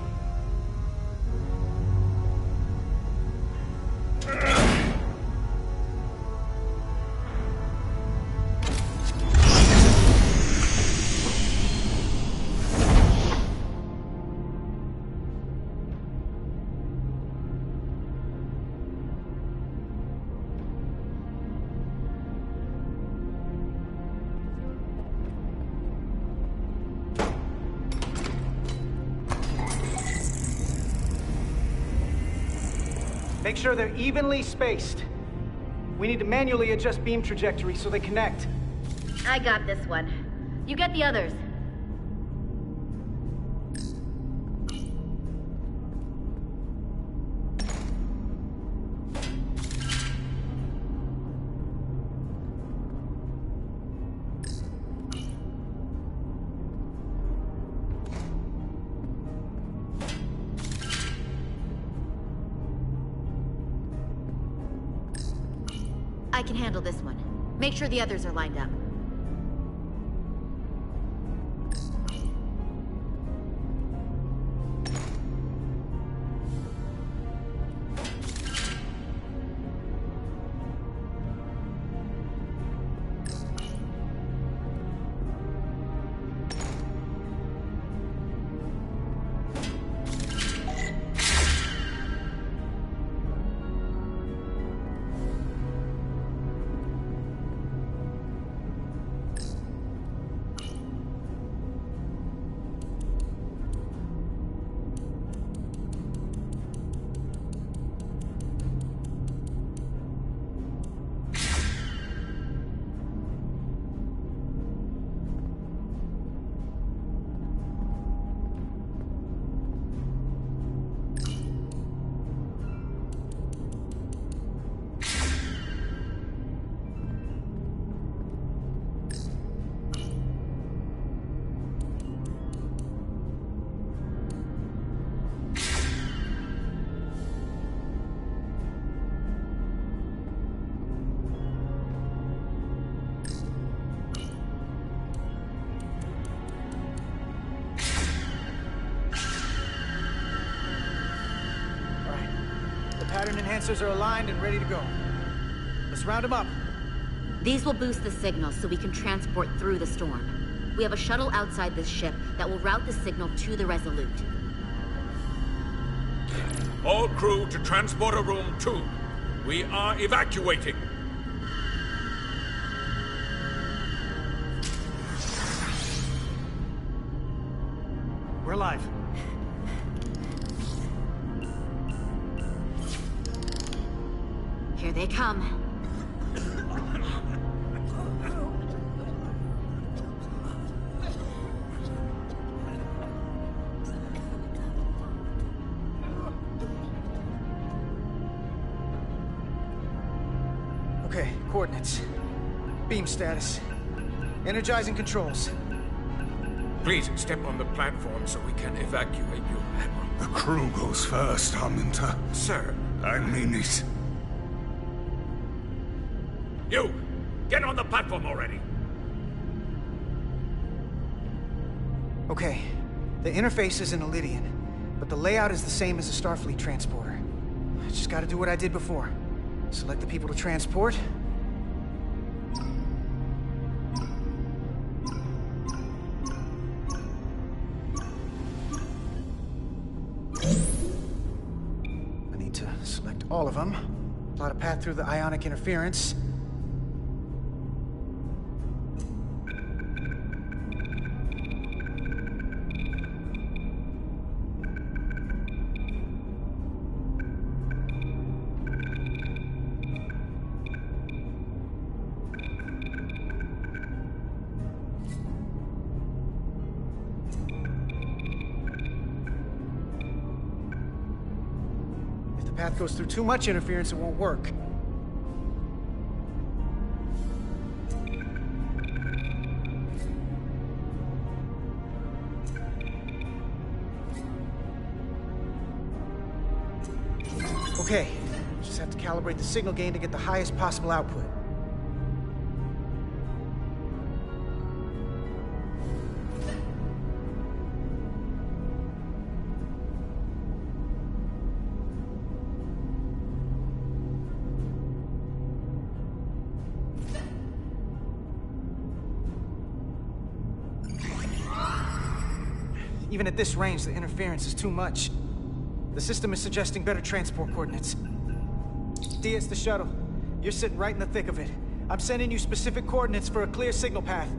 Make sure they're evenly spaced. We need to manually adjust beam trajectory so they connect. I got this one. You get the others. I can handle this one. Make sure the others are lined up. Pattern enhancers are aligned and ready to go. Let's round them up. These will boost the signal so we can transport through the storm. We have a shuttle outside this ship that will route the signal to the Resolute. All crew to Transporter Room 2. We are evacuating. We're live. Here they come. Okay, coordinates. Beam status. Energizing controls. Please step on the platform so we can evacuate you, Admiral. The crew goes first, Arminta. Sir. I mean it. You! Get on the platform already! Okay, the interface is in Elydian, but the layout is the same as a Starfleet transporter. I just gotta do what I did before. Select the people to transport. I need to select all of them. Plot a path through the ionic interference. Path goes through too much interference, it won't work. Okay, just have to calibrate the signal gain to get the highest possible output. Even at this range, the interference is too much. The system is suggesting better transport coordinates. D, it's the shuttle. You're sitting right in the thick of it. I'm sending you specific coordinates for a clear signal path.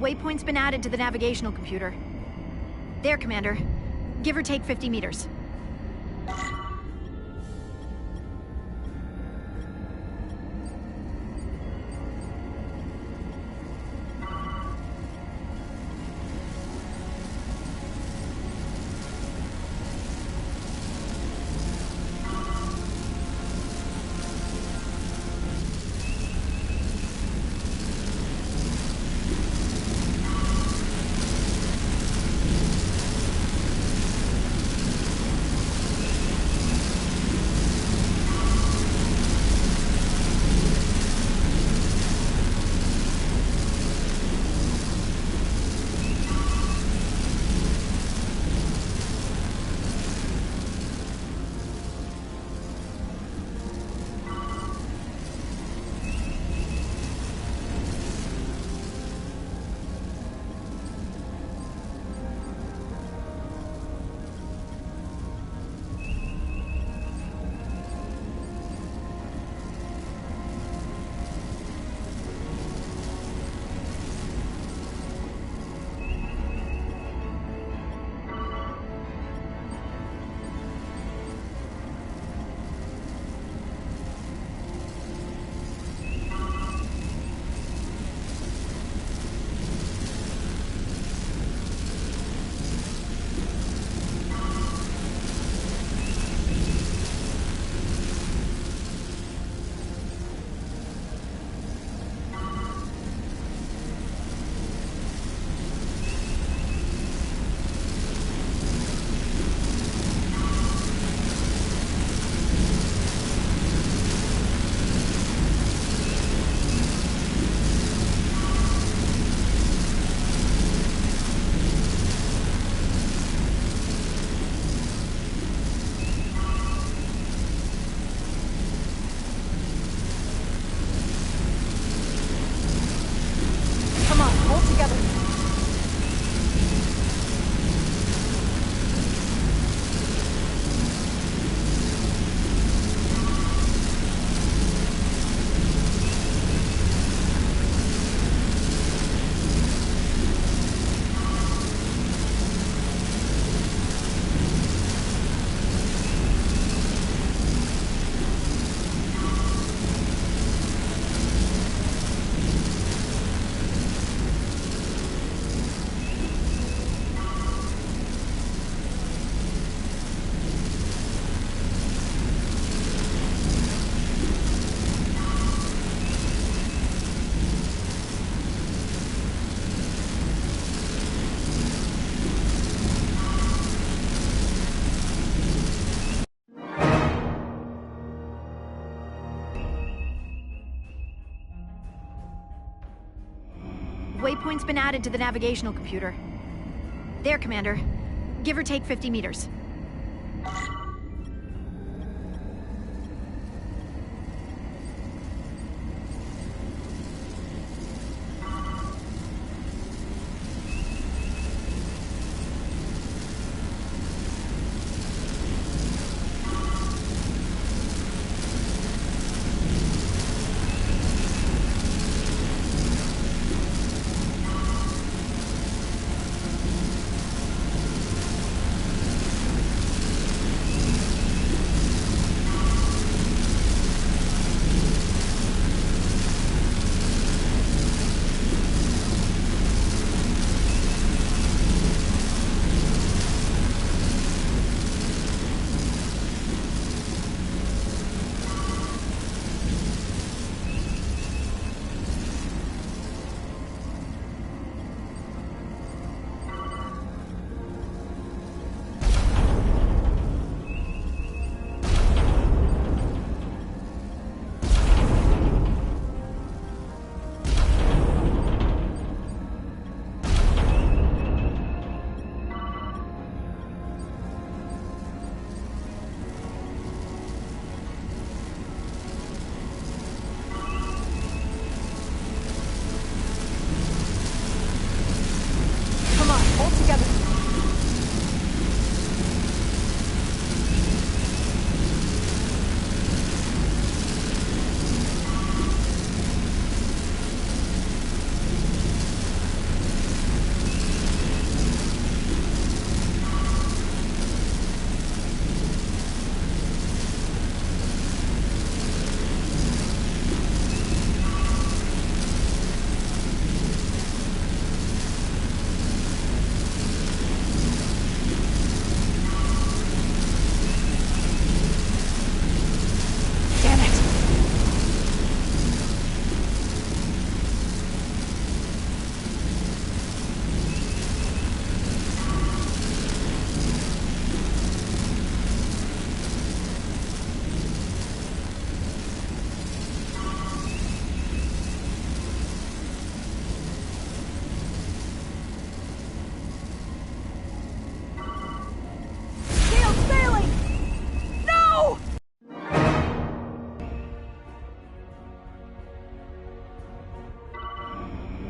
Waypoint's been added to the navigational computer. There, Commander. Give or take 50 meters. Waypoint's been added to the navigational computer. There, Commander. Give or take 50 meters.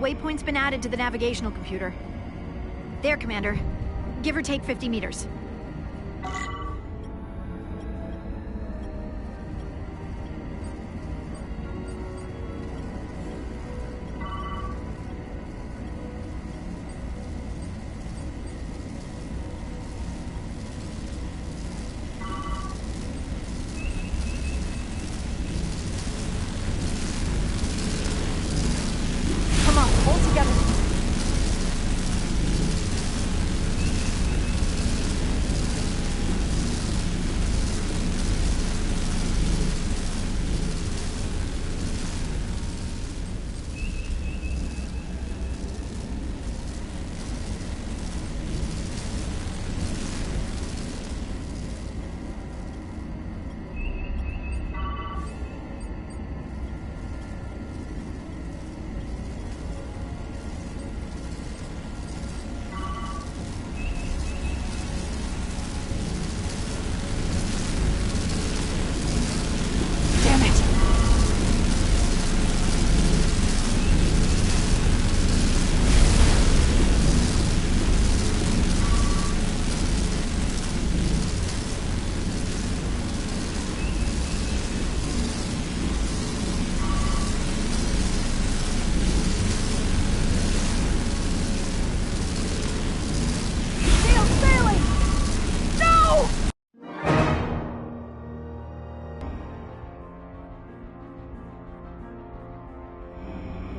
Waypoint's been added to the navigational computer. There, Commander. Give or take 50 meters.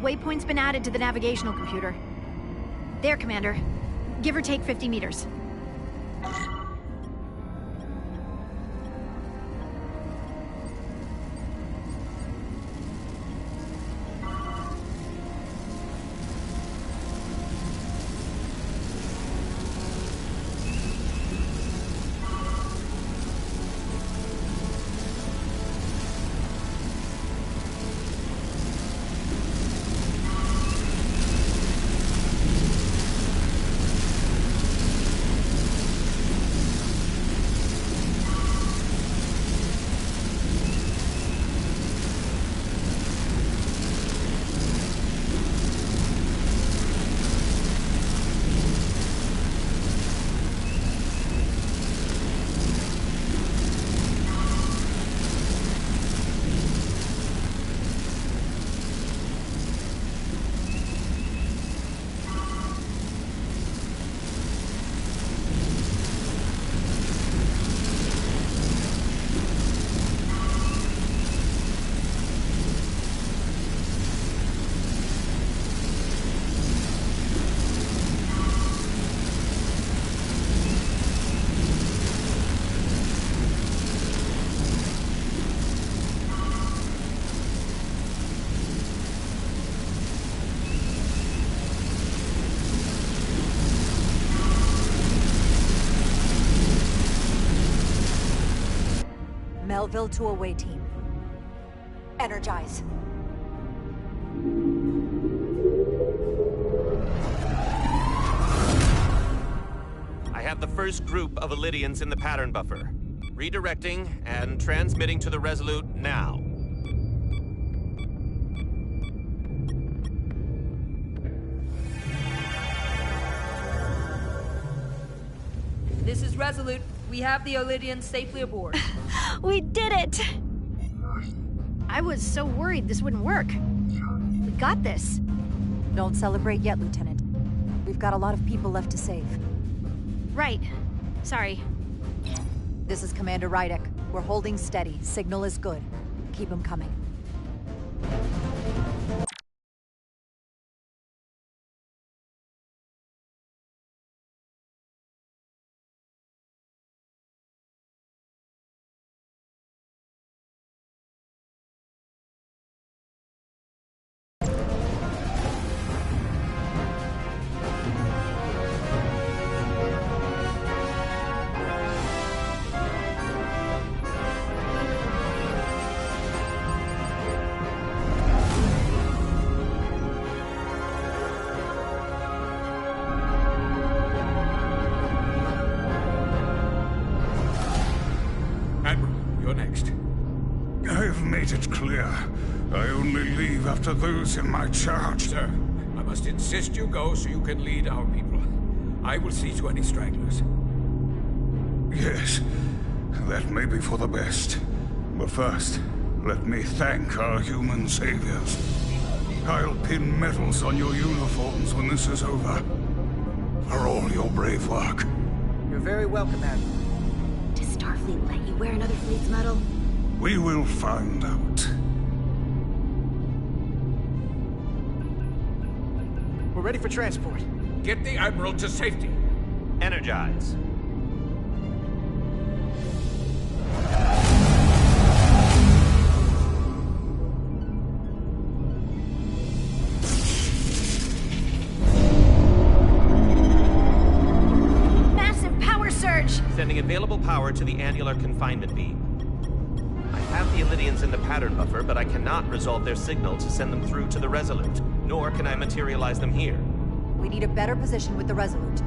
Waypoint's been added to the navigational computer. There, Commander. Give or take 50 meters. Melville to away team. Energize. I have the first group of Illydians in the pattern buffer. Redirecting and transmitting to the Resolute now. This is Resolute. We have the Illydians safely aboard. We did it! I was so worried this wouldn't work. We got this. Don't celebrate yet, Lieutenant. We've got a lot of people left to save. Right. Sorry. This is Commander Rydek. We're holding steady. Signal is good. Keep them coming. It clear. I only leave after those in my charge. Sir, I must insist you go so you can lead our people. I will see to any stragglers. Yes, that may be for the best. But first, let me thank our human saviors. I'll pin medals on your uniforms when this is over. For all your brave work. You're very welcome, Admiral. Does Starfleet let you wear another fleet's medal? We will find out. We're ready for transport. Get the Admiral to safety. Energize. Massive power surge! Sending available power to the annular confinement beam. I have the Illydians in the pattern buffer, but I cannot resolve their signal to send them through to the Resolute, nor can I materialize them here. We need a better position with the Resolute.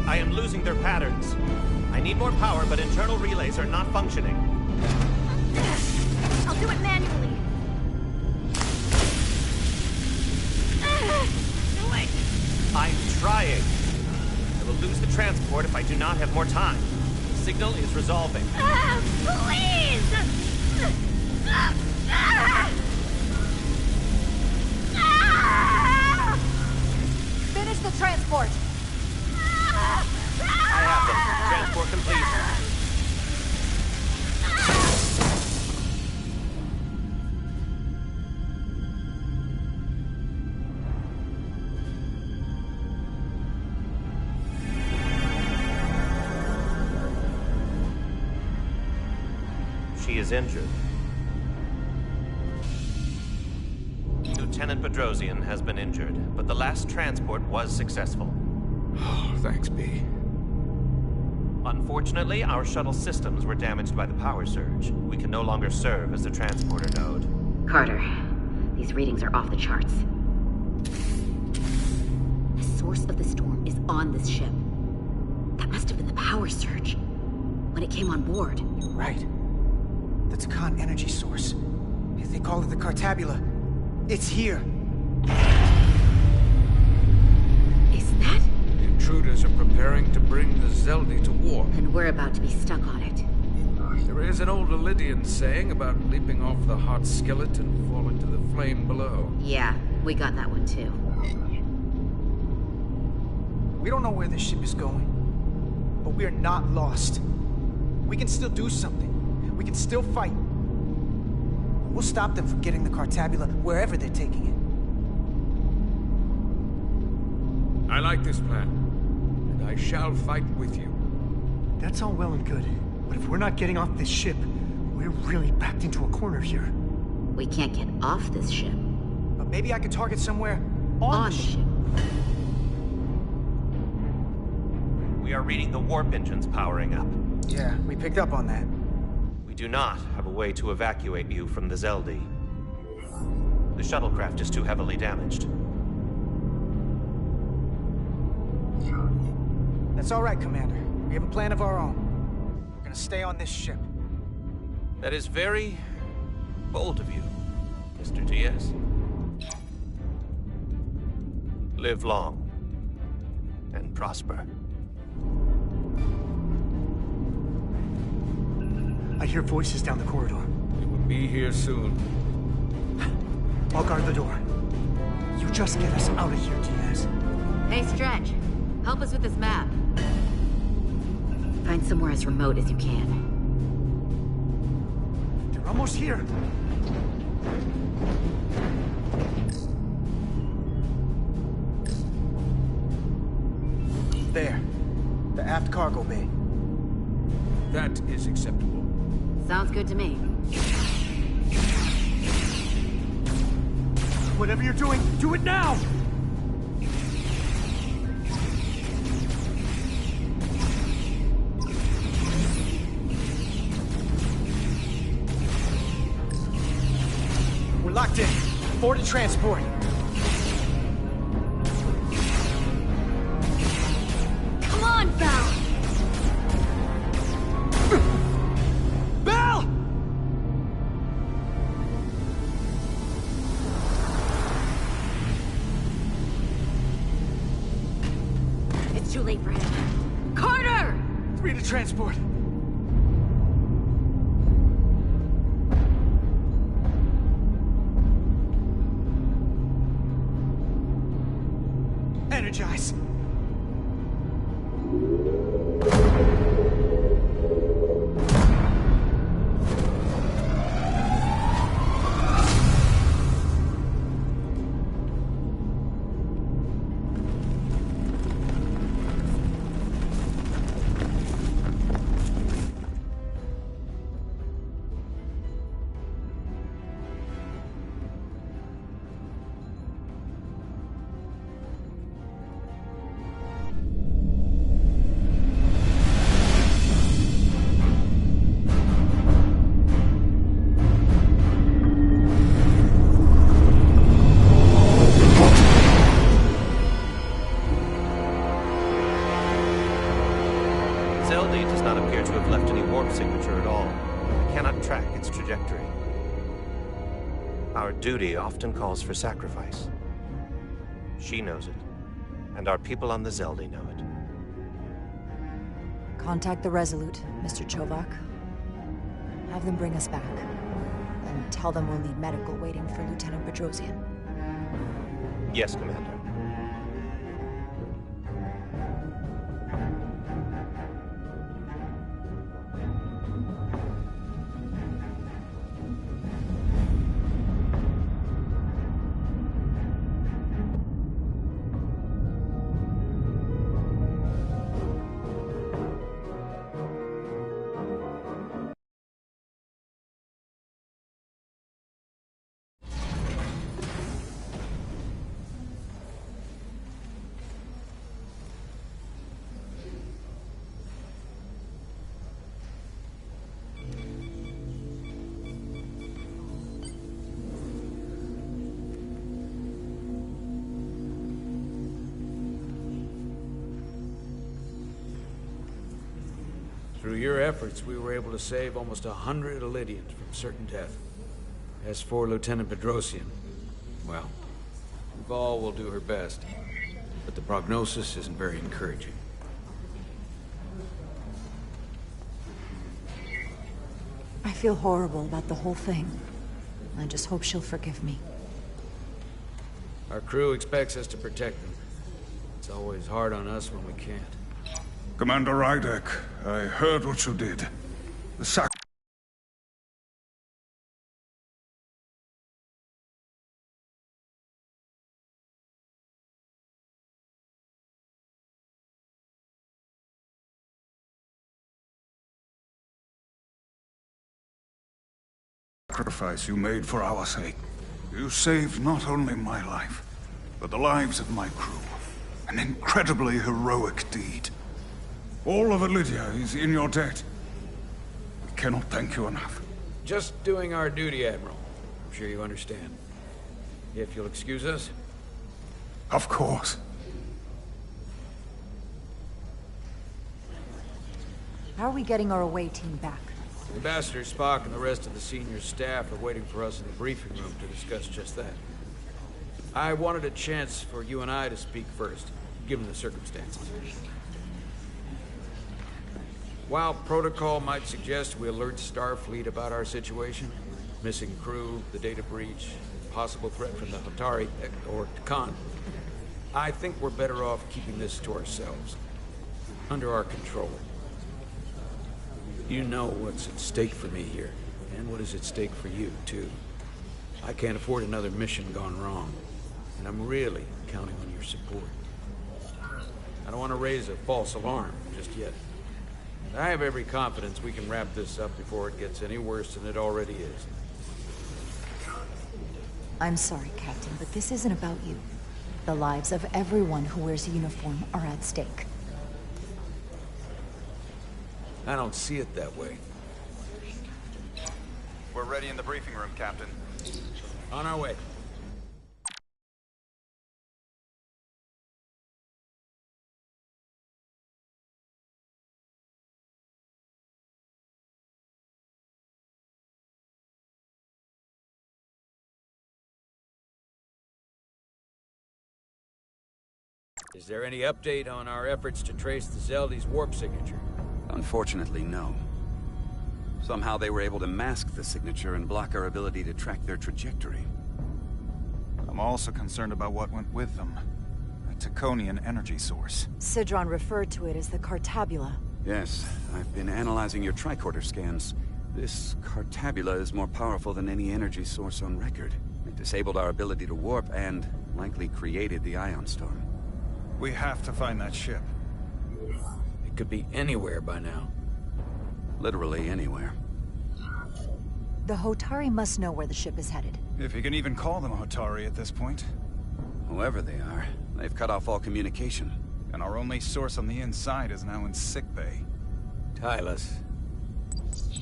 I am losing their patterns. I need more power, but internal relays are not functioning. I'll do it manually. No way. I'm trying. I will lose the transport if I do not have more time. The signal is resolving. Please! Finish the transport! I have them. Transport complete. She is injured. Lieutenant Bedrosian has been injured, but the last transport was successful. Oh, thanks, B. Unfortunately, Unfortunately, our shuttle systems were damaged by the power surge. We can no longer serve as the transporter node. Carter, these readings are off the charts. The source of the storm is on this ship. That must have been the power surge when it came on board. You're right. The Takan energy source. They call it the Cartabula. It's here. Is that? The intruders are preparing to bring the Zeldi to war. And we're about to be stuck on it. There is an old Illydian saying about leaping off the hot skillet and falling to the flame below. Yeah, we got that one too. We don't know where this ship is going, but we are not lost. We can still do something. We can still fight. We'll stop them from getting the Cartabula wherever they're taking it. I like this plan, and I shall fight with you. That's all well and good, but if we're not getting off this ship, we're really backed into a corner here. We can't get off this ship. But maybe I could target somewhere on the ship. We are reading the warp engines powering up. Yeah, we picked up on that. We do not have a way to evacuate you from the Zeldi. The shuttlecraft is too heavily damaged. That's all right, Commander. We have a plan of our own. We're gonna stay on this ship. That is very bold of you, Mr. Diaz. Live long and prosper. I hear voices down the corridor. They will be here soon. I'll guard the door. You just get us out of here, Diaz. Hey, Stretch. Help us with this map. Find somewhere as remote as you can. They're almost here. There. The aft cargo bay. That is acceptable. Sounds good to me. Whatever you're doing, do it now! We're locked in. Board to transport. Come on, Val! Bell! It's too late for him. Carter! 3 to transport. Energize. Zeldi does not appear to have left any warp signature at all. We cannot track its trajectory. Our duty often calls for sacrifice. She knows it, and our people on the Zeldi know it. Contact the Resolute, Mr. Chovak. Have them bring us back. And tell them we'll need medical waiting for Lieutenant Bedrosian. Yes, Commander. your efforts, we were able to save almost 100 Illydians from certain death. As for Lieutenant Bedrosian, well, Val will do her best, but the prognosis isn't very encouraging. I feel horrible about the whole thing. I just hope she'll forgive me. Our crew expects us to protect them. It's always hard on us when we can't. Commander Rydek, I heard what you did. The sacrifice you made for our sake. You saved not only my life, but the lives of my crew. An incredibly heroic deed. All of Illydia is in your debt. We cannot thank you enough. Just doing our duty, Admiral. I'm sure you understand. If you'll excuse us? Of course. How are we getting our away team back? Ambassador Spock and the rest of the senior staff are waiting for us in the briefing room to discuss just that. I wanted a chance for you and I to speak first, given the circumstances. While protocol might suggest we alert Starfleet about our situation, missing crew, the data breach, possible threat from the Hotari or Khan, I think we're better off keeping this to ourselves, under our control. You know what's at stake for me here, and what is at stake for you, too. I can't afford another mission gone wrong, and I'm really counting on your support. I don't want to raise a false alarm just yet. I have every confidence we can wrap this up before it gets any worse than it already is. I'm sorry, Captain, but this isn't about you. The lives of everyone who wears a uniform are at stake. I don't see it that way. We're ready in the briefing room, Captain. On our way. Is there any update on our efforts to trace the Zeldy's warp signature? Unfortunately, no. Somehow they were able to mask the signature and block our ability to track their trajectory. I'm also concerned about what went with them. A Taconian energy source. Sidron referred to it as the Cartabula. Yes, I've been analyzing your tricorder scans. This Cartabula is more powerful than any energy source on record. It disabled our ability to warp and likely created the ion storm. We have to find that ship. It could be anywhere by now. Literally anywhere. The Hotari must know where the ship is headed. If you can even call them Hotari at this point. Whoever they are, they've cut off all communication. And our only source on the inside is now in sickbay. Tylus.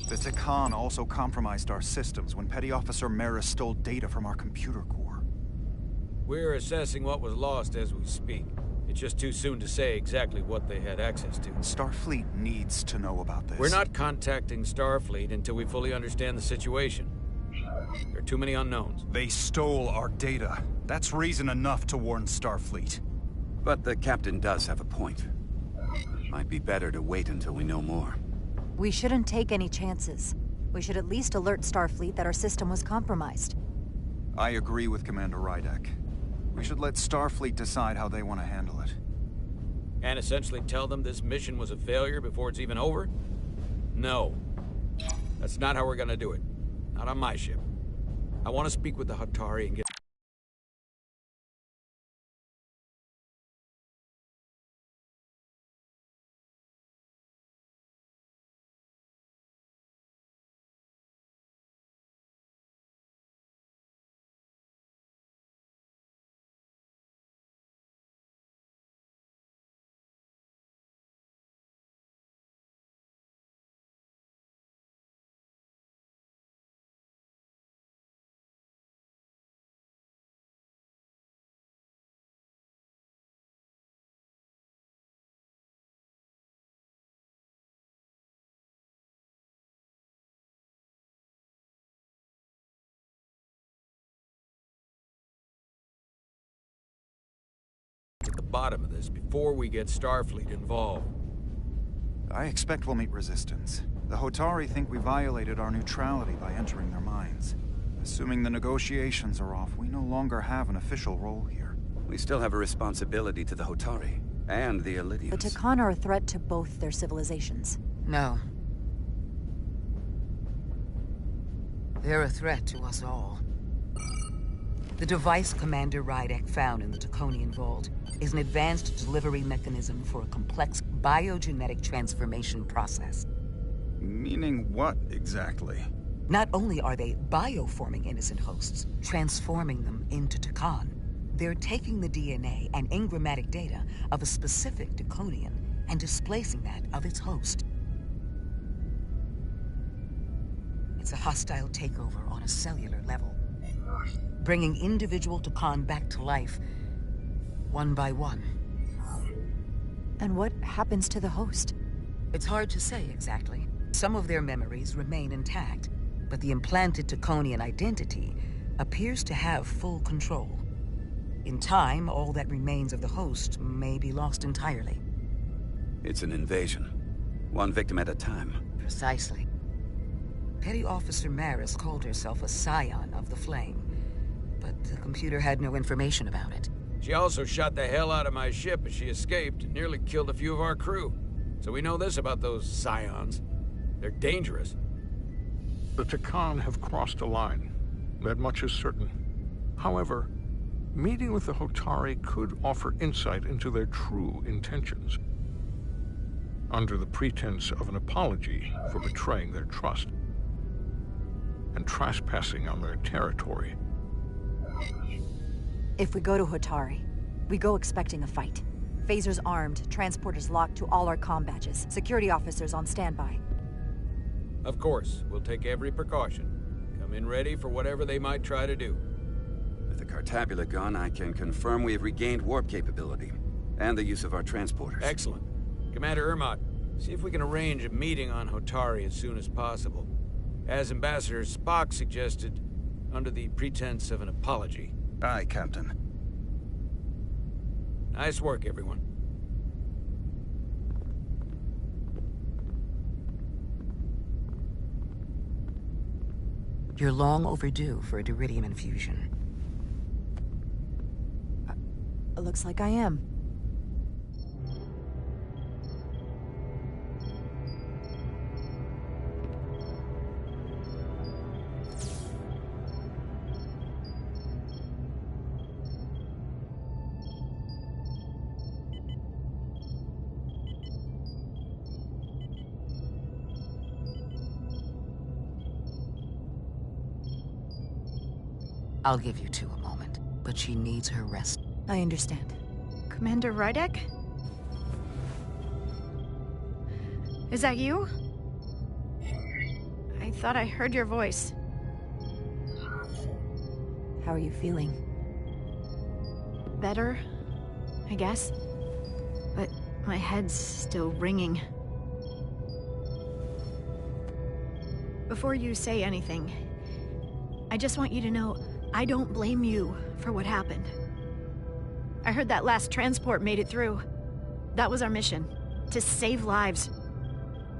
The Takan also compromised our systems when Petty Officer Maris stole data from our computer core. We're assessing what was lost as we speak. It's just too soon to say exactly what they had access to. Starfleet needs to know about this. We're not contacting Starfleet until we fully understand the situation. There are too many unknowns. They stole our data. That's reason enough to warn Starfleet. But the captain does have a point. Might be better to wait until we know more. We shouldn't take any chances. We should at least alert Starfleet that our system was compromised. I agree with Commander Rydek. We should let Starfleet decide how they want to handle it. And essentially tell them this mission was a failure before it's even over? No. That's not how we're gonna do it. Not on my ship. I want to speak with the Hotari and get bottom of this before we get Starfleet involved. I expect we'll meet resistance. The Hotari think we violated our neutrality by entering their minds. Assuming the negotiations are off, we no longer have an official role here. We still have a responsibility to the Hotari and the Elydians. The Takan are a threat to both their civilizations. No. They're a threat to us all. The device Commander Rydek found in the Taconian Vault is an advanced delivery mechanism for a complex biogenetic transformation process. Meaning what, exactly? Not only are they bioforming innocent hosts, transforming them into Takan, they're taking the DNA and engrammatic data of a specific Taconian and displacing that of its host. It's a hostile takeover on a cellular level, bringing individual Takan back to life, one by one. And what happens to the host? It's hard to say exactly. Some of their memories remain intact, but the implanted Taconian identity appears to have full control. In time, all that remains of the host may be lost entirely. It's an invasion. One victim at a time. Precisely. Petty Officer Maris called herself a scion of the Flame, but the computer had no information about it. She also shot the hell out of my ship as she escaped and nearly killed a few of our crew. So we know this about those scions. They're dangerous. The Takan have crossed a line. That much is certain. However, meeting with the Hotari could offer insight into their true intentions. Under the pretense of an apology for betraying their trust and trespassing on their territory. If we go to Hotari, we go expecting a fight. Phasers armed, transporters locked to all our comm badges, security officers on standby. Of course, we'll take every precaution. Come in ready for whatever they might try to do. With the Cartabula gone, I can confirm we have regained warp capability, and the use of our transporters. Excellent. Commander Ermot, see if we can arrange a meeting on Hotari as soon as possible. As Ambassador Spock suggested, under the pretense of an apology. Aye, Captain. Nice work, everyone. You're long overdue for a Duridium infusion. Looks like I am. I'll give you two a moment, but she needs her rest. I understand. Commander Rydek? Is that you? I thought I heard your voice. How are you feeling? Better, I guess. But my head's still ringing. Before you say anything, I just want you to know I don't blame you for what happened. I heard that last transport made it through. That was our mission, to save lives.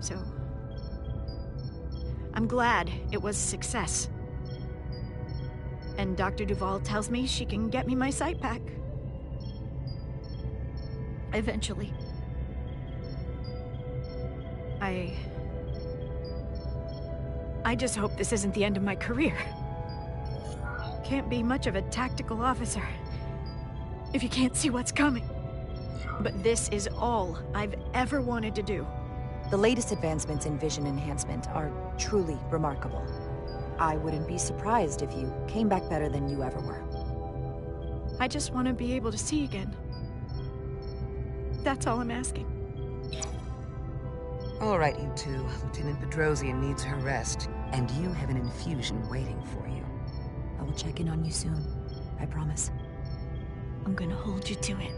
So, I'm glad it was a success. And Dr. Duval tells me she can get me my sight back. Eventually. I just hope this isn't the end of my career. Can't be much of a tactical officer if you can't see what's coming. But this is all I've ever wanted to do. The latest advancements in vision enhancement are truly remarkable. I wouldn't be surprised if you came back better than you ever were. I just want to be able to see again. That's all I'm asking. All right, you two. Lieutenant Bedrosian needs her rest, and you have an infusion waiting for you. I will check in on you soon. I promise. I'm gonna hold you to it.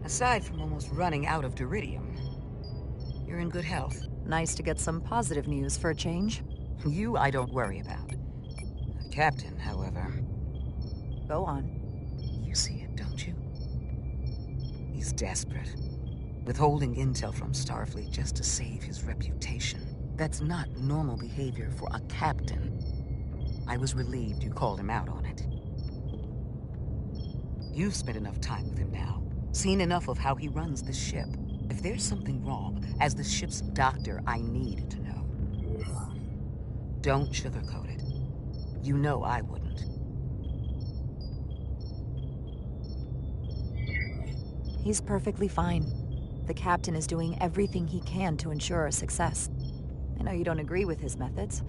Aside from almost running out of Duridium, you're in good health. Nice to get some positive news for a change. You I don't worry about. Captain, however... Go on. You see it, don't you? He's desperate. Withholding intel from Starfleet just to save his reputation. That's not normal behavior for a captain. I was relieved you called him out on it. You've spent enough time with him now, seen enough of how he runs the ship. If there's something wrong, as the ship's doctor, I need to know. Don't sugarcoat it. You know I wouldn't. He's perfectly fine. The captain is doing everything he can to ensure our success. I know you don't agree with his methods,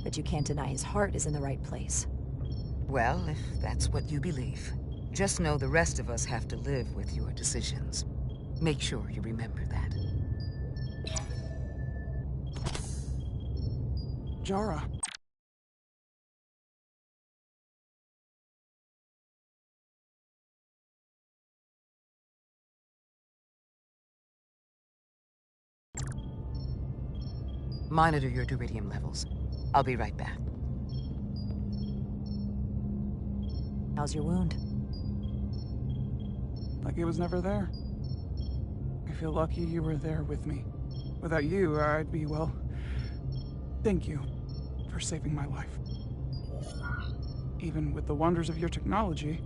but you can't deny his heart is in the right place. Well, if that's what you believe, just know the rest of us have to live with your decisions. Make sure you remember that. Jara. Monitor your deuterium levels. I'll be right back. How's your wound? Like it was never there. I feel lucky you were there with me. Without you, I'd be, well... Thank you for saving my life. Even with the wonders of your technology,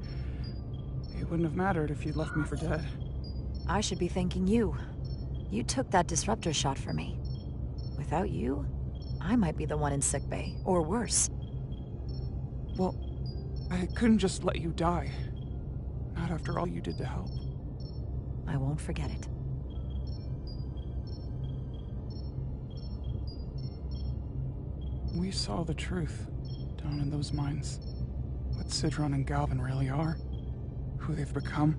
it wouldn't have mattered if you'd left me for dead. I should be thanking you. You took that disruptor shot for me. Without you, I might be the one in sickbay, or worse. Well, I couldn't just let you die. Not after all you did to help. I won't forget it. We saw the truth down in those mines. What Sidron and Galvin really are. Who they've become.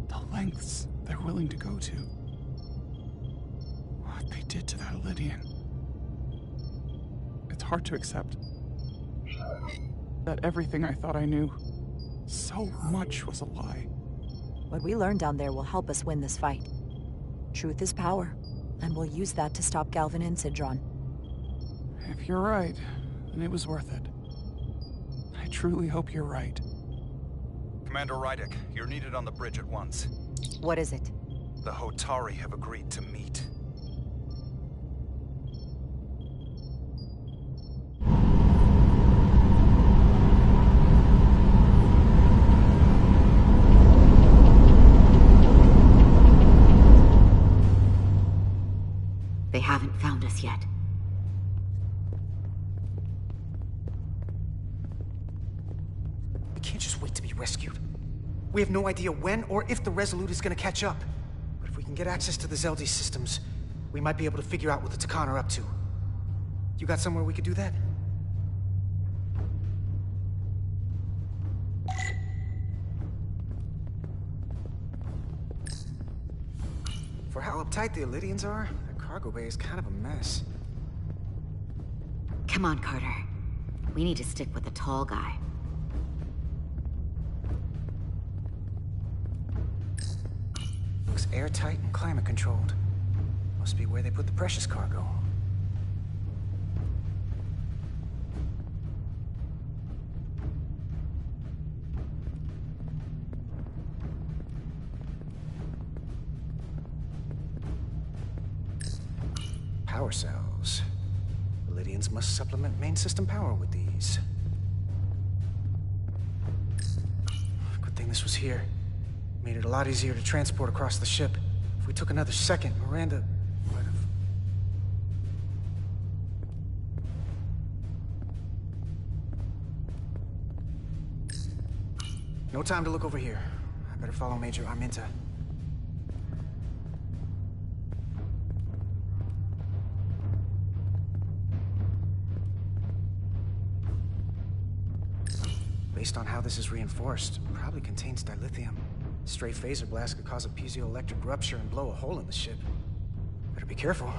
The lengths they're willing to go to. What they did to that Lydian. It's hard to accept that everything I thought I knew, so much was a lie. What we learned down there will help us win this fight. Truth is power, and we'll use that to stop Galvin and Sidron. If you're right, then it was worth it. I truly hope you're right. Commander Rydick, you're needed on the bridge at once. What is it? The Hotari have agreed to meet. They haven't found us yet. We can't just wait to be rescued. We have no idea when or if the Resolute is gonna catch up. But if we can get access to the Zeldi systems, we might be able to figure out what the Takan are up to. You got somewhere we could do that? For how uptight the Elydians are, the cargo bay is kind of a mess. Come on, Carter. We need to stick with the tall guy. Looks airtight and climate controlled. Must be where they put the precious cargo. Power cells. Elydians must supplement main system power with these. Good thing this was here. Made it a lot easier to transport across the ship. If we took another second, Miranda would have... No time to look over here. I better follow Major Arminta. Based on how this is reinforced, it probably contains dilithium. Stray phaser blast could cause a piezoelectric rupture and blow a hole in the ship. Better be careful.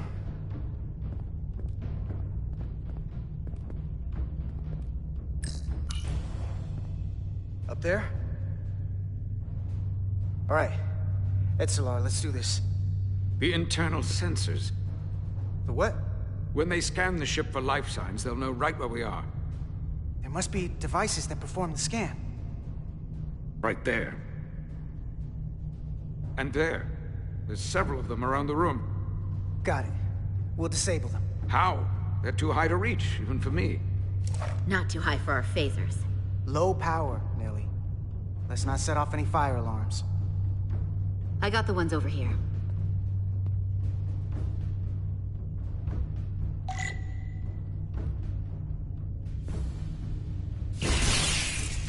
Up there? All right. Edsolar, let's do this. The internal sensors. The what? When they scan the ship for life signs, they'll know right where we are. There must be devices that perform the scan. Right there. And there. There's several of them around the room. Got it. We'll disable them. How? They're too high to reach, even for me. Not too high for our phasers. Low power, Nelly. Let's not set off any fire alarms. I got the ones over here.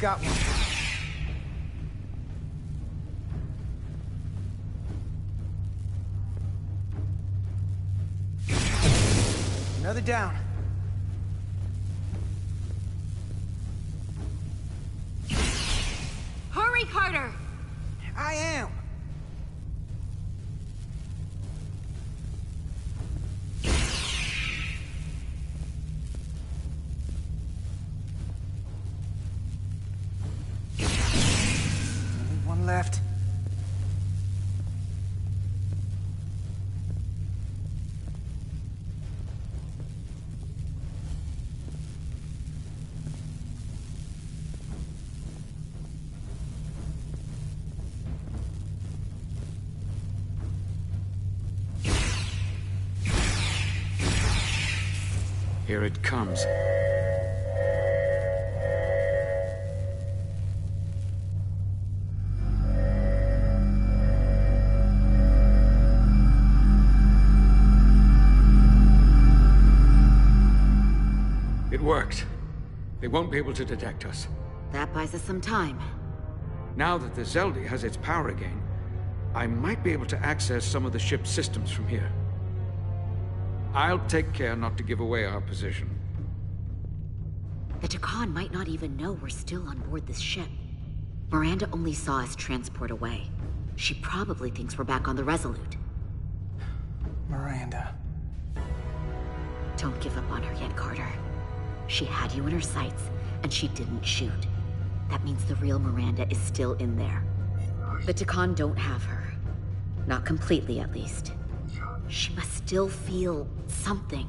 Got one. Another down. Hurry, Carter! I am. Only one left. Here it comes. It worked. They won't be able to detect us. That buys us some time. Now that the Zeldi has its power again, I might be able to access some of the ship's systems from here. I'll take care not to give away our position. The Takan might not even know we're still on board this ship. Miranda only saw us transport away. She probably thinks we're back on the Resolute. Miranda. Don't give up on her yet, Carter. She had you in her sights, and she didn't shoot. That means the real Miranda is still in there. The Takan don't have her. Not completely, at least. She must still feel something.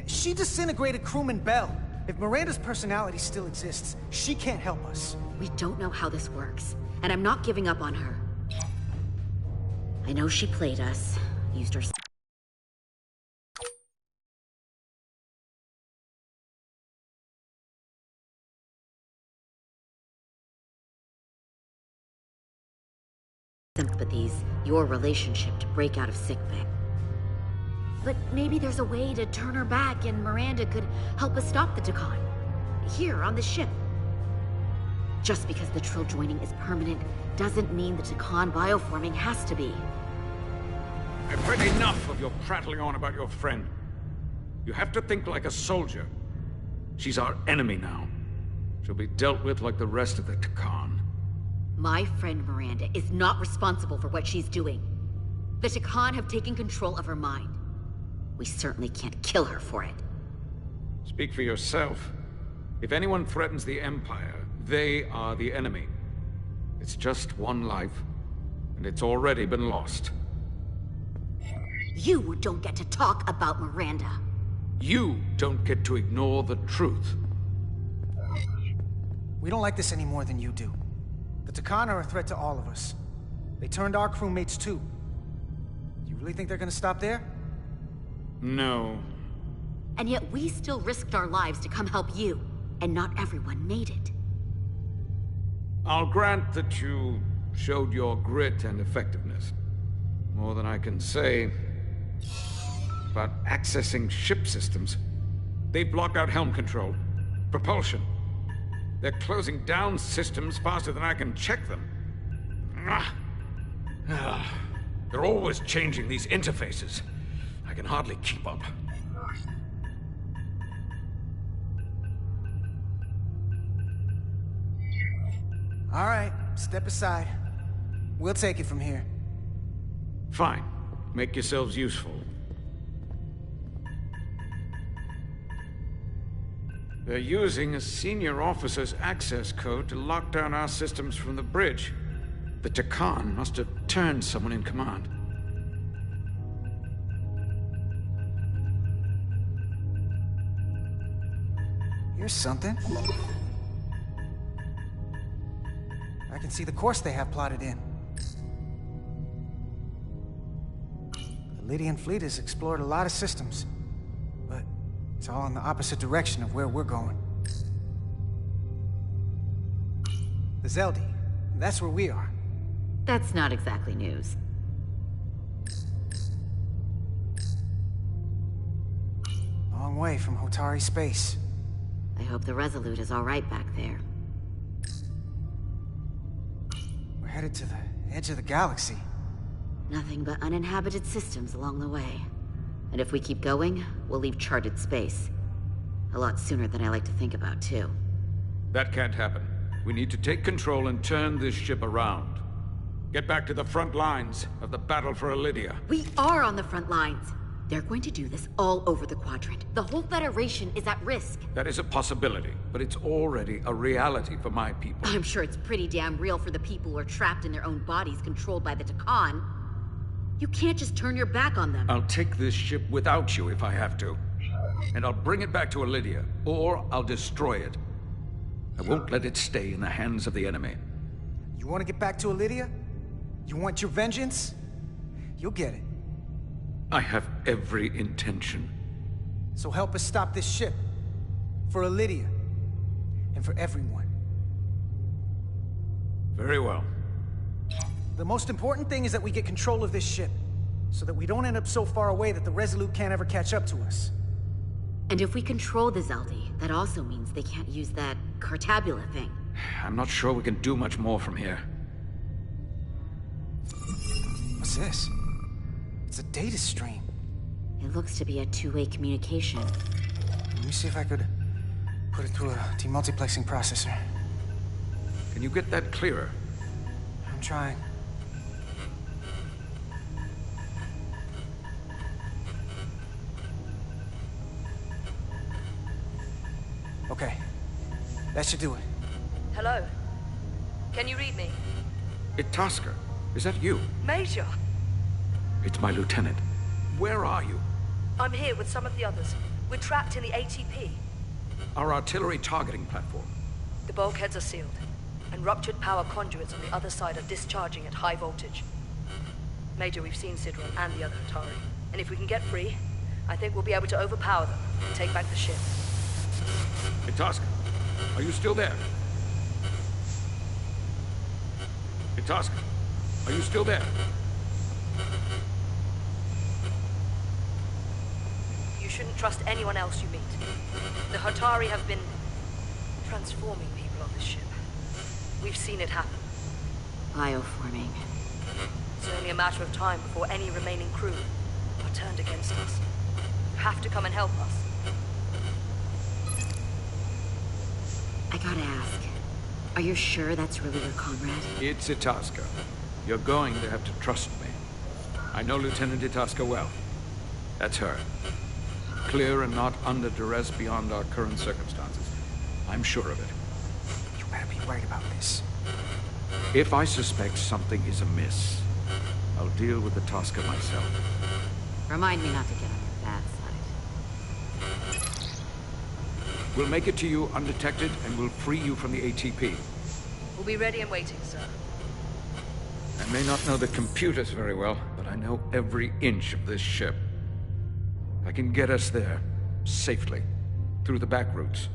She disintegrated crewman Bell. If Miranda's personality still exists, she can't help us. We don't know how this works, and I'm not giving up on her. I know she played us, used her sympathies, your relationship to break out of sickbay. But maybe there's a way to turn her back and Miranda could help us stop the Takan. Here, on the ship. Just because the Trill joining is permanent doesn't mean the Takan bioforming has to be. I've heard enough of your prattling on about your friend. You have to think like a soldier. She's our enemy now. She'll be dealt with like the rest of the Takan. My friend Miranda is not responsible for what she's doing. The Takan have taken control of her mind. We certainly can't kill her for it. Speak for yourself. If anyone threatens the Empire, they are the enemy. It's just one life, and it's already been lost. You don't get to talk about Miranda. You don't get to ignore the truth. We don't like this any more than you do. The Takan are a threat to all of us. They turned our crewmates too. You really think they're gonna stop there? No. And yet we still risked our lives to come help you, and not everyone made it. I'll grant that you showed your grit and effectiveness. More than I can say about accessing ship systems. They block out helm control, propulsion. They're closing down systems faster than I can check them. They're always changing these interfaces. I can hardly keep up. All right, step aside. We'll take it from here. Fine. Make yourselves useful. They're using a senior officer's access code to lock down our systems from the bridge. The Takan must have turned someone in command. Here's something. I can see the course they have plotted in. The Lydian fleet has explored a lot of systems, but it's all in the opposite direction of where we're going. The Zeldi, that's where we are. That's not exactly news. Long way from Hotari space. I hope the Resolute is all right back there. We're headed to the edge of the galaxy. Nothing but uninhabited systems along the way. And if we keep going, we'll leave charted space. A lot sooner than I like to think about, too. That can't happen. We need to take control and turn this ship around. Get back to the front lines of the battle for Elydia. We are on the front lines. They're going to do this all over the Quadrant. The whole Federation is at risk. That is a possibility, but it's already a reality for my people. I'm sure it's pretty damn real for the people who are trapped in their own bodies controlled by the Takan. You can't just turn your back on them. I'll take this ship without you if I have to. And I'll bring it back to Elydia, or I'll destroy it. I won't let it stay in the hands of the enemy. You want to get back to Elydia? You want your vengeance? You'll get it. I have every intention. So help us stop this ship. For Elydia. And for everyone. Very well. The most important thing is that we get control of this ship. So that we don't end up so far away that the Resolute can't ever catch up to us. And if we control the Zeldi, that also means they can't use that Cartabula thing. I'm not sure we can do much more from here. What's this? It's a data stream. It looks to be a two-way communication. Let me see if I could put it through a demultiplexing processor. Can you get that clearer? I'm trying. Okay. That should do it. Hello? Can you read me? Itasca, is that you? Major! It's my lieutenant. Where are you? I'm here with some of the others. We're trapped in the ATP. Our artillery targeting platform. The bulkheads are sealed, and ruptured power conduits on the other side are discharging at high voltage. Major, we've seen Sidron and the other Atari, and if we can get free, I think we'll be able to overpower them and take back the ship. Itasca, are you still there? Itasca, are you still there? You shouldn't trust anyone else you meet. The Hotari have been transforming people on this ship. We've seen it happen. Bioforming. It's only a matter of time before any remaining crew are turned against us. You have to come and help us. I gotta ask, are you sure that's really your comrade? It's Itasca. You're going to have to trust me. I know Lieutenant Itasca well. That's her. Clear and not under duress beyond our current circumstances. I'm sure of it. You better be right about this. If I suspect something is amiss, I'll deal with Itasca myself. Remind me not to get on your bad side. We'll make it to you undetected, and we'll free you from the ATP. We'll be ready and waiting, sir. I may not know the computers very well, but I know every inch of this ship. I can get us there, safely, through the back routes.